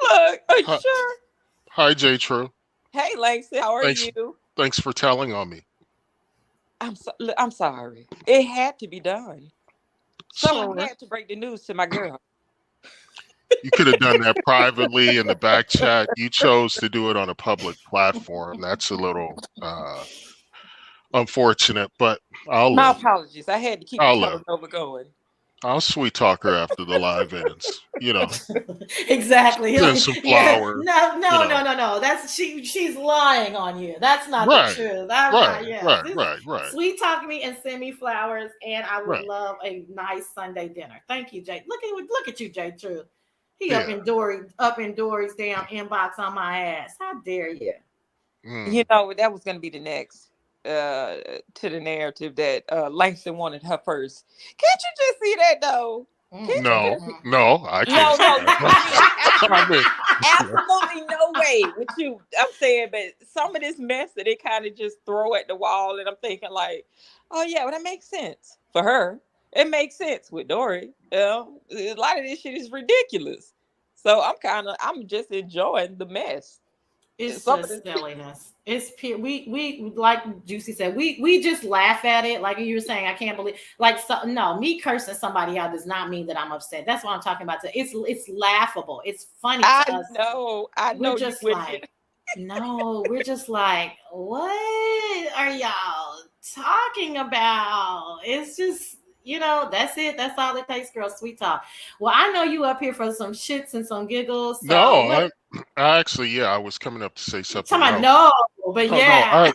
Look, are you Hi, sure? hi, J. True. Hey, Lacey, how are Thanks, you? thanks for telling on me. I'm sorry. It had to be done. Someone Sorry, had to break the news to my girl. you could have done that privately in the back chat. You chose to do it on a public platform. That's a little unfortunate, but I'll My live. apologies. I had to keep the I'll live. Casanova going. I'll sweet talk her after the live ends. Exactly. Send some Yeah. flowers. No, You no, know, no, no, no. That's she's lying on you. That's not the right, truth. All right, right, yes. right, right, right, Sweet talk me and send me flowers, and I would right. love a nice Sunday dinner. Thank you, Jay. Look at you, Jay True. He Yeah. up in Dory's damn inbox on my ass. How dare you? You Mm. know, that was going to be the next to the narrative that Langston wanted her first. Can't you just see that though? Mm, Can't you mm, No, just mm. no, I can't no, see no, that. I mean I mean, absolutely no way with you. I'm saying, but some of this mess that they kind of just throw at the wall, and I'm thinking like, oh yeah, well that makes sense for her. It makes sense with Dory. A lot of this shit is ridiculous. So I'm just enjoying the mess. It's Some of just silliness. It's pure. We like Juicy said. We just laugh at it. Like you were saying, I can't believe. Like so, no, me cursing somebody out does not mean that I'm upset. That's what I'm talking about. It's laughable. It's funny to us. I We're know you just with like, it. no, we're just like, what are y'all talking about? It's just, that's it. That's all it takes, girl. Sweet talk. Well, I know you up here for some shits and some giggles. So No, what? I actually, yeah, I was coming up to say something Talking about else. no, but Oh no, yeah.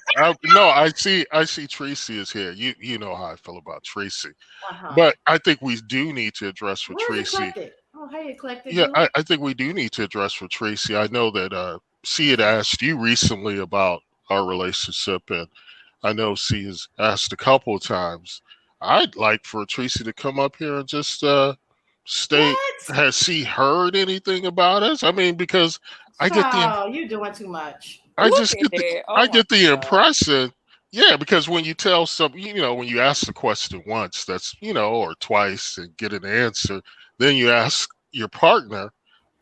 no, I see Tracy is here. You know how I feel about Tracy, Uh-huh. but I think we do need to address for Where's Tracy. eclectic? Oh, hey, eclectic Yeah, goo. I think we do need to address for Tracy. I know that C had asked you recently about our relationship, and I know C has asked a couple of times. I'd like for Tracy to come up here and just state, What? has she heard anything about us? I mean, because I get the Child, you doing too much. I Look just at get the that. I Oh my get the God. impression, yeah, because when you tell some, when you ask the question once, that's or twice and get an answer, then you ask your partner,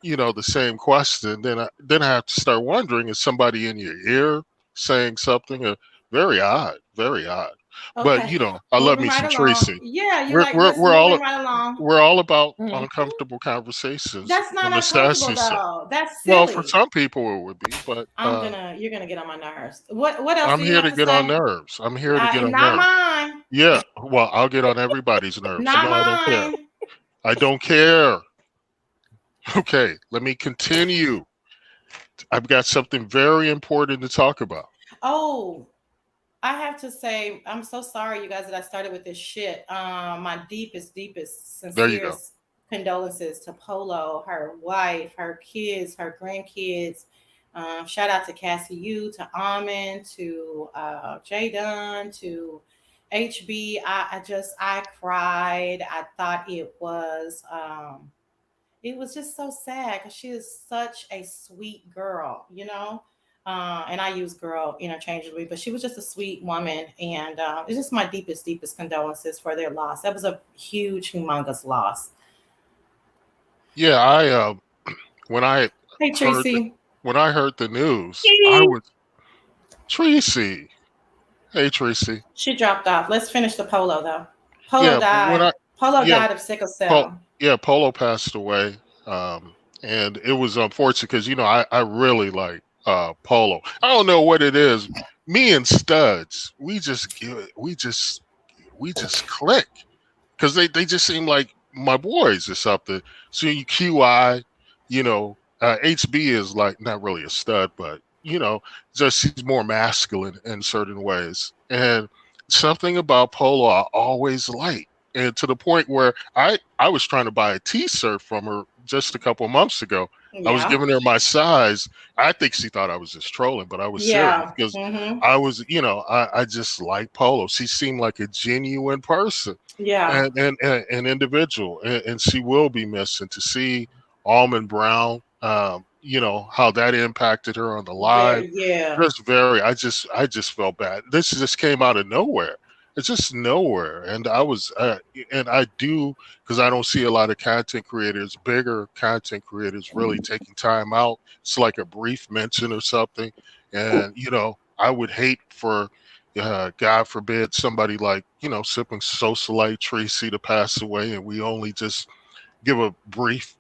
the same question, then I have to start wondering, is somebody in your ear saying something? Very odd, very odd. But Okay. I love Moving me right some along. Tracy. Yeah, you We're like we're let's we're all moving right along. we're all about Mhm. uncomfortable conversations That's not on the uncomfortable Sassy Show. though. That's Well, for silly. some people it would be, but You're gonna get on my nerves. What else I'm do you here have to to get on say? nerves. I'm here to get on Not nerves. mine. Yeah, well, I'll get on everybody's nerves. Not No, I don't care. mine. I don't care. Okay, let me continue. I've got something very important to talk about. Oh, I have to say, I'm so sorry, you guys, that I started with this shit. My deepest, There you go. sincerest condolences to Polo, her wife, her kids, her grandkids. Shout out to Cassie U, to Almond, to Jay Dunn, to HB. I cried. I thought it was just so sad because she is such a sweet girl. And I use girl interchangeably, but she was just a sweet woman. And it's just my deepest condolences for their loss. That was a huge, humongous loss. Yeah, I when I Hey, heard the, Tracy. when I heard the news, I was Tracy. Hey, Tracy. She dropped off. Let's finish the Polo, though. Polo Yeah, when died. I Polo yeah, died of sickle cell. Polo passed away, and it was unfortunate because I really like Polo. I don't know what it is. Me and Studs, we just click because they just seem like my boys or something. So QI, HB is like not really a stud, but just he's more masculine in certain ways. And something about Polo I always like. And to the point where I was trying to buy a T-shirt from her just a couple of months ago. I was Yeah. giving her my size. I think she thought I was just trolling, but I was serious Yeah. because Mm-hmm. I was, I just like Polo. She seemed like a genuine person Yeah. and an individual, and she will be missed. And to see Almond Brown, how that impacted her on the live, Yeah. just very. I just felt bad. This just came out of nowhere. It's just nowhere, and and I do because I don't see a lot of content creators, bigger content creators, really taking time out. It's like a brief mention or something, and I would hate for God forbid somebody like sipping socialite Tracy to pass away, and we only just give a brief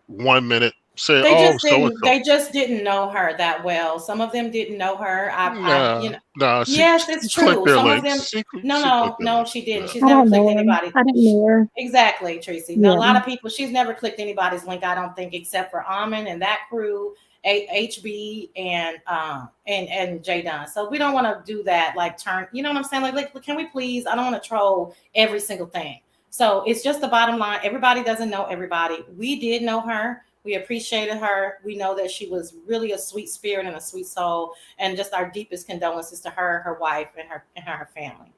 1 minute say, They oh, just so and didn't. so. They just didn't know her that well. Some of them didn't know her. Nah, nah. Yes, She it's clicked true. their Some of links. them. No, She no, clicked their no, links. she didn't. Yeah. She's I never don't clicked know her. anybody. I didn't know her. Exactly, Tracy. Now, a Yeah. lot of people. She's never clicked anybody's link. I don't think, except for Amon and that crew, HB and J Don. So we don't want to do that. Like turn. You know what I'm saying? Like, can we please? I don't want to troll every single thing. So it's just the bottom line. Everybody doesn't know everybody. We did know her. We appreciated her. We know that she was really a sweet spirit and a sweet soul. And just our deepest condolences to her, her wife, and her family.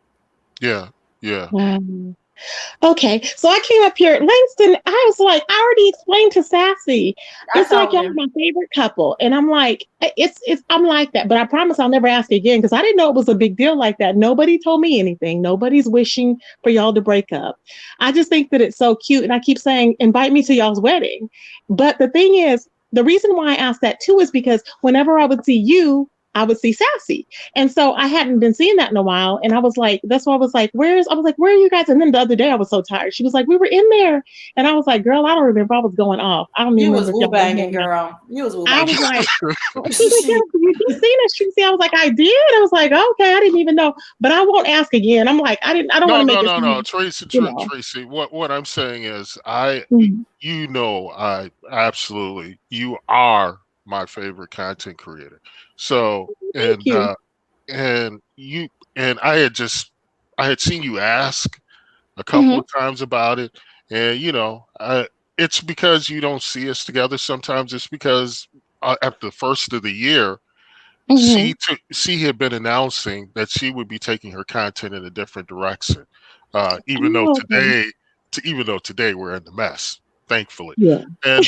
Yeah. Yeah. Mhm. Okay, so I came up here, Langston. I was like, I already explained to Sassy. It's like y'all are my favorite couple, and I'm like, it's. I'm like that, but I promise I'll never ask again because I didn't know it was a big deal like that. Nobody told me anything. Nobody's wishing for y'all to break up. I just think that it's so cute, and I keep saying, invite me to y'all's wedding. But the thing is, the reason why I asked that too is because whenever I would see you, I would see Sassy. And so I hadn't been seeing that in a while. And I was like, that's why I was like, where are you guys? And then the other day I was so tired. She was like, we were in there. And I was like, girl, I don't remember. I was going off. I don't even remember. You was woo banging, girl. You was woo I banging. was like, she was like, yeah, you seen us, Tracy? I was like, I did. I was like, okay, I didn't even know. But I won't ask again. I'm like, I don't want to make it. No, Tracy, Tracy. What I'm saying is, I absolutely, you are my favorite content creator. So, and I had seen you ask a couple of times about it, and it's because you don't see us together. Sometimes it's because at the first of the year, she had been announcing that she would be taking her content in a different direction. Even though today we're in the mess, thankfully. Yeah. And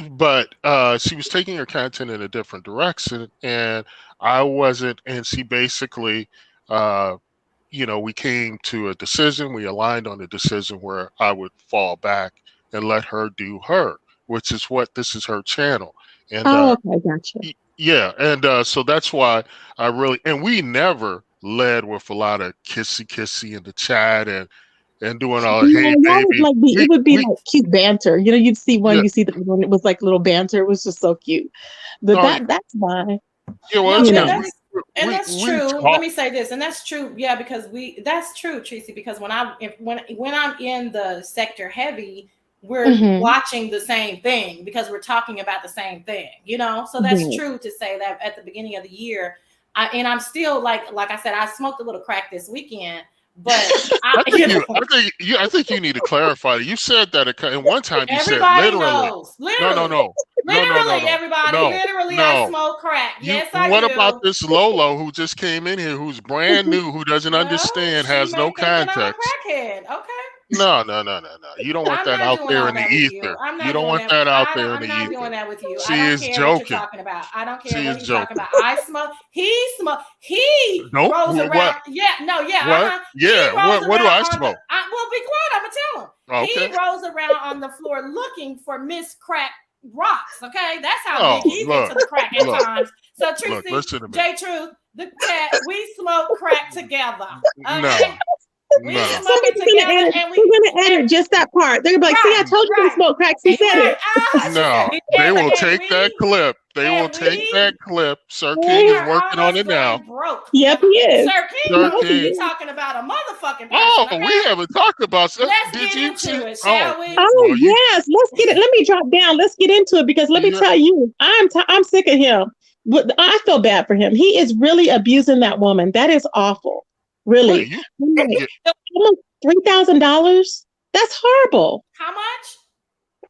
but she was taking her content in a different direction, and I wasn't. And she basically, we came to a decision. We aligned on a decision where I would fall back and let her do her, which is what this is her channel. And okay, gotcha. yeah, and so that's why I really, and we never led with a lot of kissy in the chat and doing all the hey baby. It would be like cute banter. You'd see one, you see the one. It was like little banter. It was just so cute. But that's why. Yeah, well, that's true. Let me say this, and that's true. Yeah, because that's true, Tracy. Because when I'm in the sector heavy, we're watching the same thing because we're talking about the same thing. So that's true to say that at the beginning of the year, I'm still like I said, I smoked a little crack this weekend. But I think you need to clarify. You said that and one time you said literally. Knows. Literally. No. Literally, everybody. Literally, I smoke crack. Yes, I do. What about this Lolo who just came in here, who's brand new, who doesn't understand, has no context? I'm a crackhead. Okay. No. You don't want that out there in the ether. You don't want that out there in the ether. I'm not doing that with you. She is joking. What you're talking about. I don't care what you're talking about. I smoke. He smoke. He rolls around. What? Yeah. No. Yeah. What? Yeah. What do I smoke? Well, be quiet. I'm gonna tell him. Okay. He rolls around on the floor looking for Miss Crack rocks. Okay, that's how big he's into the crack at times. So Tracy, J Truth, the cat, we smoke crack together. Okay? We smoke it together, and we're gonna edit just that part. They're gonna be like, "See, I told you to smoke crack." She said it. No, they will take that clip. They will take that clip. Sir King is working on it now. Yep, he is. Sir King, talking about a motherfucking person. Oh, we haven't talked about that. Let's get into it, shall we? Oh yes, let's get it. Let me drop down. Let's get into it because let me tell you, I'm sick of him. But I feel bad for him. He is really abusing that woman. That is awful. Really. Almost $3,000. That's horrible. How much?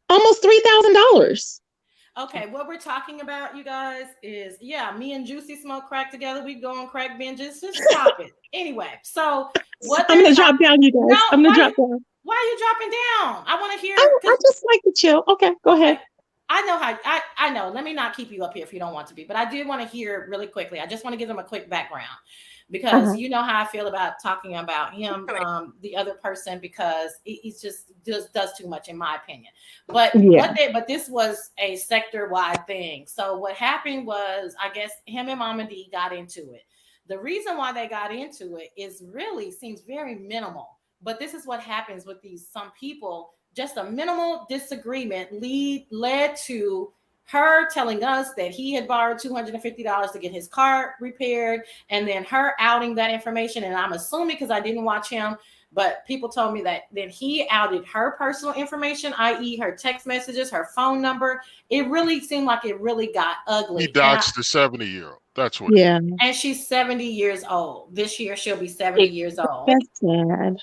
Almost $3,000. Okay, what we're talking about, you guys, is me and Juicy smoke crack together. We go on crack binges. Just stop it. Anyway, so what I'm gonna drop down, you guys. No, I'm gonna drop down. Why are you dropping down? I want to hear. I just like to chill. Okay, go ahead. I know how I know. Let me not keep you up here if you don't want to be, but I did want to hear really quickly. I just want to give them a quick background because you know how I feel about talking about him, the other person, because he's just does too much in my opinion. But but this was a sector-wide thing. So what happened was, I guess him and Mama D got into it. The reason why they got into it is really seems very minimal. But this is what happens with some people. Just a minimal disagreement led to her telling us that he had borrowed $250 to get his car repaired, and then her outing that information. And I'm assuming, because I didn't watch him, but people told me that then he outed her personal information, i.e. her text messages, her phone number. It really seemed like it really got ugly. He dodged the 70-year-old. That's what. Yeah. And she's 70 years old. This year she'll be 70 years old. That's sad.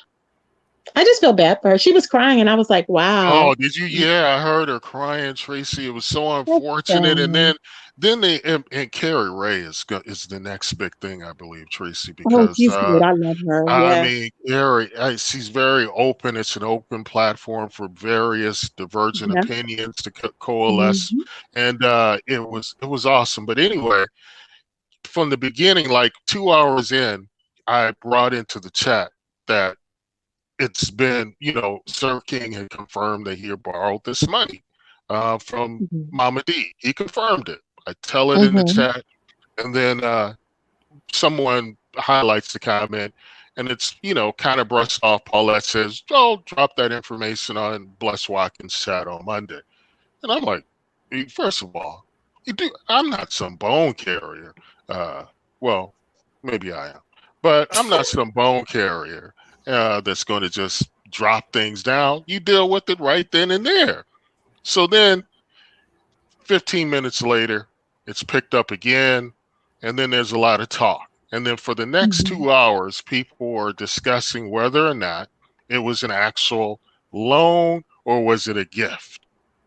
I just feel bad for her. She was crying, and I was like, Oh, wow. did you? Yeah, I heard her crying, Tracy. It was so That's unfortunate. And sad. then they and Carrie Ray is the next big thing, I believe, Tracy, Oh, because she's good. I love her. I Yes. mean, she's very open. It's an open platform for various divergent Yeah. opinions to coalesce, Mhm. and it was awesome. But anyway, from the beginning, like 2 hours in, I brought into the chat that it's been, Sir King had confirmed that he had borrowed this money from Mhm. Mama D. He confirmed it. I tell it in the Mhm. chat, and then someone highlights the comment, and it's, kind of brushed off. Paulette says, "Oh, drop that information on Bless Watkins' chat on Monday." And I'm like, first of all, I'm not some bone carrier. Uh, well, maybe I am, but I'm not some bone carrier that's going to just drop things down. You deal with it right then and there. So then 15 minutes later, it's picked up again, and then there's a lot of talk. And then for the next Mhm. 2 hours, people are discussing whether or not it was an actual loan or was it a gift.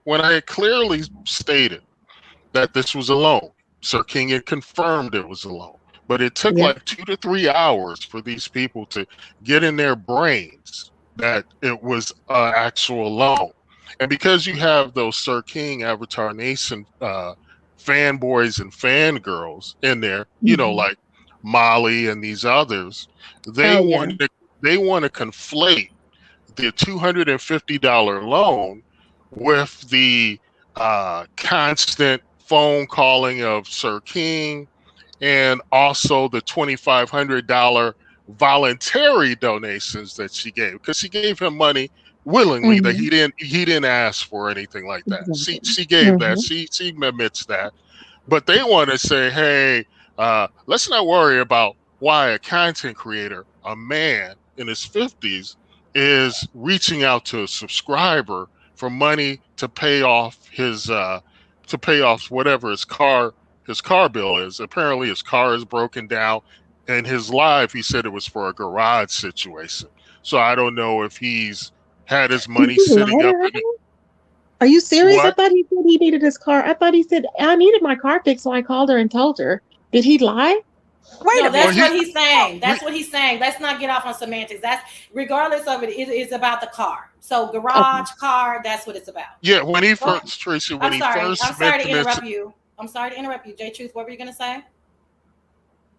When I had clearly stated that this was a loan, Sir King had confirmed it was a loan. But it took Yeah. like 2 to 3 hours for these people to get in their brains that it was an actual loan. And because you have those Sir King Avatar Nation fanboys and fangirls in there, Mhm. like Molly and these others, they Oh yeah. want to they want to conflate the $250 loan with the constant phone calling of Sir King and also the $2,500 voluntary donations that she gave, because she gave him money willingly that Mhm. he didn't ask for anything like that. Exactly. She gave that. Mhm. She admits that. But they want to say, hey, let's not worry about why a content creator, a man in his 50s, is reaching out to a subscriber for money to pay off whatever his car bill is. Apparently his car is broken down. In his live, he said it was for a garage situation. So I don't know if he's had his Did money he lie sitting to up her? in Are you serious? I what? thought he said he needed his car. I thought he said I needed my car fixed, so I called her and told her. Did he lie? Wait No, a minute. Well, that's he what he's saying. we That's what he's saying. Let's not get off on semantics. That's regardless of it, it is about the car. So Okay. garage, car, that's what it's about. yeah, when he Go ahead. first Tracy, when I'm he sorry. first I'm sorry to mentioned it, interrupt you. I'm sorry to interrupt you. J Truth, what were you gonna say?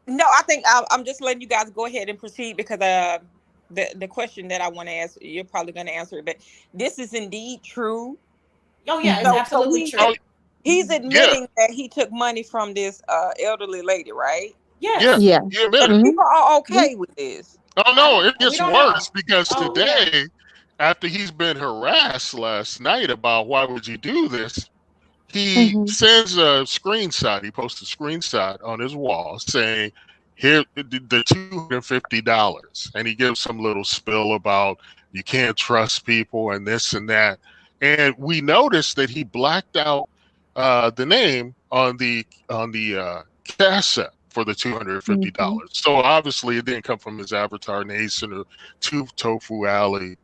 No, I think I'm just letting you guys go ahead and proceed because the question that I want to ask, you're probably going to answer it, but this is indeed true. Oh yeah, it's Mhm. So absolutely true. he's yeah, admitting that he took money from this elderly lady, right? yeah, Yes. Yeah. he So admitted. the Mhm. people are okay with this. Oh I no, don't. it We gets don't know. worse because Oh yeah. today, after he's been harassed last night about why would you do this, he Mhm. sends a screenshot. He posts a screenshot on his wall saying, "Here, the $250," and he gives some little spill about you can't trust people and this and that. And we noticed that he blacked out the name on the Cash App for the Mhm. $250. So obviously, it didn't come from his Avatar Nation or Two Tofu Alley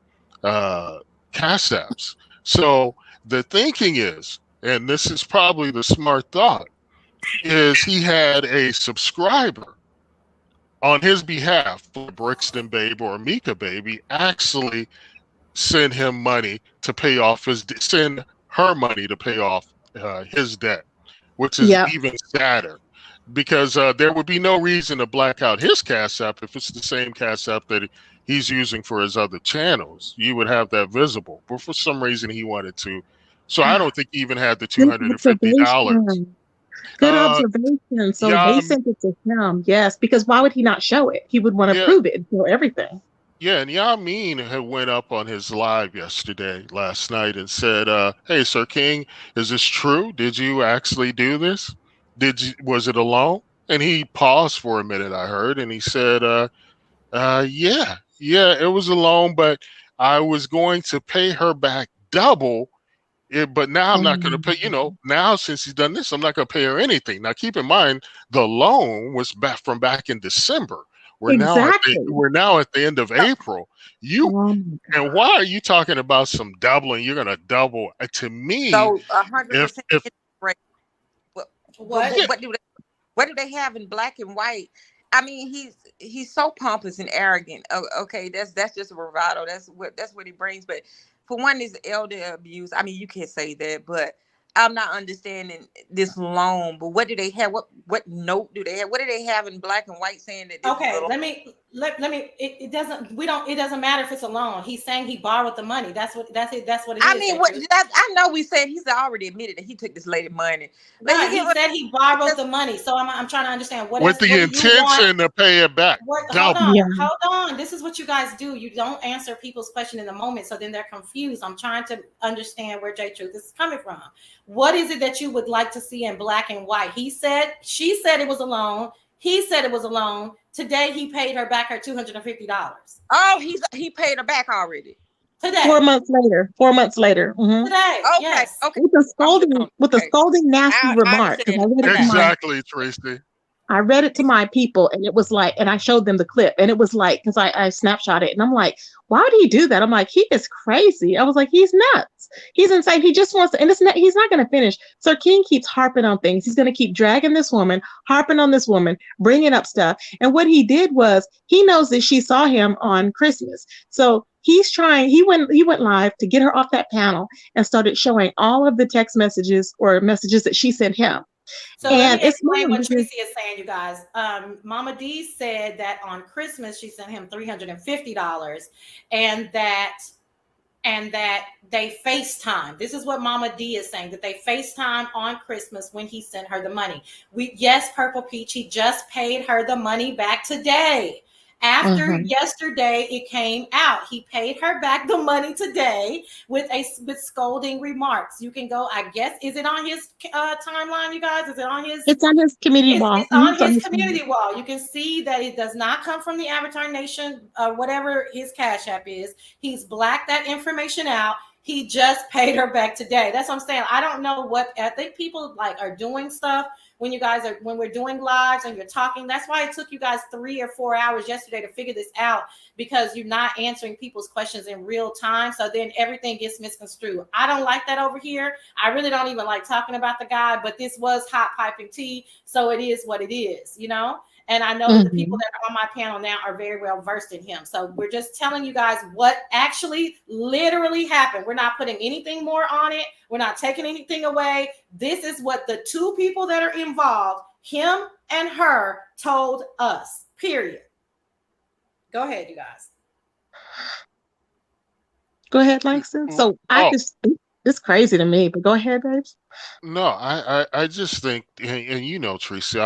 uh, Cash Apps. So the thinking is, and this is probably the smart thought, is he had a subscriber on his behalf, Brixton Baby or Mika Baby, actually send him money to pay off send her money to pay off his debt, which is Yeah. even sadder because there would be no reason to black out his Cash App if it's the same Cash App that he's using for his other channels. You would have that visible, but for some reason he wanted to. So I don't think he even had the Good $250. observation. Good Uh, observation. So yeah, they sent it to him. Yes, because why would he not show it? He would want to yeah, prove it and show everything. yeah. And Yamin had went up on his live last night, and said, "Hey, Sir King, is this true? Did you actually do this? Was it a loan?" And he paused for a minute, I heard, and he said, yeah, yeah, it was a loan, but I was going to pay her back double. But now I'm not going to pay, Mhm. now since he's done this, I'm not going to pay her anything. Now, keep in mind, the loan was back in December Exactly. We're now at the end of April. And why are you talking about some doubling? You're gonna double. To me, So if 100% if rate. What, What? yeah, what do they have in black and white? I mean, he's so pompous and arrogant. Okay, that's just a bravado. That's what he brings. But for one, is elder abuse. I mean, you can't say that, but I'm not understanding this loan. But what do they have? What note do they have? What do they have in black and white saying that this is a Okay, loan? let me it doesn't it doesn't matter if it's a loan. He's saying he borrowed the money. That's what it I is. mean, J. I know we said he's already admitted that he took this lady money, but Right. you get He what said he borrowed the money. So I'm trying to understand with what the do you want? intention to pay it back, Hold double. on, Yeah. hold on. This is what you guys do. You don't answer people's question in the moment, so then they're confused. I'm trying to understand where J Truth is coming from. What is it that you would like to see in black and white? She said it was a loan. He said it was a loan. Today he paid her back her $250. Oh, he paid her back already. Today. 4 months later. 4 months later. Today. Okay, Yes. okay. With a I'm just on. Okay. scolding nasty I remark. Because understand. Exactly, Tracy. I read it to my people, and it was like, and I showed them the clip, and it was like, because I snapshot it, and I'm like, why would he do that? I'm like, he is crazy. I was like, he's nuts. He's insane. He just wants to, and he's not going to finish. Sir King keeps harping on things. He's going to keep dragging this woman, harping on this woman, bringing up stuff. And what he did was, he knows that she saw him on Christmas, so he's trying. He went live to get her off that panel and started showing all of the text messages or messages that she sent him. So And let me it's explain what because Tracy is saying, you guys. Mama D said that on Christmas she sent him $350, and that they FaceTime. This is what Mama D is saying, that they FaceTime on Christmas when he sent her the money. Yes, Purple Peach, he just paid her the money back today. After yesterday, it came out. He paid her back the money today with scolding remarks. You can go, I guess, is it on his timeline, you guys? Is it on his? It's on his community wall. It's on his community wall. You can see that it does not come from the Avatar Nation, whatever his Cash App is. He's blacked that information out. He just paid her back today. That's what I'm saying. I don't know what, I think people like are doing stuff when we're doing lives and you're talking. That's why it took you guys 3 or 4 hours yesterday to figure this out, because you're not answering people's questions in real time. So then everything gets misconstrued. I don't like that over here. I really don't even like talking about the guy, but this was hot piping tea. So it is what it is, you know? And I know that the people that are on my panel now are very well versed in him. So we're just telling you guys what actually literally happened. We're not putting anything more on it. We're not taking anything away. This is what the two people that are involved, him and her, told us, period. Go ahead, you guys. Go ahead, Langston. So it's crazy to me, but go ahead, babes. No, I just think, and you know, Tracy,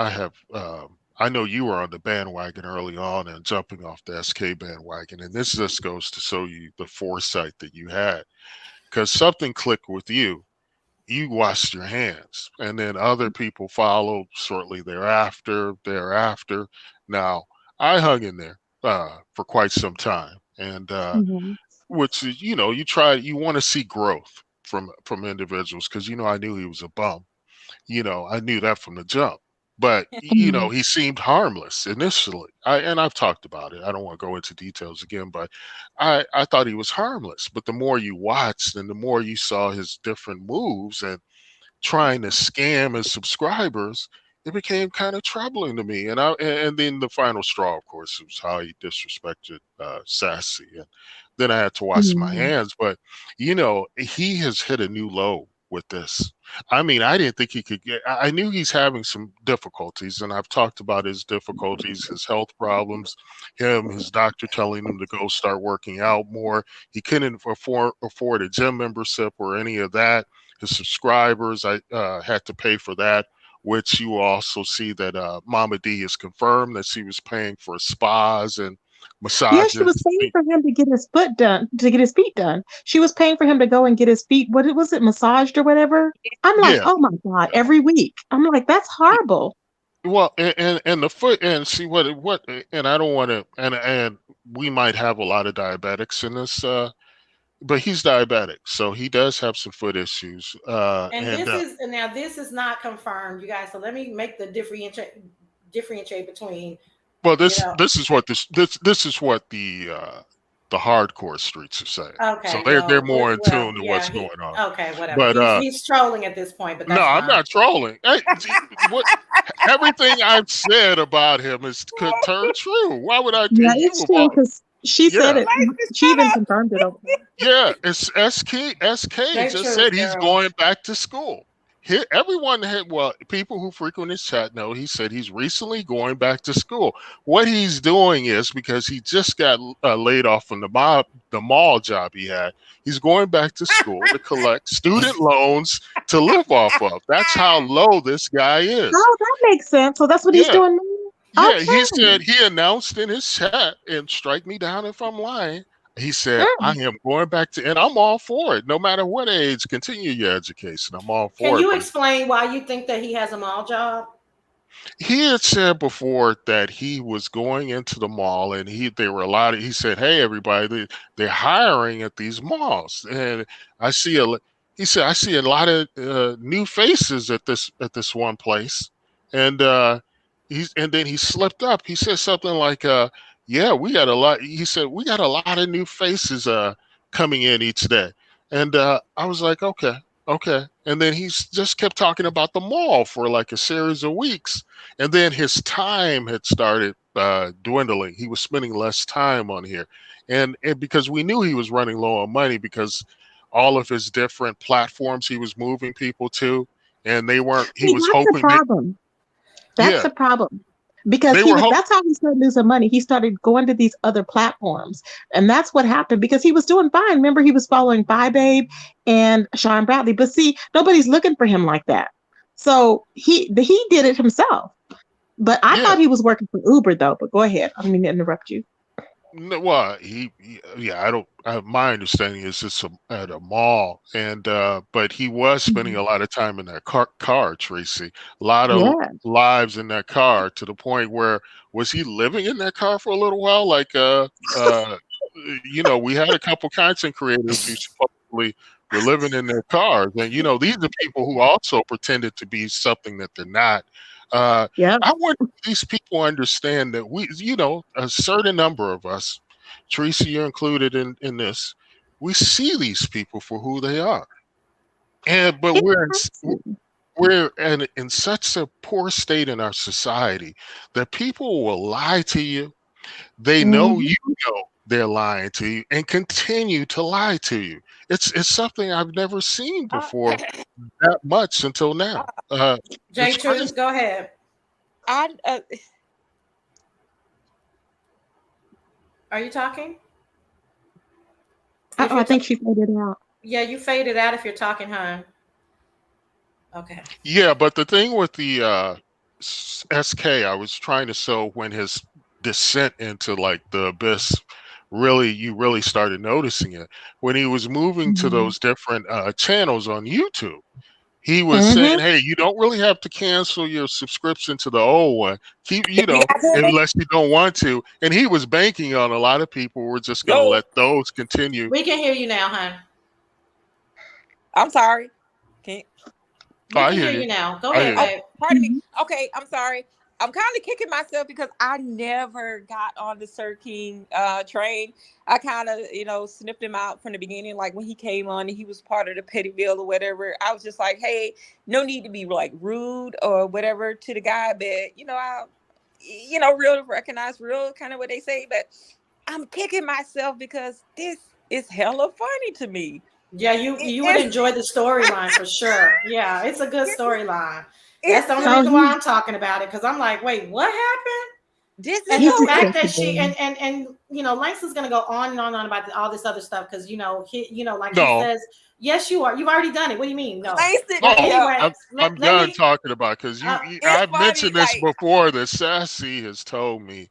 I know you were on the bandwagon early on and jumping off the SK bandwagon, and this just goes to show you the foresight that you had, because something clicked with you. You washed your hands, and then other people followed shortly thereafter. Now, I hung in there for quite some time, and which is, you want to see growth from individuals, because I knew he was a bum. I knew that from the jump. But he seemed harmless initially. I've talked about it. I don't want to go into details again, but I thought he was harmless. But the more you watched and the more you saw his different moves and trying to scam his subscribers, it became kind of troubling to me. And then the final straw, of course, was how he disrespected Sassy. And then I had to wash my hands. But he has hit a new low with this. I mean, I didn't think he could I knew he's having some difficulties, and I've talked about his difficulties, his health problems, his doctor telling him to go start working out more. He couldn't afford a gym membership or any of that. His subscribers, I had to pay for that, which you also see that Mama D has confirmed that she was paying for spas and massages. Yeah, she was paying for him to get his feet done. She was paying for him to go and get his feet, what was it, massaged or whatever? I'm like, oh my God, every week. I'm like, that's horrible. Well, and the foot, and see what, and I don't want to, and we might have a lot of diabetics in this, but he's diabetic, so he does have some foot issues. This is not confirmed, you guys. So let me make the differentiate between Well, You know. this is what this is what the hardcore streets are saying. So Okay, they're well, more in well, tune to yeah, what's going on. okay, whatever. But He's trolling at this point, but no, that's I'm fine. not trolling. Hey, what everything I've said about him could turn true. Why would I? Yeah, You it's of true all, because she said yeah, it. She even confirmed it over there. yeah. It's SK Straight just truth, said he's girl. going back to school. Everyone had, well, people who frequent his chat know he said he's recently going back to school. What he's doing is, because he just got laid off from the mall job he had, he's going back to school to collect student loans to live off of. That's how low this guy is. Oh, that makes sense. So that's what he's Yeah. doing now? Yeah, he Okay. said, he announced in his chat, and strike me down if I'm lying. He said, I am going back to, and I'm all for it. No matter what age, continue your education. I'm all for Can it. you But explain why you think that he has a mall job? he had said before that he was going into the mall, and they were he said, hey, everybody, they're hiring at these malls. And he said, I see a lot of new faces at this one place. And and then he slipped up. He said something like, yeah, we got a lot. He said, we got a lot of new faces coming in each day. And I was like, okay. And then he just kept talking about the mall for like a series of weeks. And then his time had started dwindling. He was spending less time on here. And because we knew he was running low on money, because all of his different platforms he was moving people to, and they weren't, he was that's hoping the problem. That's the problem. Because that's how he started losing money. He started going to these other platforms. And that's what happened, because he was doing fine. Remember, he was following Bye Babe and Sean Bradley. But see, nobody's looking for him like that. So he did it himself. But I thought he was working for Uber, though. But go ahead. I didn't mean to interrupt you. No, well, my understanding is it's at a mall, and but he was spending a lot of time in that car, Tracy. A lot of lives in that car, to the point where, was he living in that car for a little while? Like, we had a couple content creators who supposedly were living in their cars, and these are people who also pretended to be something that they're not. I want these people understand that we, a certain number of us, Tracy, you're included in this, we see these people for who they are. But we're in such a poor state in our society that people will lie to you. They know they're lying to you and continue to lie to you. It's something I've never seen before that much until now. Jay Truth, go ahead. Are you talking? I think she faded out. Yeah, you faded out if you're talking, hon. Okay. Yeah, but the thing with the SK, I was trying to show when his descent into like the abyss, you really started noticing it when he was moving to those different channels on YouTube. He was saying, hey, you don't really have to cancel your subscription to the old one. Keep, unless you don't want to. And he was banking on a lot of people were just going to let those continue. We can hear you now, hon. I'm sorry. We can hear you now. Go ahead, babe. Pardon me. Okay, I'm sorry. I'm kind of kicking myself because I never got on the Sir King train. I kind of, sniffed him out from the beginning. Like when he came on and he was part of the Pettyville or whatever, I was just like, hey, no need to be like rude or whatever to the guy. But, real recognize real, kind of what they say. But I'm kicking myself because this is hella funny to me. Yeah, you would enjoy the storyline for sure. Yeah, it's a good storyline. That's the only reason why I'm talking about it, because I'm like, wait, what happened? This is the fact that she and Langston's gonna go on and on about all this other stuff, because he says, yes, you are. You've already done it. What do you mean? No. Langston, anyway, I'm done talking about, because I've mentioned this before, that Sassy has told me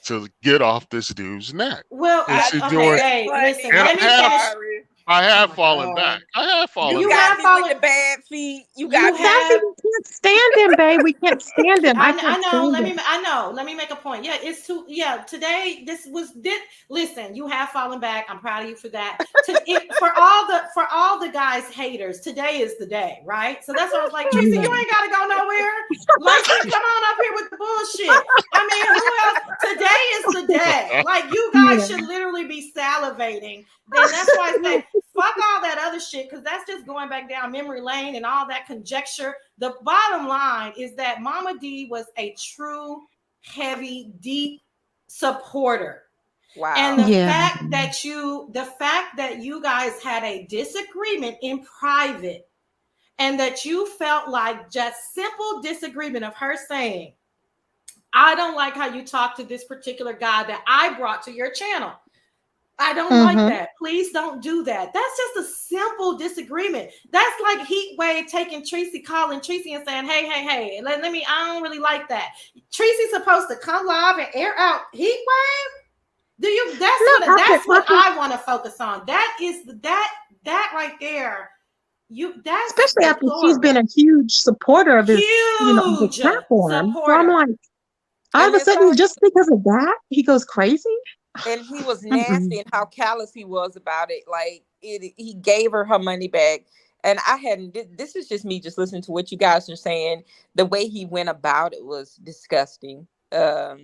to get off this dude's neck. Well, listen, let me finish. I have fallen back. You got fallen with the bad feet. You we can't stand him, babe. We can't stand him. I know. Let me make a point. Yeah, it's too. Yeah, today listen, you have fallen back. I'm proud of you for that. For all the guys haters, today is the day, right? So that's why I was like, Tracy, you ain't gotta go nowhere. Langston, come on up here with the bullshit. I mean, who else? Today is the day. Like, you guys should literally be salivating. Then that's why I say, fuck all that other shit, because that's just going back down memory lane and all that conjecture. The bottom line is that Mama D was a true, heavy, deep supporter. Wow. And the fact that you guys had a disagreement in private, and that you felt like just simple disagreement of her saying, I don't like how you talk to this particular guy that I brought to your channel. I don't like that. Please don't do that. That's just a simple disagreement. That's like Heat Wave taking Tracy, calling Tracy and saying, hey, let me, I don't really like that. Tracy's supposed to come live and air out Heat Wave? That's what I want to focus on. That is that right there. That's especially after she's been a huge supporter of his, his platform. So I'm like, all of a sudden, just because of that, he goes crazy. And he was nasty and how callous he was about it. Like, he gave her money back. And this is just me just listening to what you guys are saying. The way he went about it was disgusting. To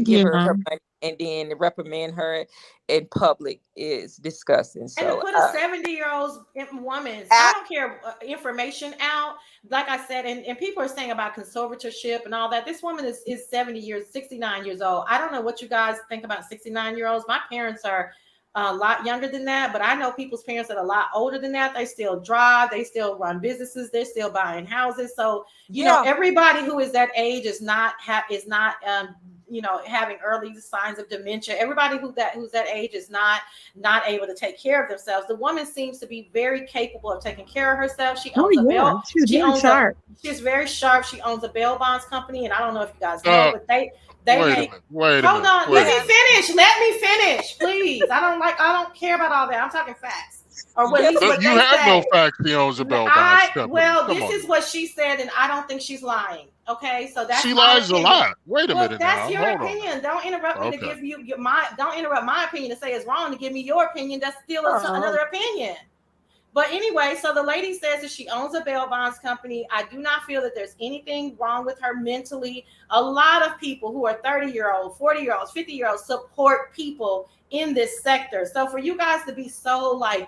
give her money and then reprimand her in public is disgusting. So, and to put a 70-year-old woman, I don't care, information out, like I said, and people are saying about conservatorship and all that. This woman is 69 years old. I don't know what you guys think about 69-year-olds. My parents are a lot younger than that, but I know people's parents that are a lot older than that. They still drive, they still run businesses, they're still buying houses. So you know, everybody who is that age is not having early signs of dementia. Everybody who's that age is not able to take care of themselves. The woman seems to be very capable of taking care of herself. She owns a bail. She's very sharp. She owns a bail bonds company, and I don't know if you guys know, but they make. Hold on, let me finish, please. I don't care about all that. I'm talking facts. Or what you have no facts. He owns a bail bonds company. Well, this is what she said, and I don't think she's lying. Okay, so that's she lies a lot. Wait a minute. That's your opinion. Don't interrupt me to give you don't interrupt my opinion to say it's wrong to give me your opinion. That's still another opinion. But anyway, so the lady says that she owns a bail bonds company. I do not feel that there's anything wrong with her mentally. A lot of people who are 30-year-olds, 40-year-olds, 50-year-olds support people in this sector. So for you guys to be so like,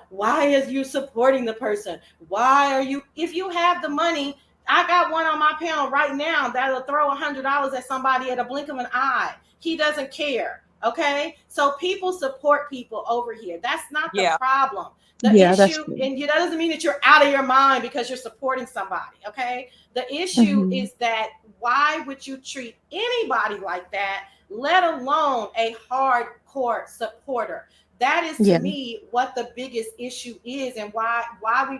why is you supporting the person? Why are you, if you have the money, I got one on my panel right now that'll throw $100 at somebody at a blink of an eye. He doesn't care. Okay. So people support people over here. That's not the problem. The issue, and that doesn't mean that you're out of your mind because you're supporting somebody. Okay. The issue is that why would you treat anybody like that, let alone a hardcore supporter? That is to me what the biggest issue is, and why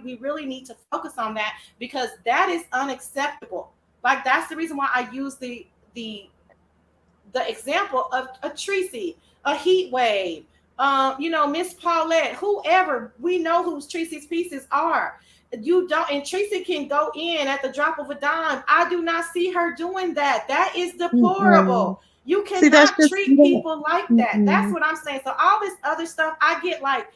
we really need to focus on that, because that is unacceptable. Like, that's the reason why I use the example of a Tracy, a Heat Wave, Miss Paulette, whoever. We know who Tracy's pieces are. You don't, and Tracy can go in at the drop of a dime. I do not see her doing that. That is deplorable. You cannot treat people like that. That's what I'm saying. So all this other stuff, I get like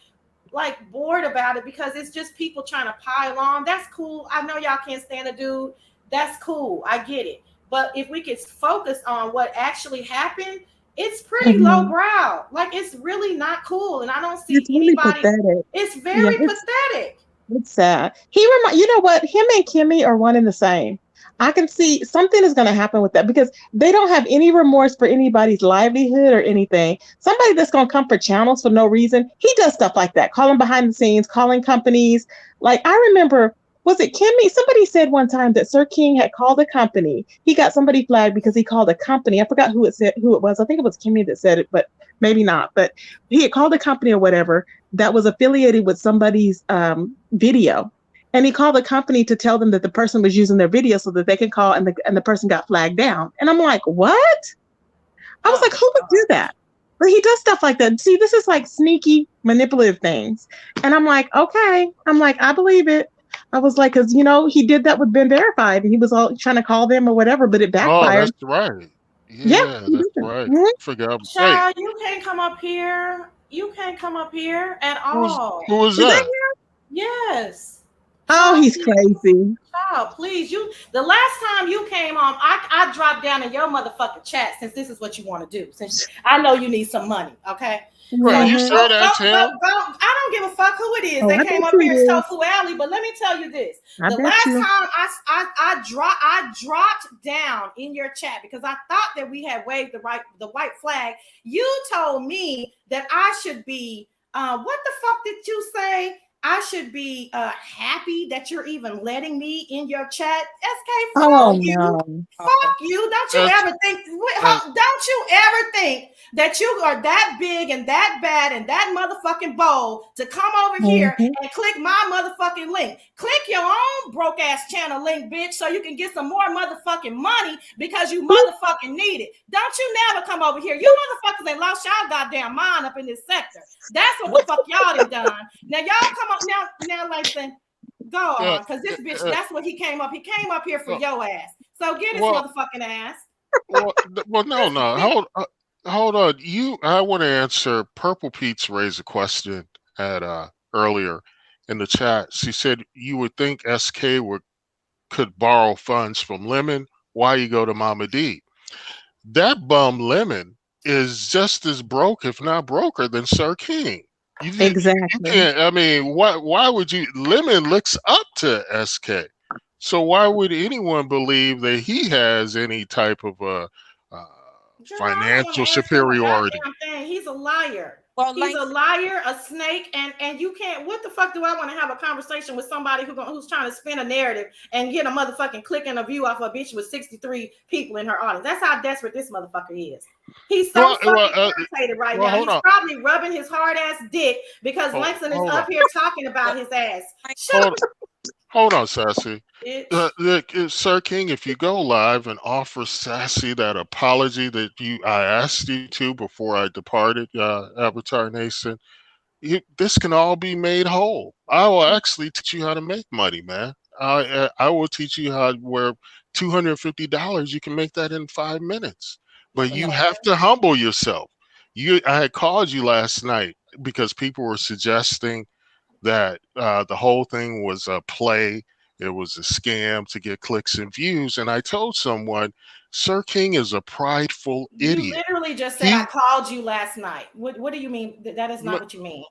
bored about it, because it's just people trying to pile on. That's cool. I know y'all can't stand a dude. That's cool. I get it. But if we could focus on what actually happened, it's pretty lowbrow. Like, it's really not cool. And I don't see anybody. Pathetic. It's very pathetic. It's sad. You know what? Him and Kimmy are one and the same. I can see something is going to happen with that, because they don't have any remorse for anybody's livelihood or anything. Somebody that's going to come for channels for no reason, he does stuff like that, calling behind the scenes, calling companies. Like, I remember, was it Kimmy? Somebody said one time that Sir King had called a company. He got somebody flagged because he called a company. I forgot who it was. I think it was Kimmy that said it, but maybe not. But he had called a company or whatever that was affiliated with somebody's video. And he called the company to tell them that the person was using their video so that they can call, and the person got flagged down. And I'm like, what? I was like, who would do that? But he does stuff like that. See, this is like sneaky, manipulative things. And I'm like, okay. I'm like, I believe it. I was like, because, he did that with Ben Verified. And he was all trying to call them or whatever, but it backfired. Oh, that's right. Yeah, that's right. Forgot. Child, you can't come up here. You can't come up here at all. Who was that? Yes. Oh, he's crazy. girl, please. The last time you came on, I dropped down in your motherfucking chat since this is what you want to do. Since I know you need some money, okay? Right, So you said that, Tim. I don't give a fuck who it is that I came bet up you here. It's did. Tofu Alley. But let me tell you this: I the bet last you. time I dropped down in your chat because I thought that we had waved the white flag. You told me that I should be. What the fuck did you say? I should be happy that you're even letting me in your chat. SK, fuck you. No. Fuck you. Don't you ever think that you are that big and that bad and that motherfucking bold to come over here and click my motherfucking link. Click your own broke ass channel link, bitch, so you can get some more motherfucking money because you motherfucking need it. Don't you never come over here. You motherfuckers ain't lost y'all goddamn mind up in this sector. That's what the fuck y'all done. Now y'all come up now, Langston. Go on, because this bitch, that's what he came up. He came up here for your ass. So get his motherfucking ass. Well, no. Hold on. I want to answer. Purple Pete's raised a question at earlier in the chat. She said you would think SK could borrow funds from Lemon. Why you go to Mama D? That bum Lemon is just as broke, if not broker, than Sir King. You can't. I mean, why would you? Lemon looks up to SK, so why would anyone believe that he has any type of financial superiority? He's a liar. Well, he's a liar, a snake, and you can't. What the fuck do I want to have a conversation with somebody who's trying to spin a narrative and get a motherfucking click and a view off a bitch with 63 people in her audience? That's how desperate this motherfucker is. He's so irritated right now. He's probably rubbing his hard ass dick because Langston is up here talking about his ass. Hold on, Sassy. Sir King, if you go live and offer Sassy that apology that I asked you to before I departed, Avatar Nation, this can all be made whole. I will actually teach you how to make money, man. I will teach you how where $250 you can make that in 5 minutes. But you have to humble yourself. I had called you last night because people were suggesting that the whole thing was a play. It was a scam to get clicks and views. And I told someone, Sir King is a prideful idiot. You literally just said I called you last night. What do you mean? That is not what you mean.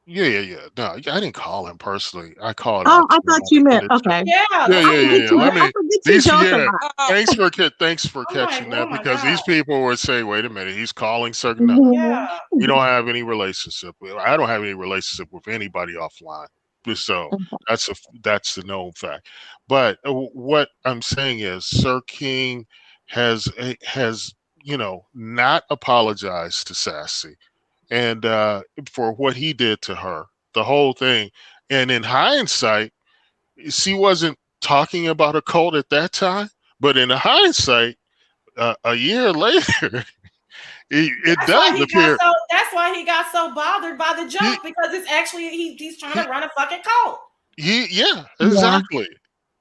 Yeah. No, I didn't call him personally. I called. Oh, I thought you meant okay. Yeah. Let me. Thanks for Oh catching that because these people would say, "Wait a minute, he's calling certain." No, we don't have any relationship. I don't have any relationship with anybody offline. So that's the known fact. But what I'm saying is, Sir King has not apologized to Sassy. And for what he did to her, the whole thing. And in hindsight, she wasn't talking about a cult at that time, but in hindsight, a year later, it does appear. That's why he got so bothered by the joke because it's actually he's trying to run a fucking cult. Yeah, exactly.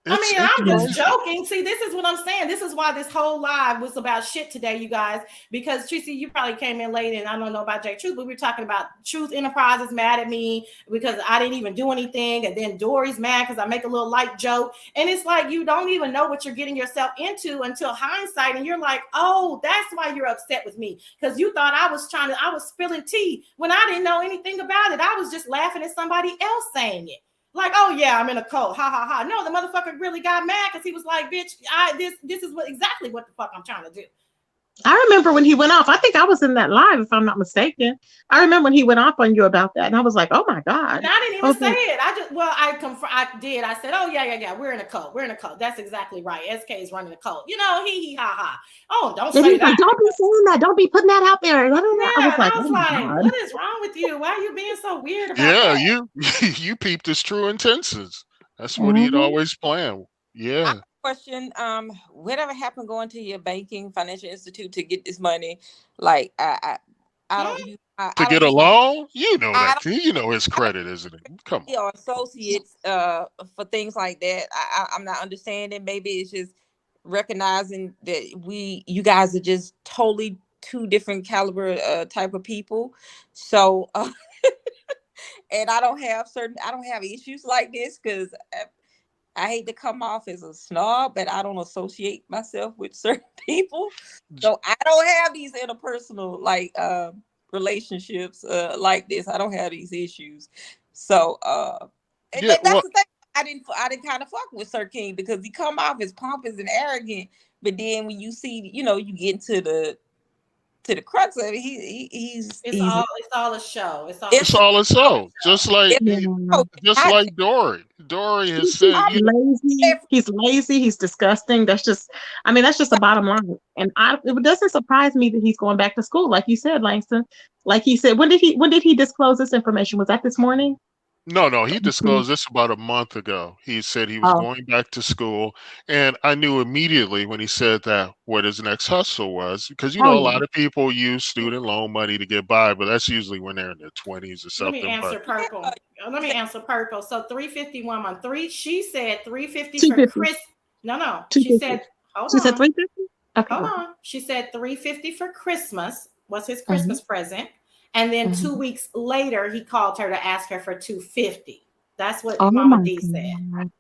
I'm just joking. See, this is what I'm saying. This is why this whole live was about shit today, you guys. Because Tracy, you probably came in late, and I don't know about Jake Truth, but we were talking about Truth Enterprises mad at me because I didn't even do anything, and then Dory's mad because I make a little light joke, and it's like you don't even know what you're getting yourself into until hindsight, and you're like, oh, that's why you're upset with me because you thought I was spilling tea when I didn't know anything about it. I was just laughing at somebody else saying it. Like, oh yeah, I'm in a cult. Ha ha ha. No, the motherfucker really got mad because he was like, bitch, this is exactly what the fuck I'm trying to do. I remember when he went off. I think I was in that live, if I'm not mistaken. I remember when he went off on you about that, and I was like, "Oh my god!" And I didn't even say it. I did. I said, "Oh yeah. We're in a cult. We're in a cult. That's exactly right. SK is running a cult. He ha ha. Oh, don't say that. Like, don't be saying that. Don't be putting that out there." Yeah, I was like, what is wrong with you? Why are you being so weird about that? Yeah, you peeped his true intentions. That's what he'd always planned. Yeah. Question, whatever happened going to your banking financial institute to get this money? Like I don't get a loan, you know his credit, isn't it? Come on. Or associates for things like that. I'm not understanding. Maybe it's just recognizing that you guys are just totally two different caliber type of people. So and I don't have issues like this because I hate to come off as a snob, but I don't associate myself with certain people. So I don't have these interpersonal like relationships like this. I don't have these issues. So Yeah, well, that's the thing. I didn't kind of fuck with Sir King because he come off as pompous and arrogant, but then when you see, you get into the crux of it, he's It's all a show. It's all it's all a show. Just like it's, Yeah. just I, like Dory. Dory has He's said, lazy. He's lazy. He's disgusting. That's just the bottom line. And it doesn't surprise me that he's going back to school, like you said, Langston. Like he said, when did he disclose this information? Was that this morning? no, he disclosed this about a month ago. He said he was Oh, going back to school, and I knew immediately when he said that what his next hustle was, because a oh lot of people use student loan money to get by, but that's usually when they're in their 20s or Let me something. answer But purple. Let me answer purple. So 351 on three. She said 350 for 250. Chris. No. She 250. said, hold She said on. 350. Okay. Hold on. She said 350 for Christmas was his Mm-hmm. Christmas present. And then Mm-hmm. 2 weeks later, he called her to ask her for 250. That's what Oh Mama my D said. God.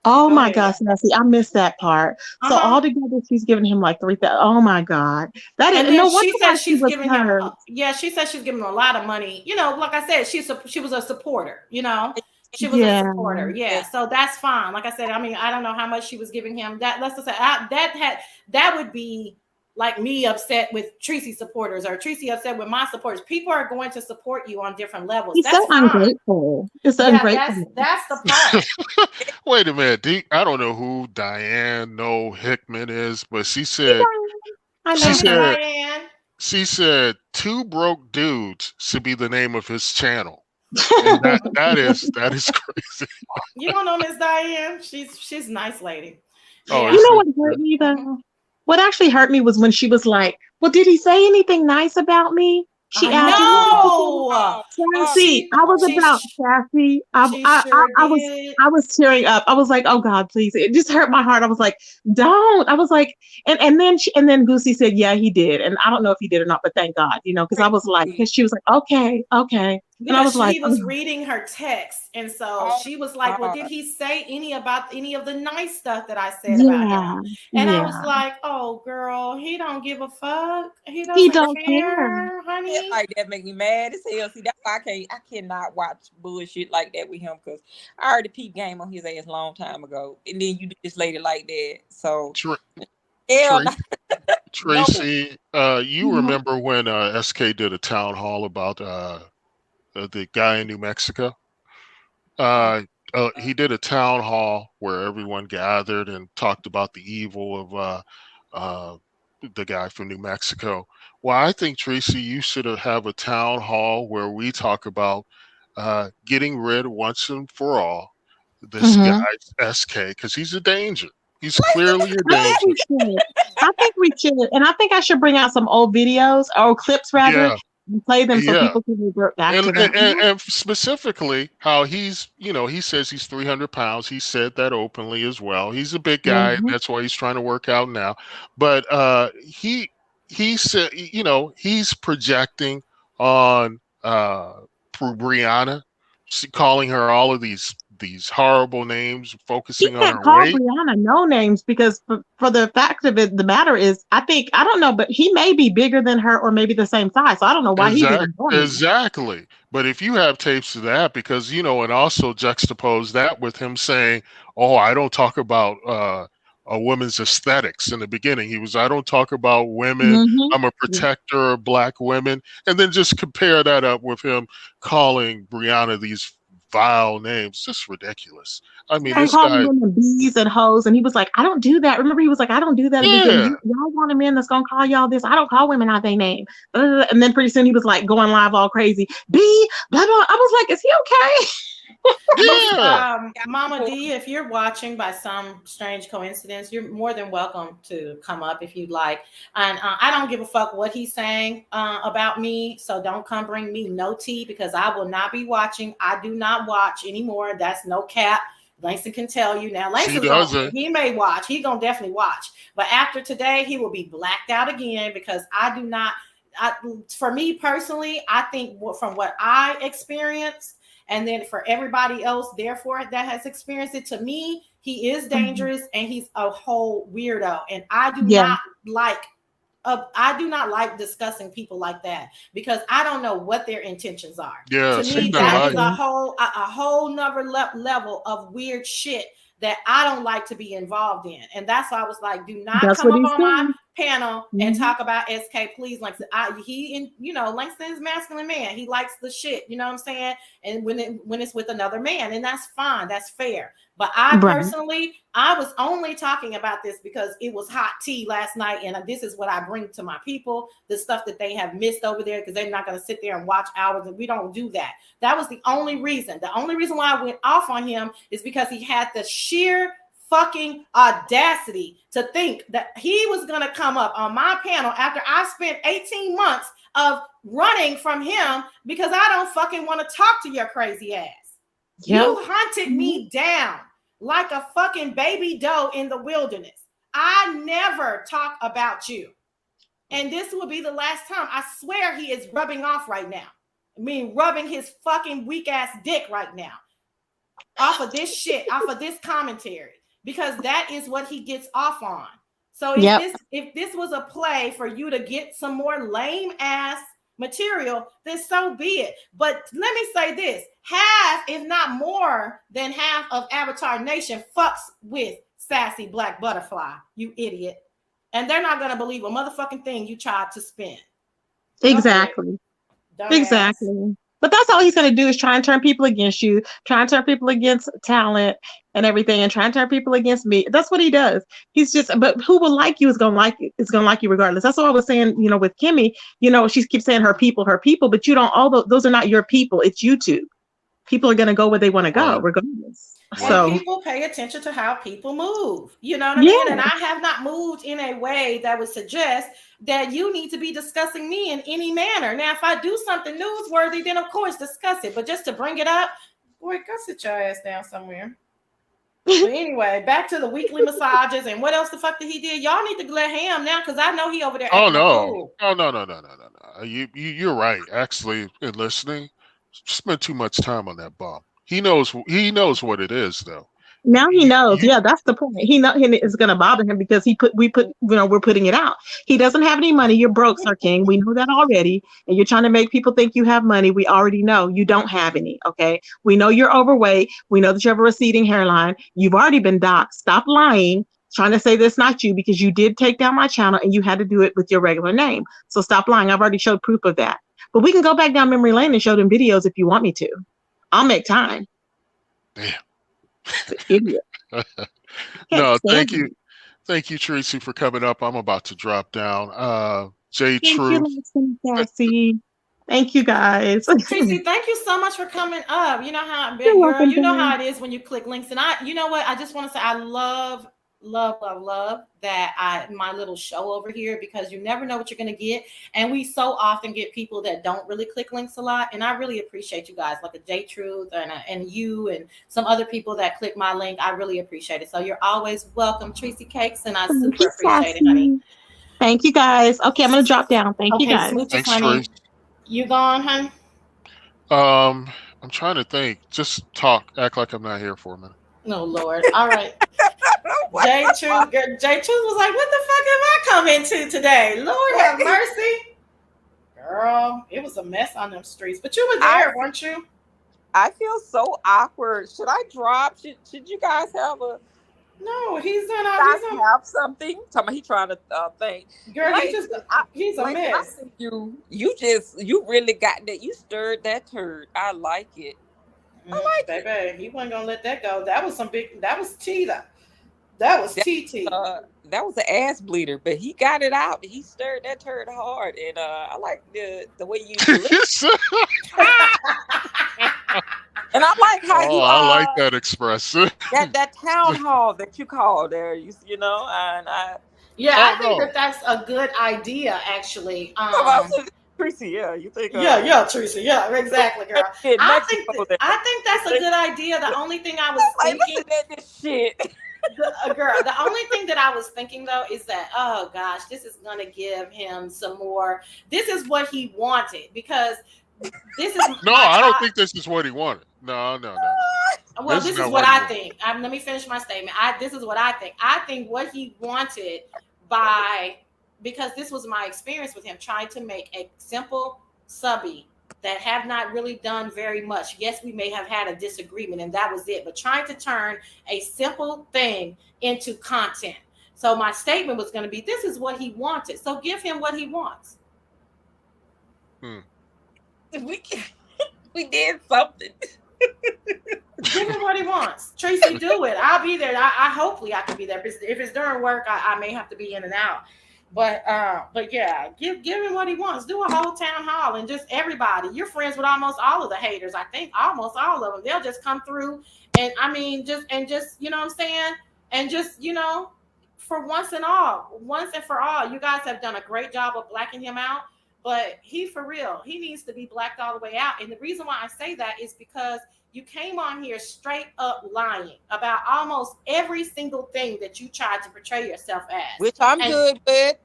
Oh Go my ahead. gosh, Sassy, I missed that part. So altogether, she's giving him like 3,000. Oh my God, that is And then no wonder she why said she she's was giving him, hurt. she said she's giving him a lot of money. Like I said, she was a supporter, She was Yeah. a supporter. Yeah. So that's fine. Like I said, I mean, I don't know how much she was giving him. Let's just say that would be like me upset with Tracy supporters or Tracy upset with my supporters. People are going to support you on different levels. He's That's so fine. ungrateful. It's Yeah, ungrateful. that's the part. wait a minute, I don't know who Diane No Hickman is, but she Hey, said Diane. I she know Miss her. said Diane. she said two broke dudes should be the name of his channel, and that is crazy. You don't know Miss Diane? She's a nice lady. Oh, Yeah. You it's know what hurt me though? Mhm. What actually hurt me was when she was like, "Well, did he say anything nice about me?" She I asked me. know. Sassy, I was She about Sassy. she sure did. I was tearing up. I was like, oh God, please. It just hurt my heart. I was like, don't. I was like, and then Goosey said, yeah, he did. And I don't know if he did or not, but thank God, because I was like, because she was like, okay. And I Yeah, was like, she was reading her text, and so Oh she was my like, "Well, did God. he say any of the nice stuff that I said about him?" yeah, And I was yeah. like, "Oh, girl, he don't give a fuck. He He doesn't don't care. care, Shit honey." like that make me mad as hell. See, that's why I cannot watch bullshit like that with him because I already peeped game on his ass a long time ago, and then you do this lady like that. So Tra- hell Tra- no. Tracy. You Mhm. remember when SK did a town hall about the guy in New Mexico? He did a town hall where everyone gathered and talked about the evil of uh, the guy from New Mexico. Well, I think, Tracy, you should have a town hall where we talk about getting rid once and for all this guy Mhm. SK because he's a danger. He's clearly a I think danger. we should. I think we should. And I think I should bring out some old videos or clips rather Yeah, and play them so yeah. people can revert back And, to them. and specifically how he's, he says he's 300 pounds. He said that openly as well. He's a big guy. And Mhm. that's why he's trying to work out now. But he said, he's projecting on Brianna, calling her all of these horrible names, He focusing on can't her call weight. Brianna no names because for the fact of it, the matter is, I don't know, but he may be bigger than her or maybe the same size. So I don't know why he's even doing this. Exactly. But if you have tapes of that, because and also juxtapose that with him saying, "Oh, I don't talk about a woman's aesthetics." In the beginning, I don't talk about women. Mhm. I'm a protector of black women, and then just compare that up with him calling Brianna these vile names. Just ridiculous. I mean, And this calling guy. women bees and hoes, and he was like, "I don't do that." Remember, he was like, "I don't do that in the beginning. Yeah. Y'all want a man that's gonna call y'all this? I don't call women out their name." And then pretty soon he was like going live all crazy. B blah blah. I was like, "Is he okay?" Yeah. Mama D, if you're watching by some strange coincidence, you're more than welcome to come up if you'd like. And I don't give a fuck what he's saying about me. So don't come bring me no tea because I will not be watching. I do not watch anymore. That's no cap. Langston can tell you now. She Langston's doesn't. he may watch. He's gonna definitely watch. But after today, he will be blacked out again because I do not. For me personally, I think from what I experienced And then for everybody else, therefore, that has experienced it, to me, he is dangerous and he's a whole weirdo. And I do not like discussing people like that because I don't know what their intentions are. Yeah, To me, no, that is a whole nother level of weird shit that I don't like to be involved in. And that's why I was like, do not come up on my panel and talk about SK, please. Langston, Langston is a masculine man. He likes the shit, you know what I'm saying? And when it's with another man, and that's fine, that's fair. But I personally, I was only talking about this because it was hot tea last night, and this is what I bring to my people, the stuff that they have missed over there, because they're not going to sit there and watch hours, and we don't do that. That was the only reason. The only reason why I went off on him is because he had the sheer fucking audacity to think that he was going to come up on my panel after I spent 18 months of running from him because I don't fucking want to talk to your crazy ass. Yep. You hunted me down like a fucking baby doe in the wilderness. I never talk about you. And this will be the last time. I swear he is rubbing off right now. I mean, rubbing his fucking weak ass dick right now. Off of this shit, off of this commentary. Because that is what he gets off on. So if this was a play for you to get some more lame ass material, then so be it. But let me say this: half, if not more than half of Avatar Nation fucks with Sassy Black Butterfly, you idiot. And they're not going to believe a motherfucking thing you tried to spin. Exactly. Exactly. But that's all he's going to do is try and turn people against you, try and turn people against talent and everything, and try and turn people against me. That's what he does. He's just, but who will like you is going to like you. It's going to like you regardless. That's what I was saying, with Kimmy, she keeps saying her people, but you don't, those are not your people. It's YouTube. People are going to go where they want to go regardless. And people pay attention to how people move. You know what I mean? And I have not moved in a way that would suggest that you need to be discussing me in any manner. Now, if I do something newsworthy, then of course discuss it. But just to bring it up, boy, go sit your ass down somewhere. But anyway, back to the weekly massages and what else the fuck did he did? Y'all need to let him now because I know he over there. Oh no. You're right. Actually, in listening, spent too much time on that bum. He knows what it is though. Now he knows. Yeah, that's the point. He knows it's going to bother him because we're putting it out. He doesn't have any money. You're broke, Sir King. We know that already. And you're trying to make people think you have money. We already know you don't have any. Okay. We know you're overweight. We know that you have a receding hairline. You've already been doxxed. Stop lying, trying to say that's not you, because you did take down my channel and you had to do it with your regular name. So stop lying. I've already showed proof of that. But we can go back down memory lane and show them videos if you want me to. I'll make time. Damn. Idiot. No, thank you, Tracy, for coming up. I'm about to drop down. J Truth. Thank you, guys. Tracy, thank you so much for coming up. You know how it is when you click links. And you know what? I just want to say I love that my little show over here, because you never know what you're going to get. And we so often get people that don't really click links a lot. And I really appreciate you guys, like a J Truth and you and some other people that click my link. I really appreciate it. So you're always welcome, Tracy Cakes. And I super appreciate it, honey. Thank you, guys. Okay, I'm going to drop down. Thank you, guys. Smooches, thanks, honey. Tracy. You gone, honey? I'm trying to think. Just talk. Act like I'm not here for a minute. No, Lord. All right. J Truth was like, what the fuck have I come into today? Lord have mercy. Girl, it was a mess on them streets. But you were there, weren't you? I feel so awkward. Should I drop? Should you guys have a... No, he's have something. He trying to think. Girl, he's a mess. You really got that. You stirred that turd. I like it. Baby, he wasn't gonna let that go. That was tea. That was TT. That was an ass bleeder, but he got it out. He stirred that turd hard, and I like the way you do it. And I like how you. I like that expression. that town hall that you called there, you know, and I. Yeah, I think that's a good idea, actually. Tracy, yeah, you think? Tracy, yeah, exactly, girl. I think that's a good idea. The only thing I was thinking, listen to this shit. The only thing that I was thinking though is that, oh gosh, this is gonna give him some more. This is what he wanted, because This is No, I don't think this is what he wanted. No. well, This this is is not what what he I wanted. think. Let me finish my statement. This is what I think. I think what he wanted because this was my experience with him, trying to make a simple subby that have not really done very much. Yes, we may have had a disagreement and that was it, but trying to turn a simple thing into content. So my statement was going to be, this is what he wanted. So give him what he wants. We did something. Give him what he wants. Tracy, do it. I'll be there. I hopefully I can be there. If it's during work, I may have to be in and out. But yeah, give him what he wants. Do a whole town hall and just everybody. You're friends with almost all of the haters. I think almost all of them. They'll just come through and just you know what I'm saying? And just, for once and for all, you guys have done a great job of blacking him out. But for real, he needs to be blacked all the way out. And the reason why I say that is because you came on here straight up lying about almost every single thing that you tried to portray yourself as. Which I'm good with.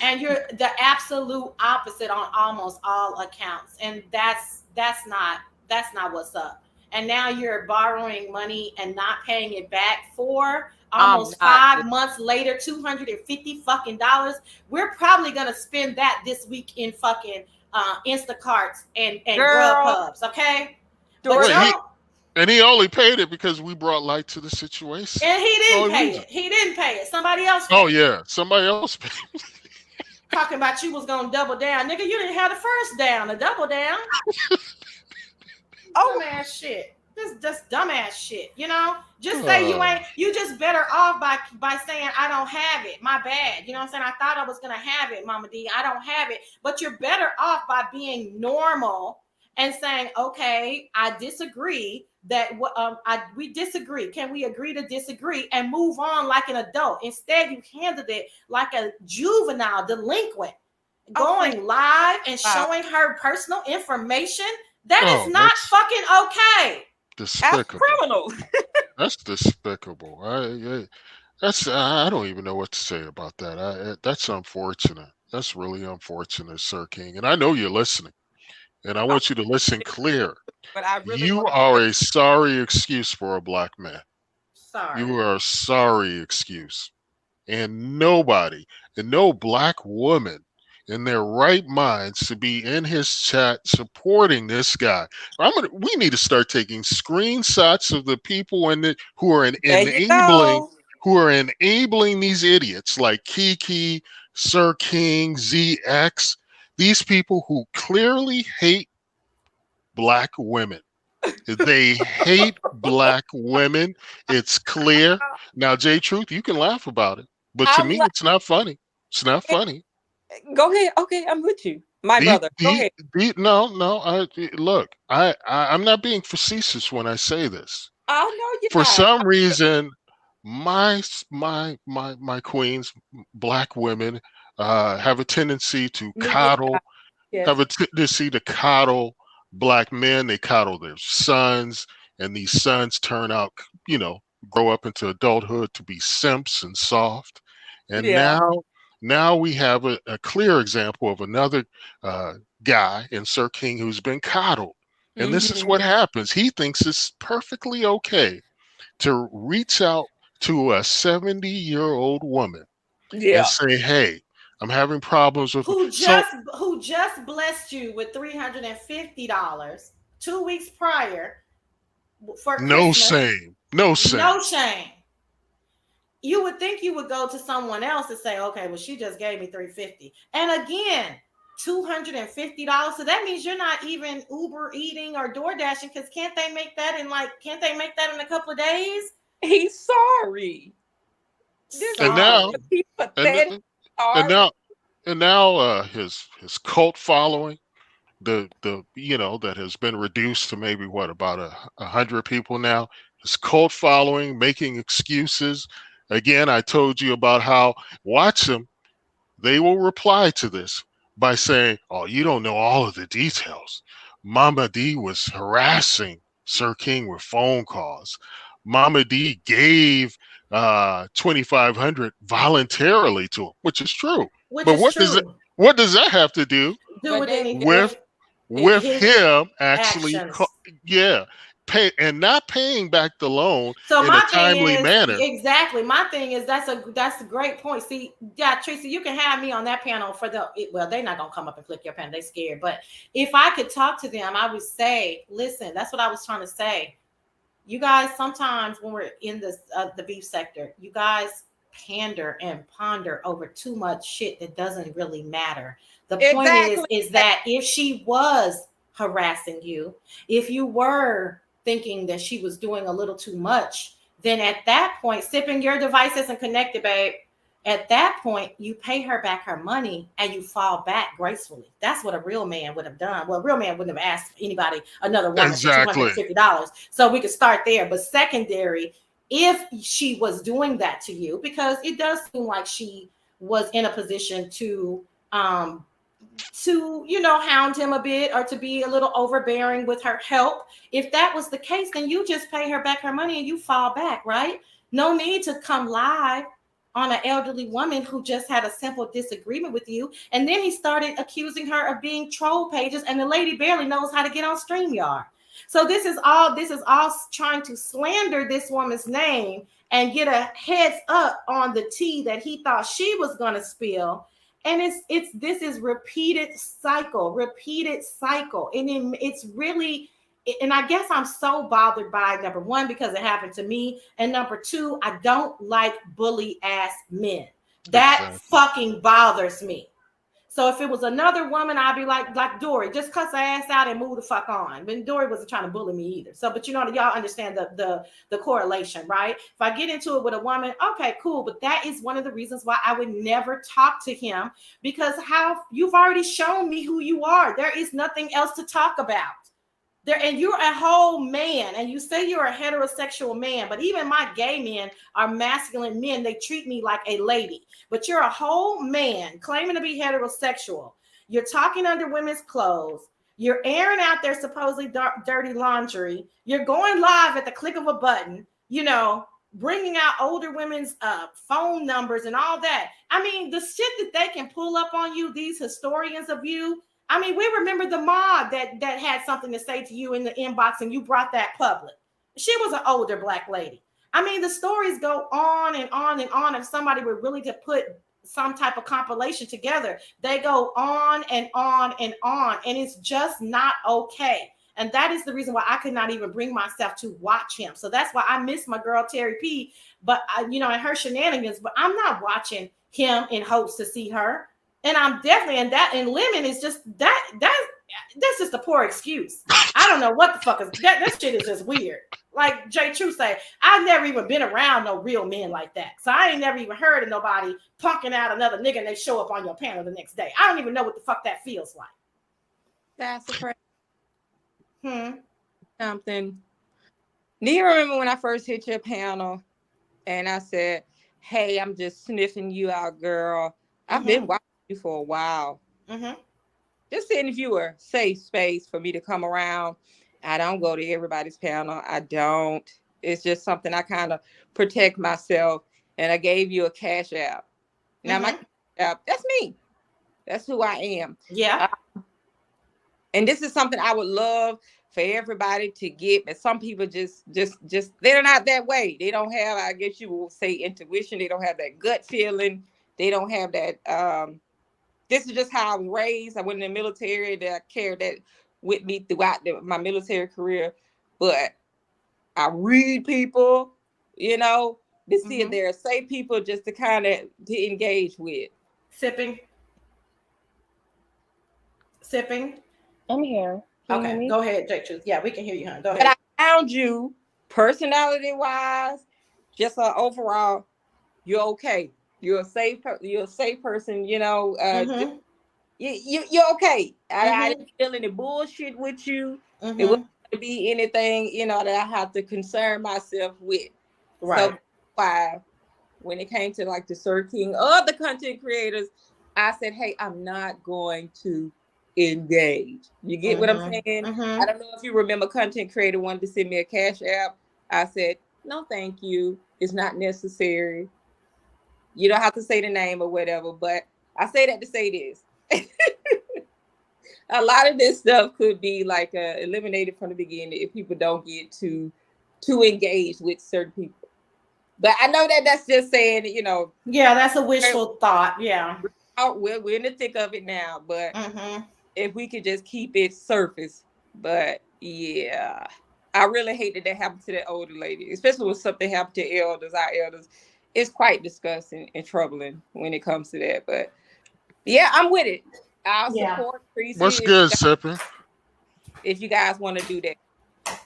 And you're the absolute opposite on almost all accounts. And that's not what's up. And now you're borrowing money and not paying it back for almost 5 months later, $250 fucking dollars. We're probably gonna spend that this week in fucking Instacarts and Grubhubs, okay? Dory, and he only paid it because we brought light to the situation. And he didn't pay it. He didn't pay it. Somebody else paid it. Oh yeah, somebody else paid it. Talking about you was gonna double down, nigga. You didn't have the first down, the double down. Dumbass shit. This dumbass shit, Just say you just better off by saying I don't have it. My bad. You know what I'm saying? I thought I was gonna have it, Mama D. I don't have it. But you're better off by being normal and saying, okay, I disagree. We disagree. Can we agree to disagree and move on like an adult? Instead, you handled it like a juvenile delinquent, going live and showing her personal information. That is not fucking okay. Despicable. That's criminal. That's despicable. I don't even know what to say about that. That's unfortunate. That's really unfortunate, Sir King. And I know you're listening. And I want you to listen clear. But I really you are a sorry excuse for a black man. Sorry. You are a sorry excuse. And no black woman in their right minds to be in his chat supporting this guy. We need to start taking screenshots of the people who are enabling these idiots like Kiki, Sir King, ZX. These people who clearly hate black women. They hate black women. It's clear. Now, J Truth, you can laugh about it, but to me, it's not funny. It's not funny. Go ahead. Okay, I'm with you, my brother. Go ahead. Look, I'm not being facetious when I say this. Oh no, you're For not. some reason, my queens, black women, have a tendency to coddle. Yes. Have a tendency to coddle black men. They coddle their sons, and these sons turn out, grow up into adulthood to be simps and soft. And now we have a clear example of another guy in Sir King who's been coddled. And this is what happens. He thinks it's perfectly okay to reach out to a 70-year-old woman and say, hey, I'm having problems with who just blessed you with $350 2 weeks prior for Christmas. No shame. You would think you would go to someone else and say, okay, well, she just gave me $350. And again, $250. So that means you're not even Uber eating or door dashing, because can't they make that in a couple of days? He's sorry. And now his cult following, that has been reduced to maybe about 100 people now. His cult following making excuses. Again, I told you about how, watch them. They will reply to this by saying, oh, you don't know all of the details. Mama D was harassing Sir King with phone calls. Mama D gave $2,500 voluntarily to him, which is true. What does that have to do with with his him actually, actions. yeah, pay and not paying back the loan So in a my thing timely is manner. exactly. My thing is that's a great point. See, yeah, Tracy, you can have me on that panel for well, they're not gonna come up and flip your panel. They scared. But if I could talk to them, I would say, listen, that's what I was trying to say. You guys, sometimes when we're in the beef sector, you guys pander and ponder over too much shit that doesn't really matter. The point is that if she was harassing you, if you were thinking that she was doing a little too much, then at that point, sipping your device isn't connected, babe. At that point, you pay her back her money and you fall back gracefully. That's what a real man would have done. Well, a real man wouldn't have asked anybody, another woman, for Exactly. $250. So we could start there. But secondary, if she was doing that to you, because it does seem like she was in a position to hound him a bit or to be a little overbearing with her help. If that was the case, then you just pay her back her money and you fall back, right? No need to come live on an elderly woman who just had a simple disagreement with you. And then he started accusing her of being troll pages, and the lady barely knows how to get on StreamYard. So this is all trying to slander this woman's name and get a heads up on the tea that he thought she was going to spill. And this is repeated cycle. And it's really, and I guess I'm so bothered by, number one, because it happened to me, and number two, I don't like bully ass men. That fucking bothers me. So if it was another woman, I'd be like Dory, just cuss her ass out and move the fuck on. But Dory wasn't trying to bully me either. So, but y'all understand the correlation, right? If I get into it with a woman, okay, cool. But that is one of the reasons why I would never talk to him, because you've already shown me who you are. There is nothing else to talk about. There, and you're a whole man, and you say you're a heterosexual man, but even my gay men are masculine men. They treat me like a lady, but you're a whole man claiming to be heterosexual. You're talking under women's clothes. You're airing out their supposedly dirty laundry. You're going live at the click of a button, bringing out older women's phone numbers and all that. I mean, the shit that they can pull up on you, these historians of you. I mean, we remember the mod that had something to say to you in the inbox and you brought that public. She was an older Black lady. I mean, the stories go on and on and on. If somebody were really to put some type of compilation together, they go on and on and on. And it's just not okay. And that is the reason why I could not even bring myself to watch him. So that's why I miss my girl, Terry P. But, and her shenanigans. But I'm not watching him in hopes to see her. And I'm definitely, and lemon is just that's just a poor excuse. I don't know what the fuck is that. That shit is just weird. Like Jay True say, I've never even been around no real men like that. So I ain't never even heard of nobody punking out another nigga and they show up on your panel the next day. I don't even know what the fuck that feels like. That's a crazy. Something. Do you remember when I first hit your panel and I said, hey, I'm just sniffing you out, girl. I've been watching you for a while. Just seeing if you were a safe space for me to come around. I don't go to everybody's panel. I don't. It's just something I kind of protect myself. And I gave you a Cash App. Now my Cash App, that's me. That's who I am. Yeah. And this is something I would love for everybody to get, but some people just they're not that way. They don't have, I guess you will say, intuition. They don't have that gut feeling. They don't have that. This is just how I was raised. I went in the military. That I carried that with me throughout my military career. But I read people, to see if there are safe people just to kind of to engage with. Sipping. I'm here. Okay, go ahead, Jake. Yeah, we can hear you, hon. Go ahead. But I found you, personality-wise, just overall, you're okay. You're a safe person. You're okay. I didn't feel any bullshit with you. It wasn't to be anything, that I have to concern myself with. Right. So why, when it came to like the circling of the content creators, I said, hey, I'm not going to engage. You get what I'm saying? I don't know if you remember, content creator wanted to send me a Cash App. I said, no, thank you. It's not necessary. You don't have to say the name or whatever, but I say that to say this. a lot of this stuff could be like eliminated from the beginning if people don't get too engaged with certain people. But I know that's just saying, Yeah, that's a wishful thought. Yeah. We're in the thick of it now, but if we could just keep it surface. But yeah, I really hate that happened to that older lady, especially when something happened to our elders. It's quite disgusting and troubling when it comes to that. But yeah, I'm with it. I'll support Tracy. What's good, Sipping? If you guys want to do that.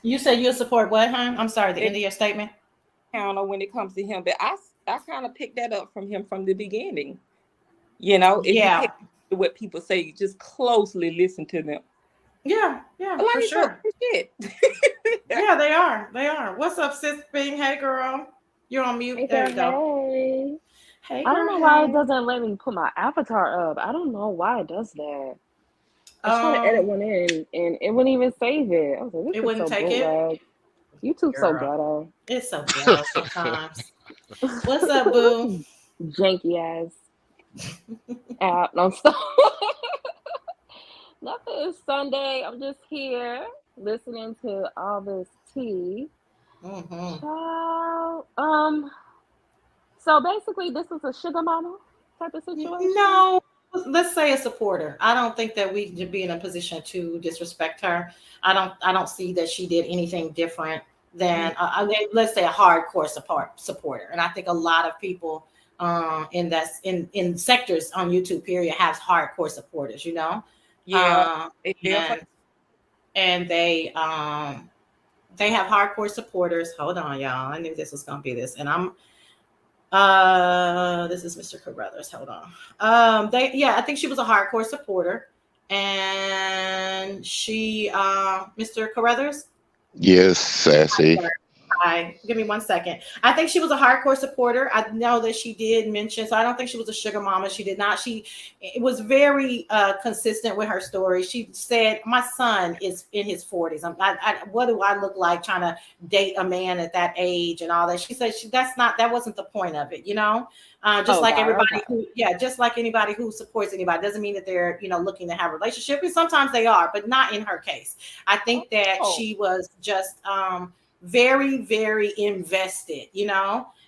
You said you'll support what, huh? I'm sorry, the end of your statement. Counter when it comes to him, but I kind of picked that up from him from the beginning. If you pay what people say, just closely listen to them. Yeah, for sure. Shit. Yeah, they are. What's up, sis? Being, hey, girl, you're on mute. Hey, there you go. Hey, I don't know why it doesn't let me put my avatar up. I don't know why it does that. I tried to edit one in, and it wouldn't even save it. I was like, it wouldn't take it. YouTube's so ghetto. It's so ghetto sometimes. What's up, boo? Janky ass app. No, stop. Nothing. It's Sunday. I'm just here listening to all this tea. So basically, this is a sugar mama type of situation. No, let's say a supporter. I don't think that we should be in a position to disrespect her. I don't see that she did anything different than let's say a hardcore supporter. And I think a lot of people in sectors on YouTube period have hardcore supporters. And they have hardcore supporters. Hold on, y'all. I knew this was gonna be this, and I'm. This is Mr. Carruthers. Hold on. I think she was a hardcore supporter, and she, Mr. Carruthers. Yes, Sassy. Hi, give me 1 second. I think she was a hardcore supporter. I know that she did mention, so I don't think she was a sugar mama. She did not. She was very consistent with her story. She said, "My son is in his 40s. What do I look like trying to date a man at that age and all that?" She said, that wasn't the point of it, just like everybody just like anybody who supports anybody doesn't mean that they're, looking to have a relationship. And sometimes they are, but not in her case. I think that she was just, very, very invested, and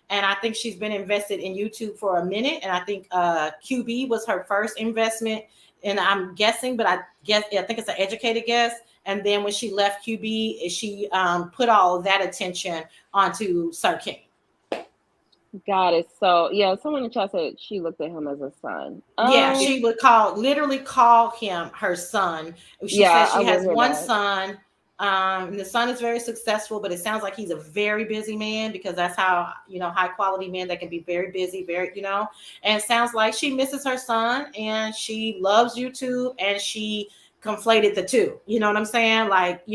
I think she's been invested in YouTube for a minute. And I think QB was her first investment, and I'm guessing, but I think it's an educated guess. And then when she left QB, she put all of that attention onto Sir King. Got it. So someone in the chat said she looked at him as a son. She would literally call him her son. She says she has one son. And the son is very successful, but it sounds like he's a very busy man, because that's how, high quality men that can be very busy, very, and it sounds like she misses her son and she loves YouTube, and she conflated the two. You know what I'm saying? Like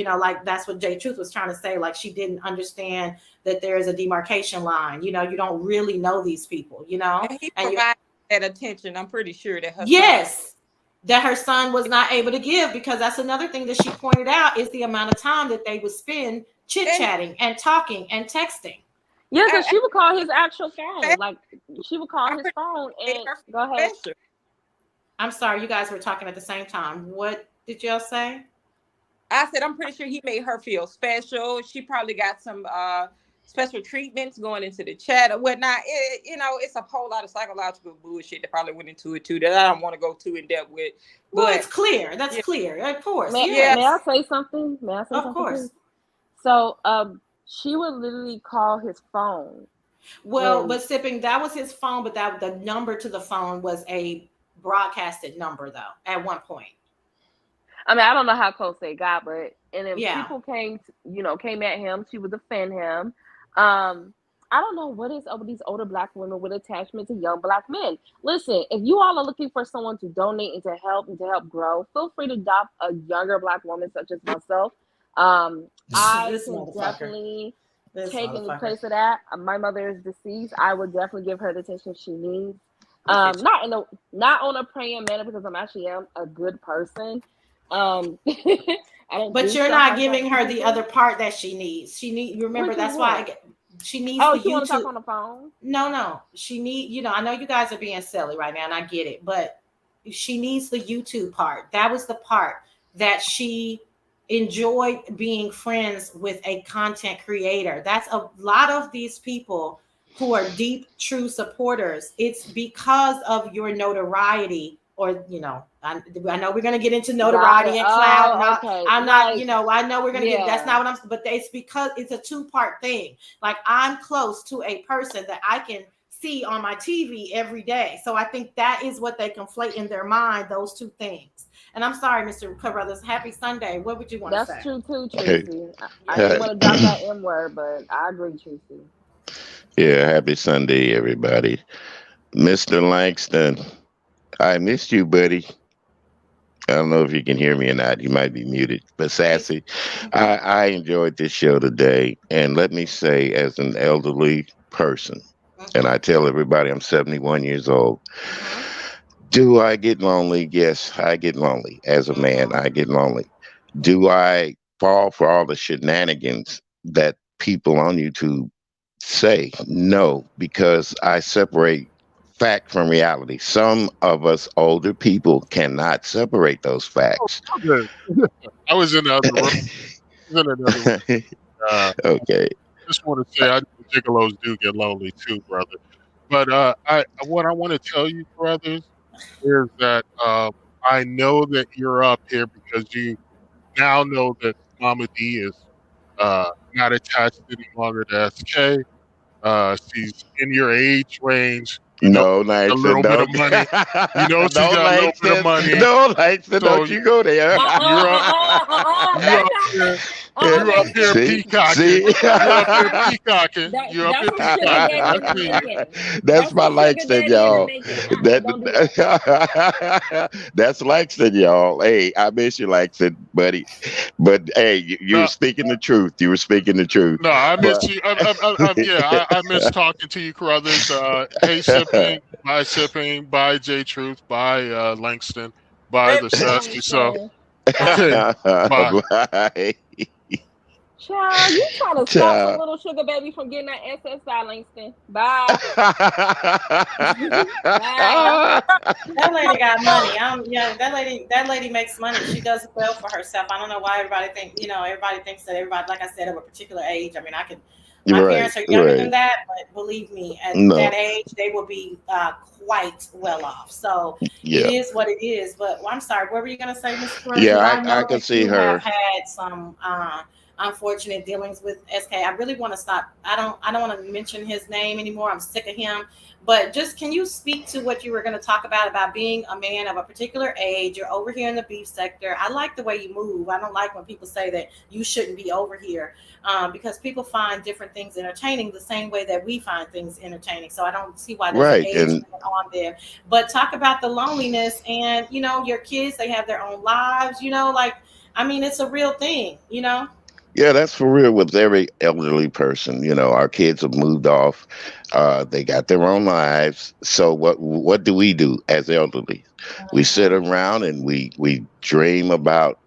that's what Jay Truth was trying to say. Like, she didn't understand that there is a demarcation line. You don't really know these people, And he provided that attention. I'm pretty sure that her that her son was not able to give, because that's another thing that she pointed out, is the amount of time that they would spend chit-chatting and talking and texting. Yeah, because she would call his actual phone. Like, she would call his phone and go ahead. I'm sorry, you guys were talking at the same time. What did y'all say? I said, I'm pretty sure he made her feel special. She probably got some special treatments going into the chat or whatnot. It's a whole lot of psychological bullshit that probably went into it too, that I don't want to go too in depth with. Well, it's clear. That's clear, of course. May I say something? Of course. So, she would literally call his phone. Well, but Sipping, that was his phone, but the number to the phone was a broadcasted number, though, at one point. I mean, I don't know how close they got, but if people came at him, she would defend him. I don't know what is up with these older Black women with attachment to young Black men. Listen, if you all are looking for someone to donate and to help grow, feel free to adopt a younger Black woman such as myself. I can definitely take in the place of that. My mother is deceased. I would definitely give her the attention she needs. Not on a praying manner, because I'm actually a good person. But you're not giving her the other part that she needs. Remember, that's why she needs. Oh, you want to talk on the phone? No. She need. I know you guys are being silly right now, and I get it. But she needs the YouTube part. That was the part that she enjoyed, being friends with a content creator. That's a lot of these people who are deep, true supporters. It's because of your notoriety, or I know we're gonna get into notoriety and cloud, and Okay. I'm not, I know we're gonna get. That's Yeah. not what I'm. But it's because it's a two-part thing. Like, I'm close to a person that I can see on my TV every day. So I think that is what they conflate in their mind, those two things. And I'm sorry, Mr. Carruthers, happy Sunday. What would you want to say? That's true too, Hey, Tracy. I didn't want to drop that M word, but I agree, Tracy. yeah, happy Sunday, everybody. Mr. Langston, I missed you, buddy. I don't know if you can hear me or not. You might be muted. But Sassy, I enjoyed this show today. And let me say, as an elderly person, and I tell everybody I'm 71 years old, do I get lonely? Yes, I get lonely. As a man, I get lonely. Do I fall for all the shenanigans that people on YouTube say? No, because I separate fact from reality. Some of us older people cannot separate those facts. Okay. I was in the other room. Okay. Just want to say, I know gigolos do get lonely too, brother. But what I want to tell you, brothers, is that I know that you're up here because you now know that Mama D is not attached any longer to SK. She's in your age range. No, A Langston, little bit of don't. money. You know, she No, got a little bit of Langston. money. No, Langston, So don't you go there. You up here peacocking. See? You up here peacocking. You up here That's the sugar daddy in the peacocking. making. That's my the sugar Langston, daddy in the y'all. making. Don't do that. That's Langston, y'all. Hey, I miss you, Langston, buddy. But hey, you were speaking the truth. You were speaking the truth. No, I miss But you. I miss talking to you, Carruthers. Hey, sipping, bye, J Truth, bye, Langston, bye, the Sassy Show. Okay, bye. Bye. Child, you trying to stop some Child. little sugar baby from getting that SSI, Langston. Bye. Bye. That lady got money. That lady makes money. She does well for herself. I don't know why everybody thinks that everybody, like I said, of a particular age. I mean, my parents are younger than that, but believe me, at that age, they will be quite well off. So it is what it is. But I'm sorry, what were you going to say, Mr. Perez? Yeah, I can see her. Have had some unfortunate dealings with SK. I really want to stop. I don't want to mention his name anymore. I'm sick of him. But just, can you speak to what you were going to talk about being a man of a particular age? You're over here in the beef sector. I like the way you move. I don't like when people say that you shouldn't be over here, because people find different things entertaining the same way that we find things entertaining. So I don't see why there's an age limit on there. But talk about the loneliness and, your kids, they have their own lives, it's a real thing, Yeah, that's for real with every elderly person. Our kids have moved off. They got their own lives. So what do we do as elderly? We sit around and we dream about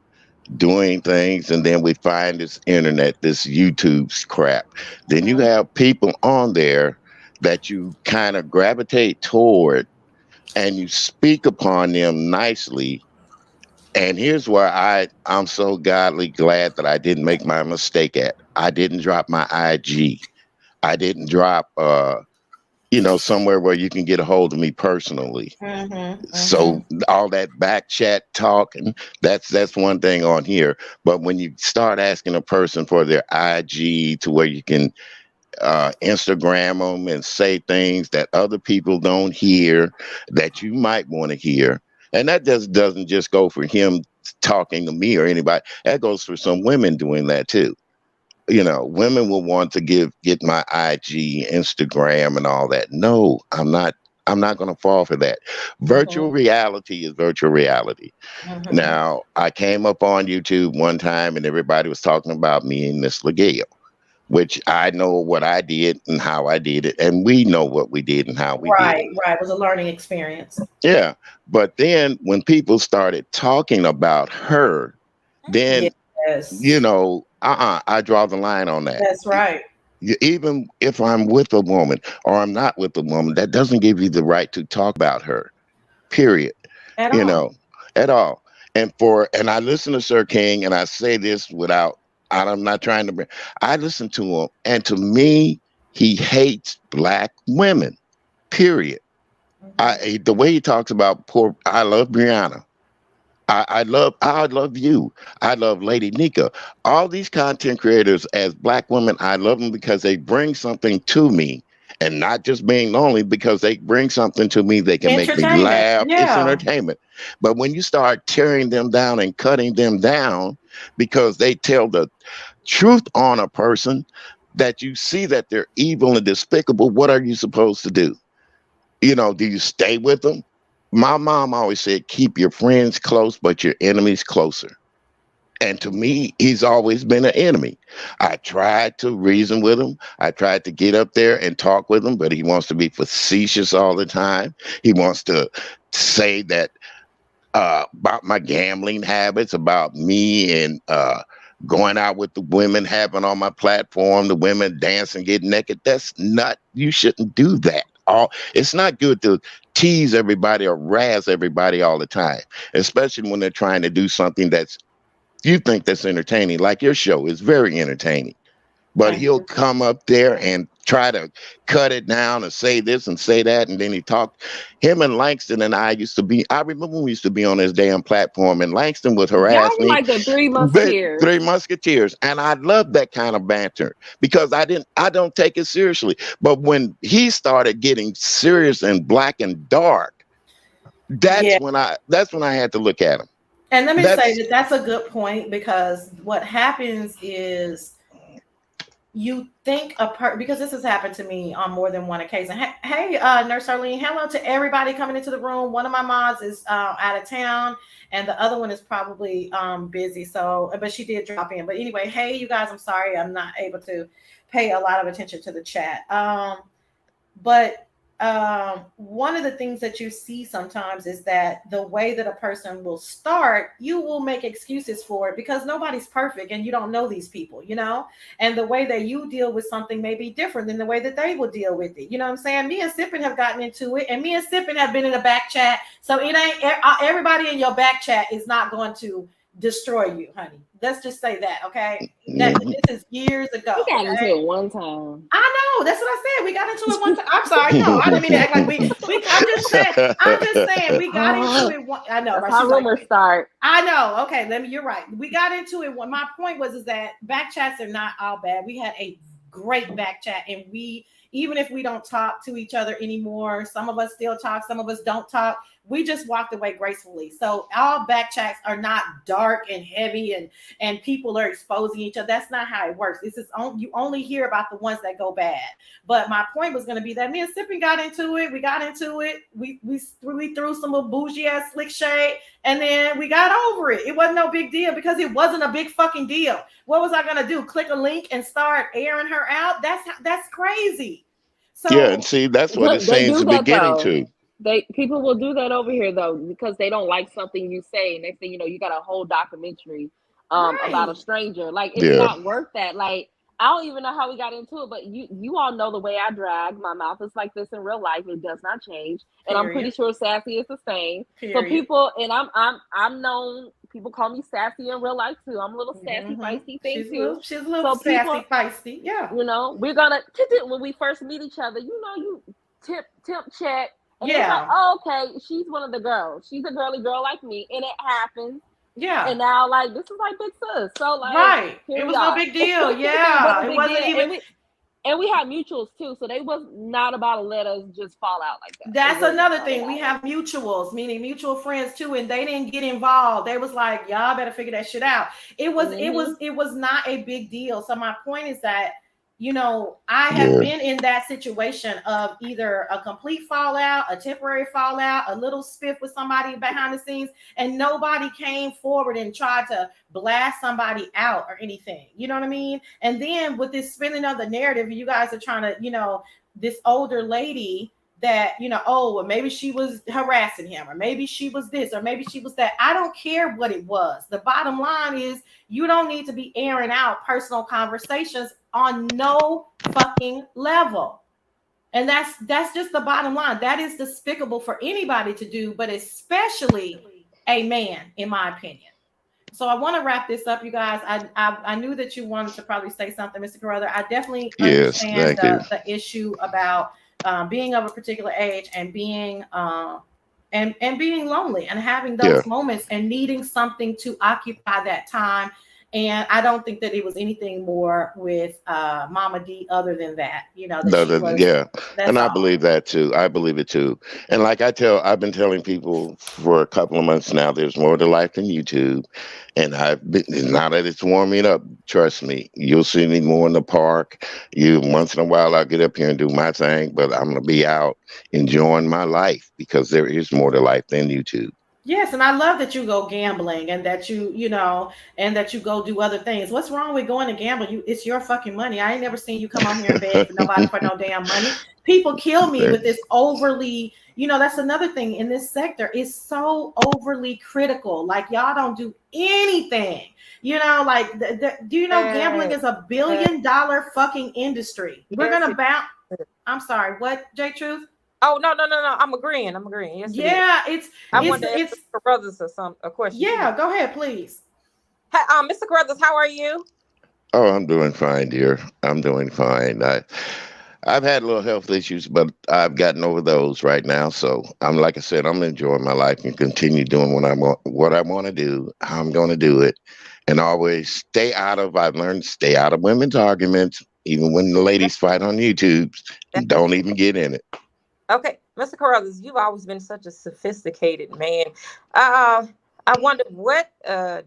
doing things, and then we find this internet, this YouTube's crap. Then you have people on there that you kind of gravitate toward, and you speak upon them nicely. And here's where I'm so godly glad that I didn't make my mistake at. I didn't drop my IG. I didn't drop, somewhere where you can get a hold of me personally. So all that back chat talk, and that's one thing on here. But when you start asking a person for their IG to where you can Instagram them and say things that other people don't hear that you might want to hear. And that just doesn't just go for him talking to me or anybody. That goes for some women doing that too. Women will want to get my IG, Instagram, and all that. No, I'm not going to fall for that. Virtual reality is virtual reality. Now, I came up on YouTube one time and everybody was talking about me and Miss LaGale, which I know what I did and how I did it, and we know what we did and how we did it. Right. It was a learning experience. Yeah. But then when people started talking about her, then, I draw the line on that. That's right. Even if I'm with a woman or I'm not with a woman, that doesn't give you the right to talk about her, period. you know, at all. And I listen to Sir King, and I say this without, I'm not trying to bring, I listen to him, and to me, he hates black women, period. The way he talks about poor, I love Brianna. I love you. I love Lady Nika. All these content creators as black women, I love them because they bring something to me, and not just being lonely, because they bring something to me. They can make me laugh. It's entertainment. But when you start tearing them down and cutting them down because they tell the truth on a person, that you see that they're evil and despicable, what are you supposed to do? Do you stay with them? My mom always said, keep your friends close, but your enemies closer. And to me, he's always been an enemy. I tried to reason with him. I tried to get up there and talk with him, but he wants to be facetious all the time. He wants to say that about my gambling habits, about me and going out with the women, having on my platform, the women dancing, getting naked. That's not, you shouldn't do that. It's not good to tease everybody or razz everybody all the time, especially when they're trying to do something that's, you think that's entertaining. Like your show is very entertaining. But he'll come up there and try to cut it down and say this and say that. And then he talked. Him and Langston and I used to be, I remember we used to be on his damn platform, and Langston would harass me. Like the Three Musketeers. Three Musketeers. And I love that kind of banter because I don't take it seriously. But when he started getting serious and black and dark, that's when I had to look at him. And let me say that's a good point, because what happens is, you think because this has happened to me on more than one occasion. Hey, Nurse Arlene, hello to everybody coming into the room. One of my mods is out of town, and the other one is probably busy. So, but she did drop in. But anyway, hey, you guys, I'm sorry I'm not able to pay a lot of attention to the chat. But one of the things that you see sometimes is that the way that a person will start, you will make excuses for it because nobody's perfect and you don't know these people, and the way that you deal with something may be different than the way that they will deal with it. You know what I'm saying? Me and Sippin have gotten into it, and me and Sippin have been in a back chat. So it ain't everybody in your back chat is not going to destroy you, honey. Let's just say that, okay? This is years ago. We got into it one time. I know. That's what I said. We got into it one time. I'm sorry. No, I didn't mean to act like we I'm just saying we got into it one. I know. That's how rumors start. I know. Okay, you're right. We got into it. My point was that back chats are not all bad. We had a great back chat, and even if we don't talk to each other anymore, some of us still talk, some of us don't talk. We just walked away gracefully. So all back chats are not dark and heavy and people are exposing each other. That's not how it works. This is you only hear about the ones that go bad. But my point was going to be that me and Sippin got into it. We got into it. We threw some little bougie ass slick shade, and then we got over it. It wasn't no big deal because it wasn't a big fucking deal. What was I going to do? Click a link and start airing her out? That's crazy. So yeah, and see, that's what it seems to be getting to. People will do that over here though, because they don't like something you say. Next thing you know, you got a whole documentary about a stranger. Like, it's not worth that. Like, I don't even know how we got into it, but you all know the way I drag. My mouth is like this in real life. It does not change. And I'm pretty sure Sassy is the same. So people, and I'm known, people call me Sassy in real life too. I'm a little sassy, feisty thing too. She's a little sassy, feisty. Yeah. We're gonna, when we first meet each other, you tip check. And it's like, oh, okay, she's one of the girls. She's a girly girl like me, and it happens. Yeah. And now, like, this is like big sis. So, like, it was no big deal. Yeah. It wasn't even. And we have mutuals too, so they was not about to let us just fall out like that. That's another thing. We have mutuals, meaning mutual friends too, and they didn't get involved. They was like, y'all better figure that shit out. It was not a big deal. So my point is that, I have been in that situation of either a complete fallout, a temporary fallout, a little spiff with somebody behind the scenes, and nobody came forward and tried to blast somebody out or anything. You know what I mean? And then with this spinning of the narrative, you guys are trying to, this older lady that, oh, well, maybe she was harassing him, or maybe she was this, or maybe she was that. I don't care what it was. The bottom line is you don't need to be airing out personal conversations on no fucking level. And that's just the bottom line. That is despicable for anybody to do, but especially a man, in my opinion. So I want to wrap this up, you guys. I knew that you wanted to probably say something, Mr. Carruthers. I definitely Yes, understand thank you. the issue about being of a particular age and being and being lonely and having those moments and needing something to occupy that time. And I don't think that it was anything more with Mama D other than that, that she was. Yeah, and I That's all. believe that too. I believe it too. And like I've been telling people for a couple of months now, there's more to life than YouTube. And now that it's warming up, trust me, you'll see me more in the park. Once in a while, I'll get up here and do my thing, but I'm gonna be out enjoying my life because there is more to life than YouTube. Yes, and I love that you go gambling and that and that you go do other things. What's wrong with going to gamble? It's your fucking money. I ain't never seen you come on here and beg for nobody for no damn money. People kill me with this overly, that's another thing in this sector. It's so overly critical. Like y'all don't do anything. Like do you know gambling is $1 billion fucking industry? We're gonna bounce. I'm sorry, what, J Truth? Oh no! I'm agreeing. Yes, yeah, I wanted to ask Mr. Carruthers a question. Yeah, go ahead, please. Hey, Mr. Carruthers, how are you? Oh, I'm doing fine, dear. I'm doing fine. I've had little health issues, but I've gotten over those right now. So like I said, I'm enjoying my life and continue doing what I want to do. I'm going to do it, and always I've learned to stay out of women's arguments, even when the ladies fight on YouTube. Don't even get in it. Okay, Mr. Carruthers, you've always been such a sophisticated man. I wonder what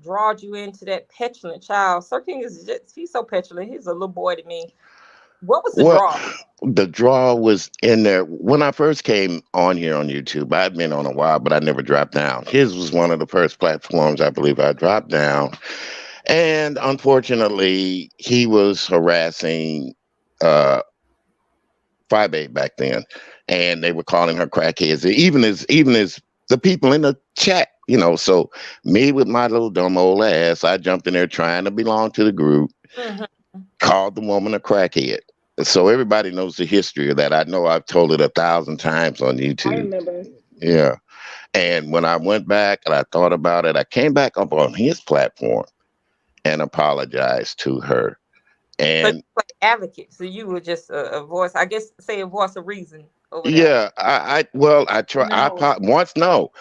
drawed you into that petulant child. Sir King he's so petulant. He's a little boy to me. What was the draw? The draw was in there. When I first came on here on YouTube, I'd been on a while, but I never dropped down. His was one of the first platforms I believe I dropped down. And unfortunately, he was harassing 5A back then. And they were calling her crackheads, even as the people in the chat, So me with my little dumb old ass, I jumped in there trying to belong to the group, called the woman a crackhead. So everybody knows the history of that. I know I've told it 1,000 times on YouTube. I remember. Yeah. And when I went back and I thought about it, I came back up on his platform and apologized to her. And so you were an advocate. So you were just a voice, I guess, say a voice of reason. Yeah, I try. No.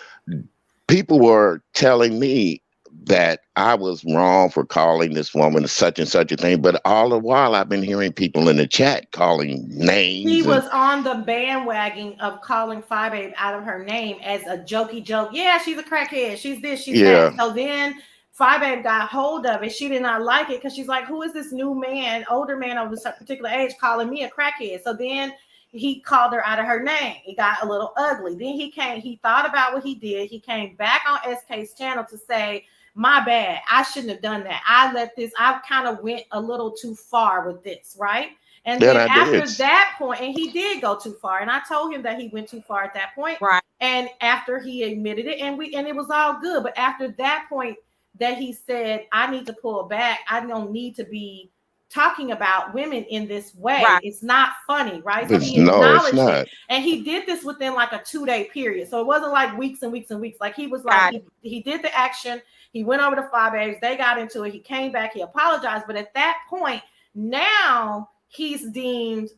People were telling me that I was wrong for calling this woman such and such a thing, but all the while I've been hearing people in the chat calling names. He was on the bandwagon of calling 5A out of her name as a jokey joke. Yeah, she's a crackhead. She's this, she's that. So then 5A got hold of it. She did not like it because she's like, who is this new man, older man of a particular age calling me a crackhead? So then he called her out of her name. It got a little ugly. Then he thought about what he did. He came back on SK's channel to say, my bad. I shouldn't have done that. I kind of went a little too far with this, right? And then after that point, and he did go too far. And I told him that he went too far at that point. Right. And after he admitted it, and it was all good. But after that point that he said, I need to pull back. I don't need to be talking about women in this way. Right. It's not funny, right? So he acknowledged it. And he did this within like a 2-day period. So it wasn't like weeks and weeks and weeks. Like he was like, he did the action. He went over to 5A's. They got into it. He came back. He apologized. But at that point, now he's deemed,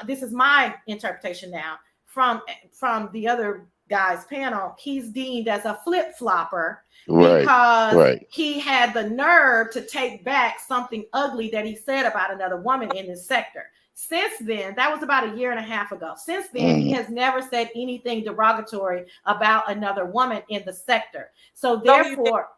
this is my interpretation now, from the other guy's panel, he's deemed as a flip-flopper because he had the nerve to take back something ugly that he said about another woman in this sector. Since then, that was about 1.5 years ago. Since then, he has never said anything derogatory about another woman in the sector. So therefore,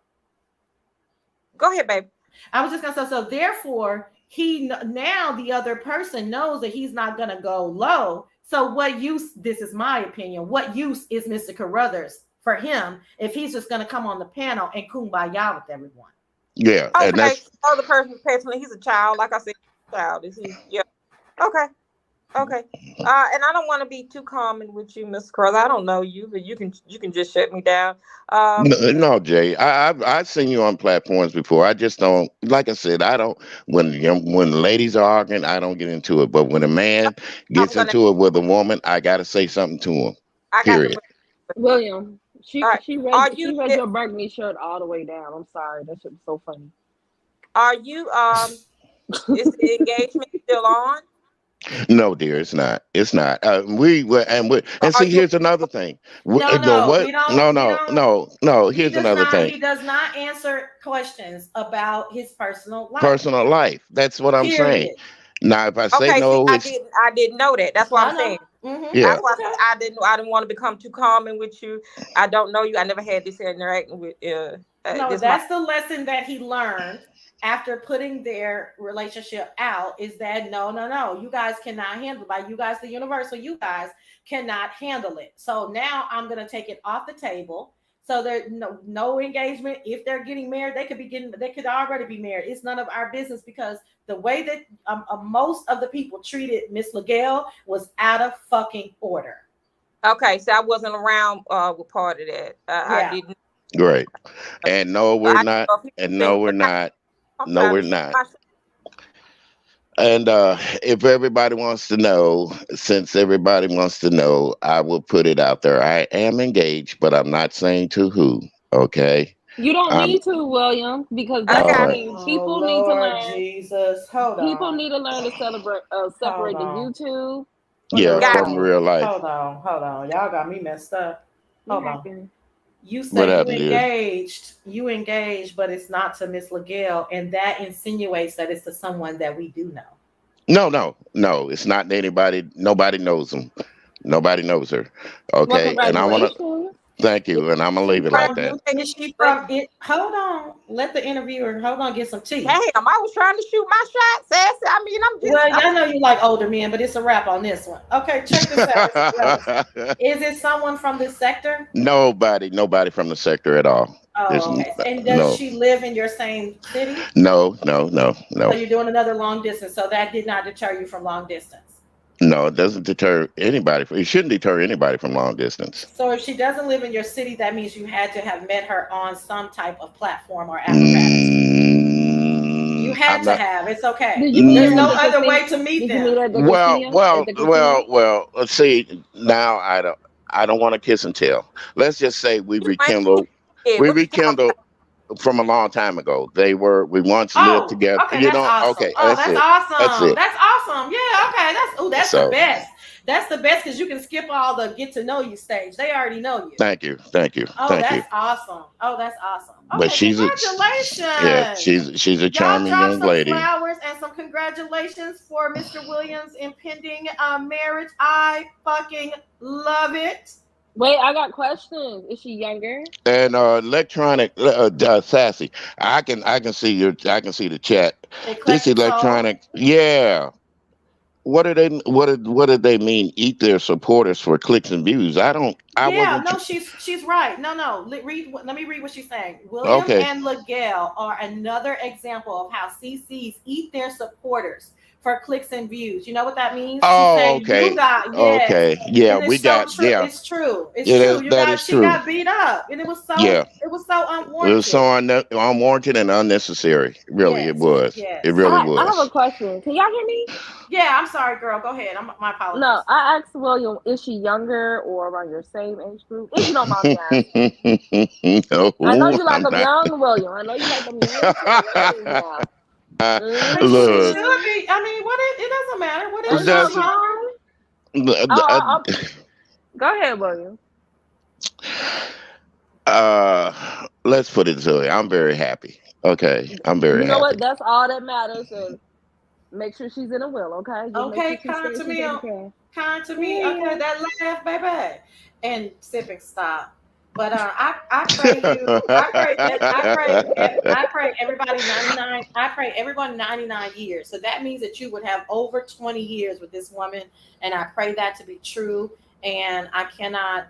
go ahead, babe. I was just gonna say, so therefore, now the other person knows that he's not gonna go low. So what use, this is my opinion, what use is Mr. Carruthers for him if he's just gonna come on the panel and kumbaya with everyone? Yeah. Okay, and that's, so the person, he's a child, like I said, child. Is he? Yeah. Okay. Okay. And I don't want to be too common with you, Miss Carla. I don't know you, but you can just shut me down. No, Jay. I've seen you on platforms before. I just don't. Like I said, I don't. When ladies are arguing, I don't get into it. But when a man I'm gets gonna. into it with a woman, I got to say something to him. I got to Period. bring. William, All right. Are you she read your burgundy shirt all the way down. I'm sorry, that shit was so funny. are you is the engagement still on? No, dear, it's not. It's not. And Are see, you? here's another thing. No, No, no, what? we don't. No, We no, don't. no, no. He Here's does another not. thing. He does not answer questions about his personal life. Personal life. That's what I'm saying. Period. Now, if I say Okay. See, no, it's I didn't know that. That's what I'm I know. saying. yeah. That's That's why okay. I didn't want to become too common with you. I don't know you. I never had this interaction with No, this my that's the lesson that he learned after putting their relationship out is that no, no, no, you guys cannot handle it. By you guys, the universal, you guys cannot handle it. So now I'm gonna take it off the table. So there's no engagement. If they're getting married, they could already be married. It's none of our business because the way that most of the people treated Miss Legale was out of fucking order. okay. So I wasn't around with part of that. I Yeah. didn't. Great. And no, we're I not. don't know if And he no, think we're that not. I'm No, trying we're to shoot not. my shot. And if everybody wants to know, since everybody wants to know, I will put it out there. I am engaged, but I'm not saying to who. Okay. You don't Um. need to, William, because I that's All the got right. thing. Oh Lord Jesus. Hold People on. need to learn to Hold separate the on. YouTube from the Yeah, got from real Right. real life. Hold on. Hold on. Y'all got me messed up. life. Hold What on. happened? You What say you happened, dear? engaged. You engaged, but it's not to Miss Legale, and that insinuates that it's to someone that we do know. No, no, no. It's not to anybody. Nobody knows them. Nobody knows her. Well, Okay. And I want to congratulations. thank is you. And I'm gonna She leave it like from that. is she let from it? Hold on. Let the interviewer hold on, get some tea. damn. I was trying to shoot my shot, Sassy. I mean, Well, I'm I know you like older men, but it's a wrap on this one. Okay, check this out. It's relevant. Is it someone from this sector? Nobody from the sector at all. There's Oh, okay. And does no, she live in your same city? no, no, no, So no, you're doing another long distance. So that did not deter you from long distance. no. It doesn't deter anybody. It shouldn't deter anybody from long distance. So if she doesn't live in your city, that means you had to have met her on some type of platform or apparatus. You had I'm to not. have. It's okay. Did you meet There's her at no the Mm, other casino? way to meet Did you meet them. her at the well, casino? At well, the well, casino? well. Let's see. Now I don't. I don't want to kiss and tell. Let's just say we you ain't shooting rekindled. shit. We What you talking rekindled from a long time ago. We once lived Oh, together. okay, that's awesome. Okay, Oh, that's that's it. That's awesome. it. That's awesome. Yeah, okay. That's the So best. That's the best because you can skip all the get to know you stage. They already know you. thank you, thank you, Oh, thank you. that's awesome. Oh, that's awesome. But Okay, yeah, congratulations. she's a Y'all charming drop young some lady. flowers and some congratulations for Mr. Williams' impending marriage. I fucking love it. Wait, I got questions. Is she younger? And electronic sassy. I can see the chat. This Eclectic soul. electronic, yeah. What did they mean? Eat their supporters for clicks and views? I Yeah, wasn't. no, she's right. No, no. Let me read what she's saying. William Okay. and Legale are another example of how CCs eat their supporters for clicks and views. You know what that means? She's Oh, saying you okay. got yes, Okay. Yeah, and we it's so got. true. Yeah, It's true. It's it is. true. You That got is she true. got beat up, and Yeah, it was so it was so unwarranted. unwarranted and unnecessary. Really, it Yes, was. It yes. really I have a was. question. Can y'all hear me? Yeah, I'm sorry, girl. Go ahead. My No, apologies. I asked William, is she younger or around your same age group? If you don't mind me asking. I know No, you like I'm them not. young, William. I know you like them young tender ladies now. She Look, should Mm-hmm. be. I mean, it doesn't matter. What It's is not that's she? wrong. Go ahead, William. let's put it this way. I'm very happy. Okay, I'm very You know what? happy. That's all that matters. And make sure she's in a will, okay? Just make sure Okay, she's taken care of. kind to me. Okay, Period. that laugh, baby, and sipping stop. But I pray you. I pray everybody 99. I pray everyone 99 years. So that means that you would have over 20 years with this woman, and I pray that to be true. And I cannot.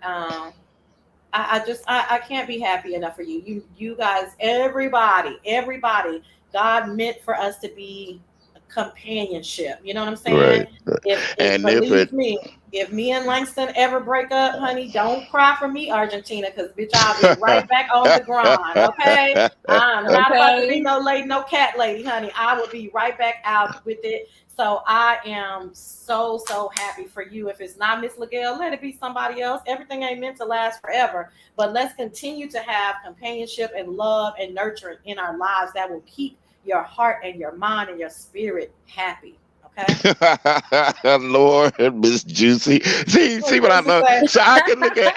I can't be happy enough for you. You guys, everybody. God meant for us to be companionship. You know what I'm saying? Right. If And if believe it me, if me and Langston ever break up, honey, don't cry for me, Argentina, because bitch, I'll be right back on the grind. Okay, I'm not about to be Okay. no lady, no cat lady, honey. I will be right back out with it. So I am so happy for you. If it's not Miss Legal, let it be somebody else. Everything ain't meant to last forever, but let's continue to have companionship and love and nurturing in our lives that will keep your heart and your mind and your spirit happy. Okay. Lord, Miss Juicy. What See what I does it love. say? So I can look at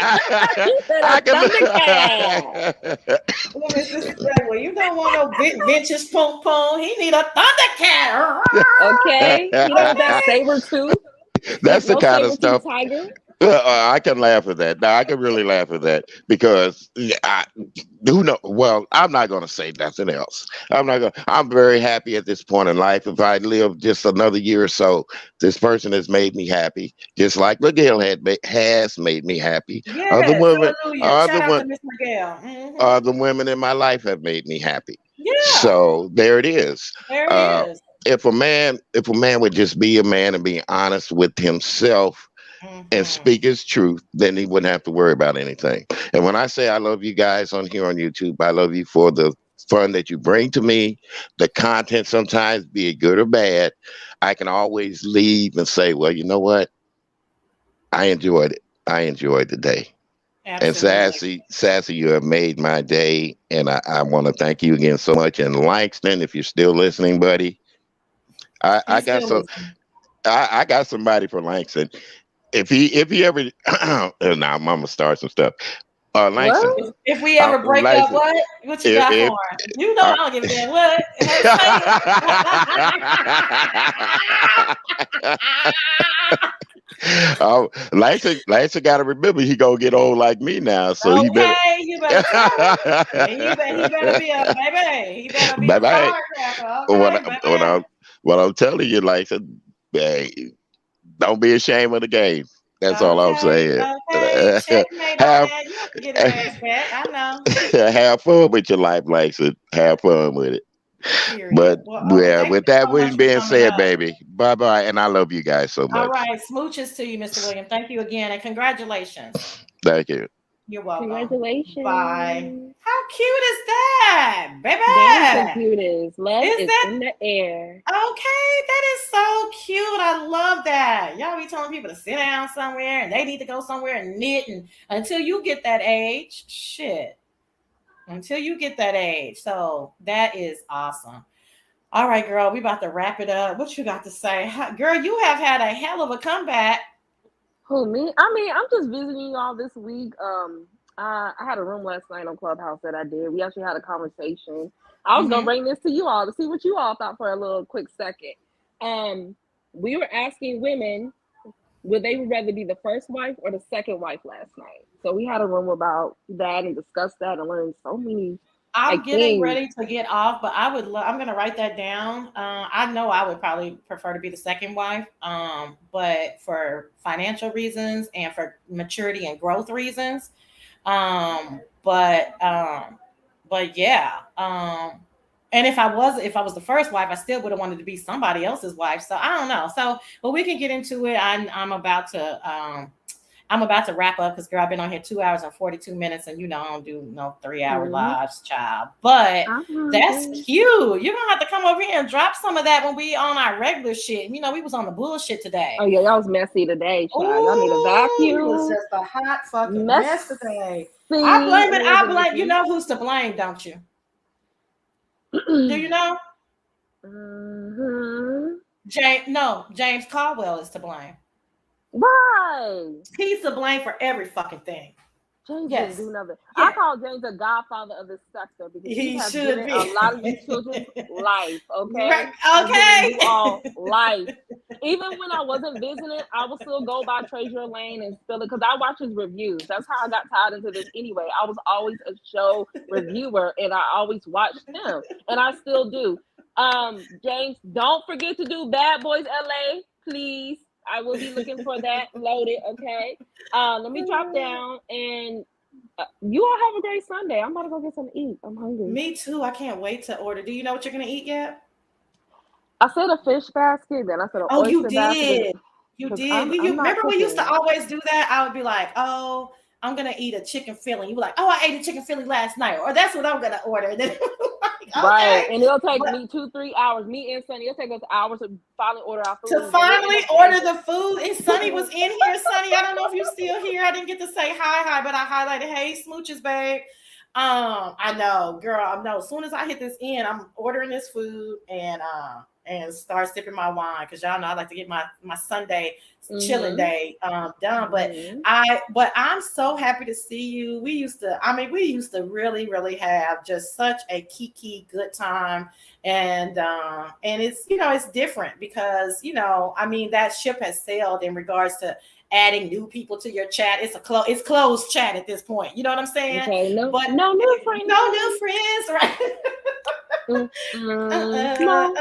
You said I a can Thundercat. look. What is this say? Well, you don't want no vintage pom pom. He need a Thundercat. Okay. He don't want that Okay. saber tooth. That's the No kind of saber tooth stuff. tiger. I can laugh at that. Now I can really laugh at that because who know? Well, I'm not going to say nothing else. I'm not going. I'm very happy at this point in life. If I live just another year or so, this person has made me happy, just like Miguel has made me happy. Other Yes. women, Hallelujah. other Shout out to women, Miss Miguel. other women in my life have made me happy. Yeah. So there it is. There it Uh, is. if a man would just be a man and be honest with himself and Mm-hmm. speak his truth, then he wouldn't have to worry about anything. And when I say I love you guys on here on YouTube, I love you for the fun that you bring to me, the content sometimes, be it good or bad. I can always leave and say, well, you know what? I enjoyed it. I enjoyed the day. And Absolutely. Sassy, you have made my day. And I want to thank you again so much. And Langston, if you're still listening, buddy, I He's got still some listening. I got somebody for Langston. If he ever now I'm gonna start some stuff. Langston. What? If we ever break up, Langston. what you got for If him? You know I uh, don't give a damn what. Say it. Langston got to remember he gonna get old like me now, so he better. Okay, you better tell him. He better be a baby. He better be Bye a bye. firecracker. What Okay, I- what baby. I'm what I'm telling you, Langston, hey, don't be ashamed of the game. That's all I'm Okay, saying. okay. Checkmate on have that. You have to get his ass back. I know. have fun with your life, Langston. Have fun with it. Period. But Well, yeah, thank with you that so much for being coming said, up. baby, bye bye, and I love you guys so All much. right. Smooches to you, Mr. William. Thank you again and congratulations. Thank you. You're welcome. Bye. Congratulations. How cute is that, Damn so baby? cute is. Love Is is that in the air. okay? That is so cute. I love that. Y'all be telling people to sit down somewhere and they need to go somewhere and knit. And until you get that age, shit. Until you get that age. So that is awesome. All right, girl, we about to wrap it up. What you got to say? Girl, you have had a hell of a comeback. Who, me? I mean, I'm just visiting y'all this week. I had a room last night on Clubhouse that I did. We actually had a conversation. I was gonna Mm-hmm. bring this to you all to see what you all thought for a little quick second. We were asking women would they rather be the first wife or the second wife last night. So we had a room about that and discussed that and learned so many I'm like getting things. ready to get off, but I would. I'm going to write that down. I know I would probably prefer to be the second wife, but for financial reasons and for maturity and growth reasons. Um, but um, but yeah. And if I was the first wife, I still would have wanted to be somebody else's wife. So I don't know. So, but we can get into it. I'm about to wrap up because girl, I've been on here 2 hours and 42 minutes, and I don't do no 3 hour lives, child. But that's cute. You're gonna have to come over here and drop some of that when we on our regular shit. We was on the bullshit today. Oh yeah, y'all was messy today, child. Y'all need a It was vacuum. just a hot fucking Messy. mess today. I It blame it. was I a blame. messy. You know who's to blame, don't you? Do you know? James Caldwell is to blame. Why? He's to blame for every fucking thing. James Yes. didn't do nothing. Yeah. I call James a godfather of this sector because he has should given be. a lot of these children life. Okay. Right. Has given you Okay. all life. Even when I wasn't visiting, I would still go by Treasure Lane and spill it because I watch his reviews. That's how I got tied into this anyway. I was always a show reviewer and I always watched him, and I still do. James, don't forget to do Bad Boys LA, please. I will be looking for that loaded. Okay. Let me drop down and you all have a great Sunday. I'm about to go get something to eat. I'm hungry. Me too. I can't wait to order. Do you know what you're gonna eat yet? I said a fish basket, then I said an oyster basket. You did. You remember we used to always do that? I would be like, oh, I'm gonna eat a chicken Philly. You were like, oh, I ate a chicken Philly last night, or that's what I'm gonna order. And then like, okay. Right, and it'll take me 2-3 hours. Me and Sunny, it'll take us hours to finally order our food. To finally order the food. And Sunny was in here. Sunny, I don't know if you're still here. I didn't get to say hi, but I highlighted, hey, smooches, babe. I know, girl. I know. As soon as I hit this in, I'm ordering this food and start sipping my wine because y'all know I like to get my Sunday chilling day done. But I'm so happy to see you. We used to really, really have just such a kiki good time. And it's, it's different because, that ship has sailed in regards to adding new people to your chat. It's closed chat at this point. You know what I'm saying? Okay, no new friends. No new friends, right? No new friends.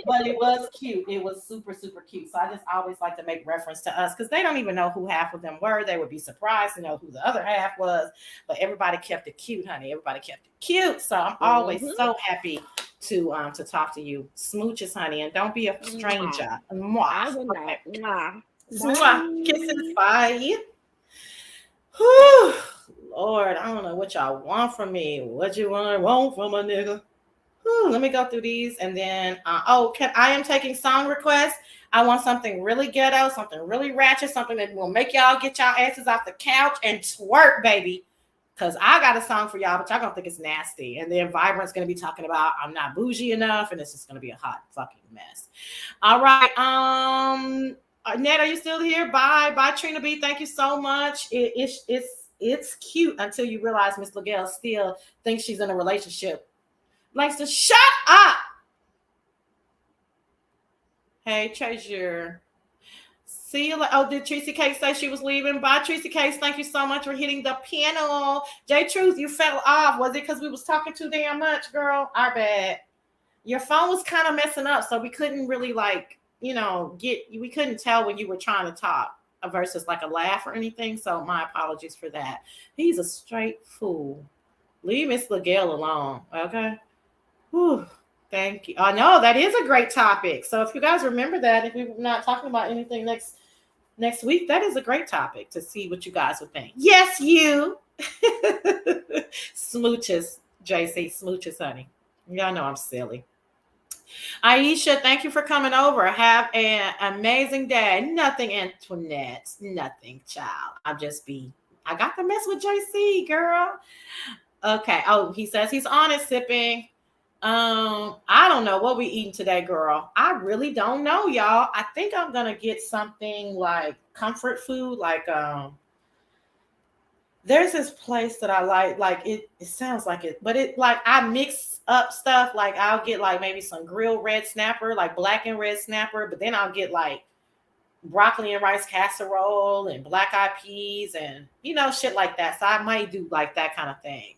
But it was cute. It was super, super cute. So I just always like to make reference to us because they don't even know who half of them were. They would be surprised to know who the other half was. But everybody kept it cute, honey. Everybody kept it cute. So I'm always so happy to talk to you. Smooches, honey, and don't be a stranger. I will not. Kisses, bye. Whew. Lord, I don't know what y'all want from me. What you want from a nigga? Let me go through these and then I am taking song requests. I want something really ghetto, something really ratchet, something that will make y'all get y'all asses off the couch and twerk, baby. Because I got a song for y'all, but y'all gonna think it's nasty. And then Vibrant's gonna be talking about I'm not bougie enough, and it's just gonna be a hot fucking mess. All right. Ned, are you still here? Bye, Trina B. Thank you so much. It's cute until you realize Miss Legale still thinks she's in a relationship. Likes to shut up. Hey, Treasure. See you. Oh, did Tracy Case say she was leaving? Bye, Tracy Case. Thank you so much for hitting the panel. J Truth, you fell off. Was it because we was talking too damn much, girl? Our bad. Your phone was kind of messing up, so we couldn't really we couldn't tell when you were trying to talk versus like a laugh or anything. So my apologies for that. He's a straight fool. Leave Miss Legale alone, okay? Whew, thank you. I know that is a great topic. So if you guys remember that, if we're not talking about anything next week, that is a great topic to see what you guys would think. Yes, you. Smooches, JC, smooches, honey. Y'all know I'm silly. Aisha, thank you for coming over. Have an amazing day. Nothing, Antoinette. Nothing, child. I got to mess with JC, girl. Okay. Oh, he says he's on it, sipping. I don't know what we eating today, girl. I really don't know, y'all. I think I'm gonna get something like comfort food, like there's this place that I like it sounds like it, but it like I mix up stuff. Like I'll get like maybe some grilled red snapper, like black and red snapper, but then I'll get like broccoli and rice casserole and black eyed peas and shit like that. So I might do like that kind of thing.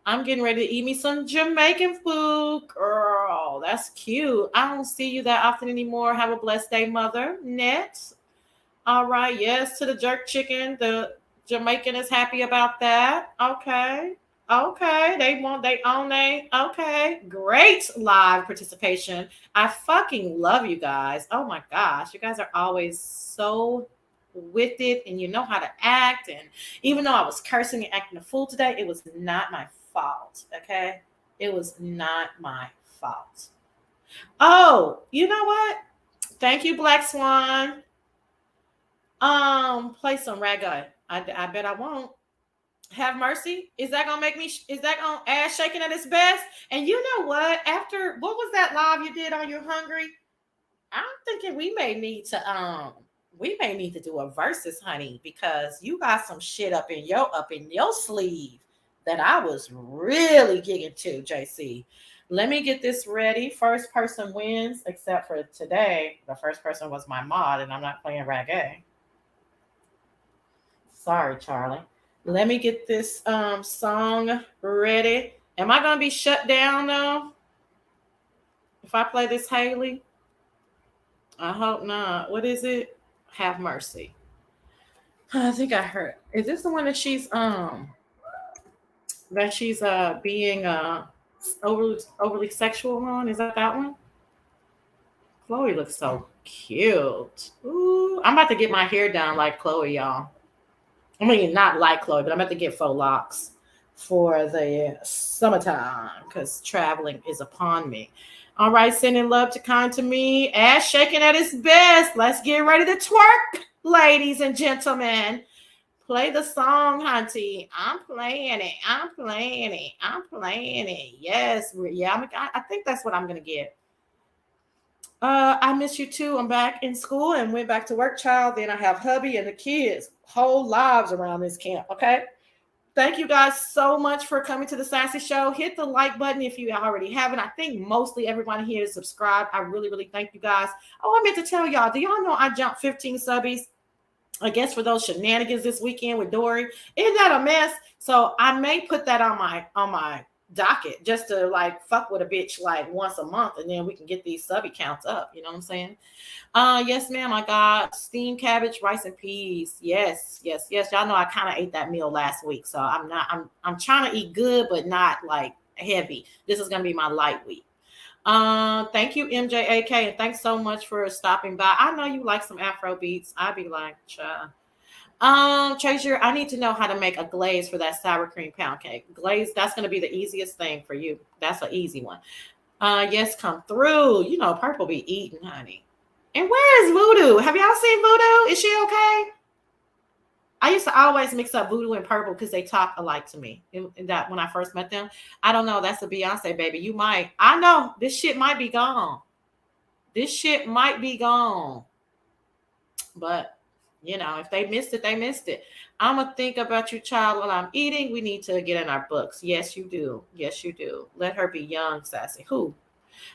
I'm getting ready to eat me some Jamaican food. Girl, that's cute. I don't see you that often anymore. Have a blessed day, mother. Net. All right. Yes, to the jerk chicken. The Jamaican is happy about that. Okay. They own. Okay. Great live participation. I fucking love you guys. Oh my gosh. You guys are always so with it and you know how to act. And even though I was cursing and acting a fool today, it was not my fault. Okay. It was not my fault. Oh, you know what? Thank you, Black Swan. Play some reggae. I bet I won't. Have mercy. Is that gonna ass shaking at its best? And you know what? After what was that live you did on You're Hungry? I'm thinking we may need to do a versus, honey, because you got some shit up in your sleeve that I was really gigging to, JC. Let me get this ready. First person wins, except for today. The first person was my mod, and I'm not playing reggae. Sorry, Charlie. Let me get this song ready. Am I going to be shut down, though? If I play this Haley? I hope not. What is it? Have Mercy. I think I heard. Is this the one that she's that she's being overly sexual on. Is that one? Chloe looks so cute. Ooh, I'm about to get my hair done like Chloe, y'all. I mean, not like Chloe, but I'm about to get faux locks for the summertime because traveling is upon me. All right, sending love to kind to me. Ass shaking at its best. Let's get ready to twerk, ladies and gentlemen. Play the song, Hunty. I'm playing it. I'm playing it. I'm playing it. Yes. Yeah, I think that's what I'm going to get. I miss you too. I'm back in school and went back to work, child. Then I have hubby and the kids. Whole lives around this camp. Okay. Thank you guys so much for coming to the Sassy Show. Hit the like button if you already haven't. I think mostly everybody here is subscribed. I really, really thank you guys. Oh, I meant to tell y'all. Do y'all know I jumped 15 subbies? I guess for those shenanigans this weekend with Dory. Isn't that a mess? So I may put that on my docket just to like fuck with a bitch like once a month, and then we can get these subby counts up. You know what I'm saying? Yes, ma'am. I got steamed cabbage, rice, and peas. Yes. Y'all know I kind of ate that meal last week, so I'm trying to eat good, but not like heavy. This is gonna be my light week. Thank you, MJAK, and thanks so much for stopping by. I know you like some Afro beats. I'd be like, Tracy, I need to know how to make a glaze for that sour cream pound cake. Glaze, that's going to be the easiest thing for you. That's an easy one. Yes, come through. You know, Purple be eating, honey. And where is Voodoo? Have y'all seen Voodoo? Is she okay? I used to always mix up Voodoo and Purple because they talk alike to me. In that when I first met them, I don't know. That's a Beyonce baby. You might. I know this shit might be gone. This shit might be gone. But you know, if they missed it, they missed it. I'm gonna think about you, child, while I'm eating. We need to get in our books. Yes, you do. Yes, you do. Let her be young, Sassy. Who?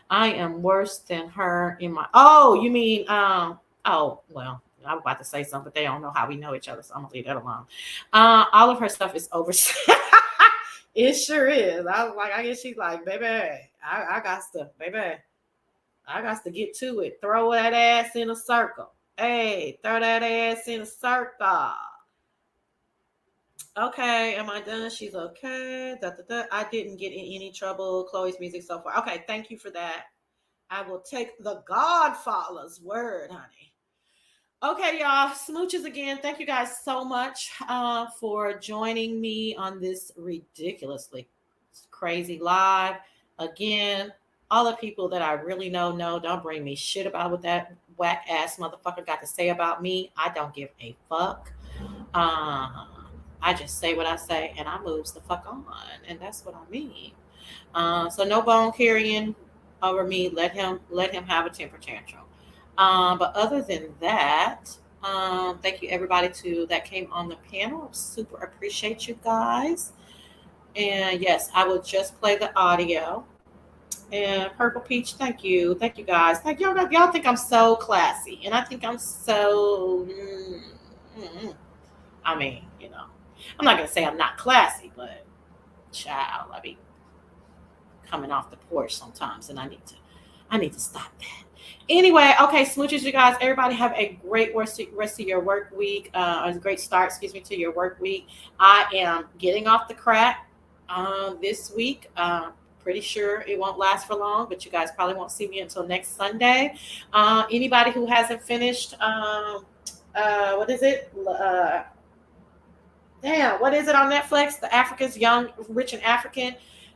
I am worse than her in my. Oh, you mean Oh well. I was about to say something, but they don't know how we know each other, so I'm gonna leave that alone. All of her stuff is over. It sure is. I was like, I guess she's like, baby, I got stuff, baby. I got to get to it. Throw that ass in a circle. Hey, throw that ass in a circle. Okay, am I done? She's okay. I didn't get in any trouble. Chloe's music so far. Okay, thank you for that. I will take the Godfather's word, honey. Okay, y'all. Smooches again. Thank you guys so much for joining me on this ridiculously crazy live. Again, all the people that I really know, don't bring me shit about what that whack ass motherfucker got to say about me. I don't give a fuck. I just say what I say and I moves the fuck on. And that's what I mean. So no bone carrying over me. Let him have a temper tantrum. But other than that, thank you everybody that came on the panel. Super appreciate you guys. And yes, I will just play the audio. And Purple Peach, thank you guys. Thank y'all. Y'all think I'm so classy, and I think I'm so. I mean, you know, I'm not gonna say I'm not classy, but child, I be coming off the porch sometimes, and I need to stop that. Anyway, okay, smooches, you guys. Everybody have a great rest of your work week. A great start, to your work week. I am getting off the crack this week. Pretty sure it won't last for long, but you guys probably won't see me until next Sunday. Anybody who hasn't finished, what is it? What is it on Netflix? The African's Young, Rich and African.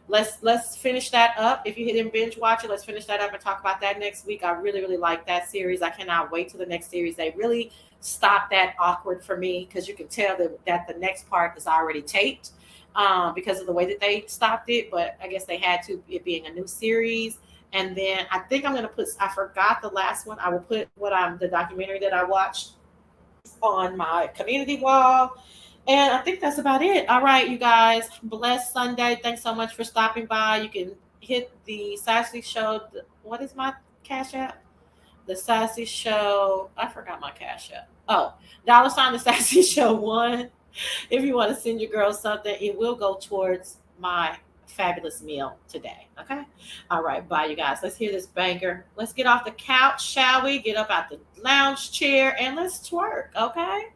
Let's finish that up. If you didn't binge watch it, let's finish that up and talk about that next week. I really, really like that series. I cannot wait till the next series. They really stopped that awkward for me because you can tell that the next part is already taped because of the way that they stopped it. But I guess they had to, it being a new series. And then I think I'm going to I forgot the last one. I will put the documentary that I watched on my community wall. And I think that's about it. All right, you guys. Blessed Sunday. Thanks so much for stopping by. You can hit the Sassy Show. What is my Cash App? The Sassy Show. I forgot my Cash App. Oh, $ the Sassy Show 1. If you want to send your girl something, it will go towards my fabulous meal today. Okay? All right. Bye, you guys. Let's hear this banger. Let's get off the couch, shall we? Get up out the lounge chair and let's twerk. Okay?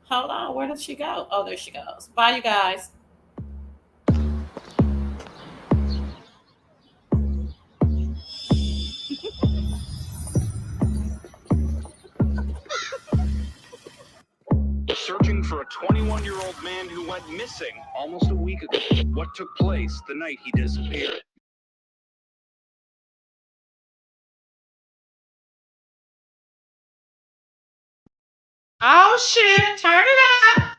Hold on, where did she go? Oh, there she goes. Bye, you guys. for a 21-year-old man who went missing almost a week ago. What took place the night he disappeared? Oh shit, turn it up.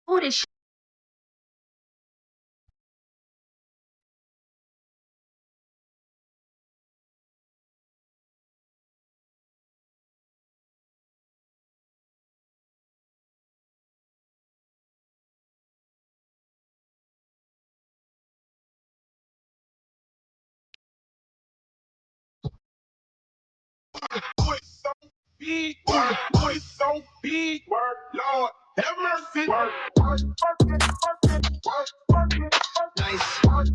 Who this? Big word, boy, so big word, Lord, have mercy. Word, nice. Lord,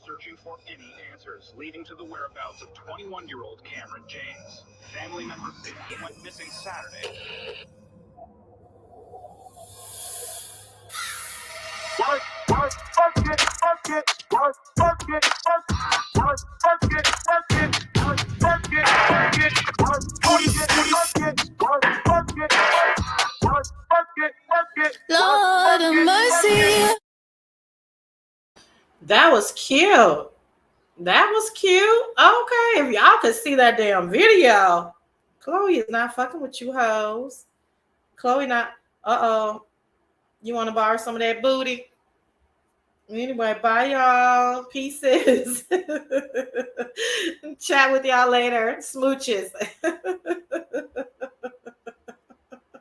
Searching for any answers leading to the whereabouts of 21-year-old Cameron James. Family members say he went missing Saturday. Lord of mercy. That was cute. That was cute. Okay, if y'all could see that damn video. Chloe is not fucking with you hoes. Chloe not. Uh-oh. You want to borrow some of that booty? Anyway, bye y'all. Pieces. Chat with y'all later. Smooches.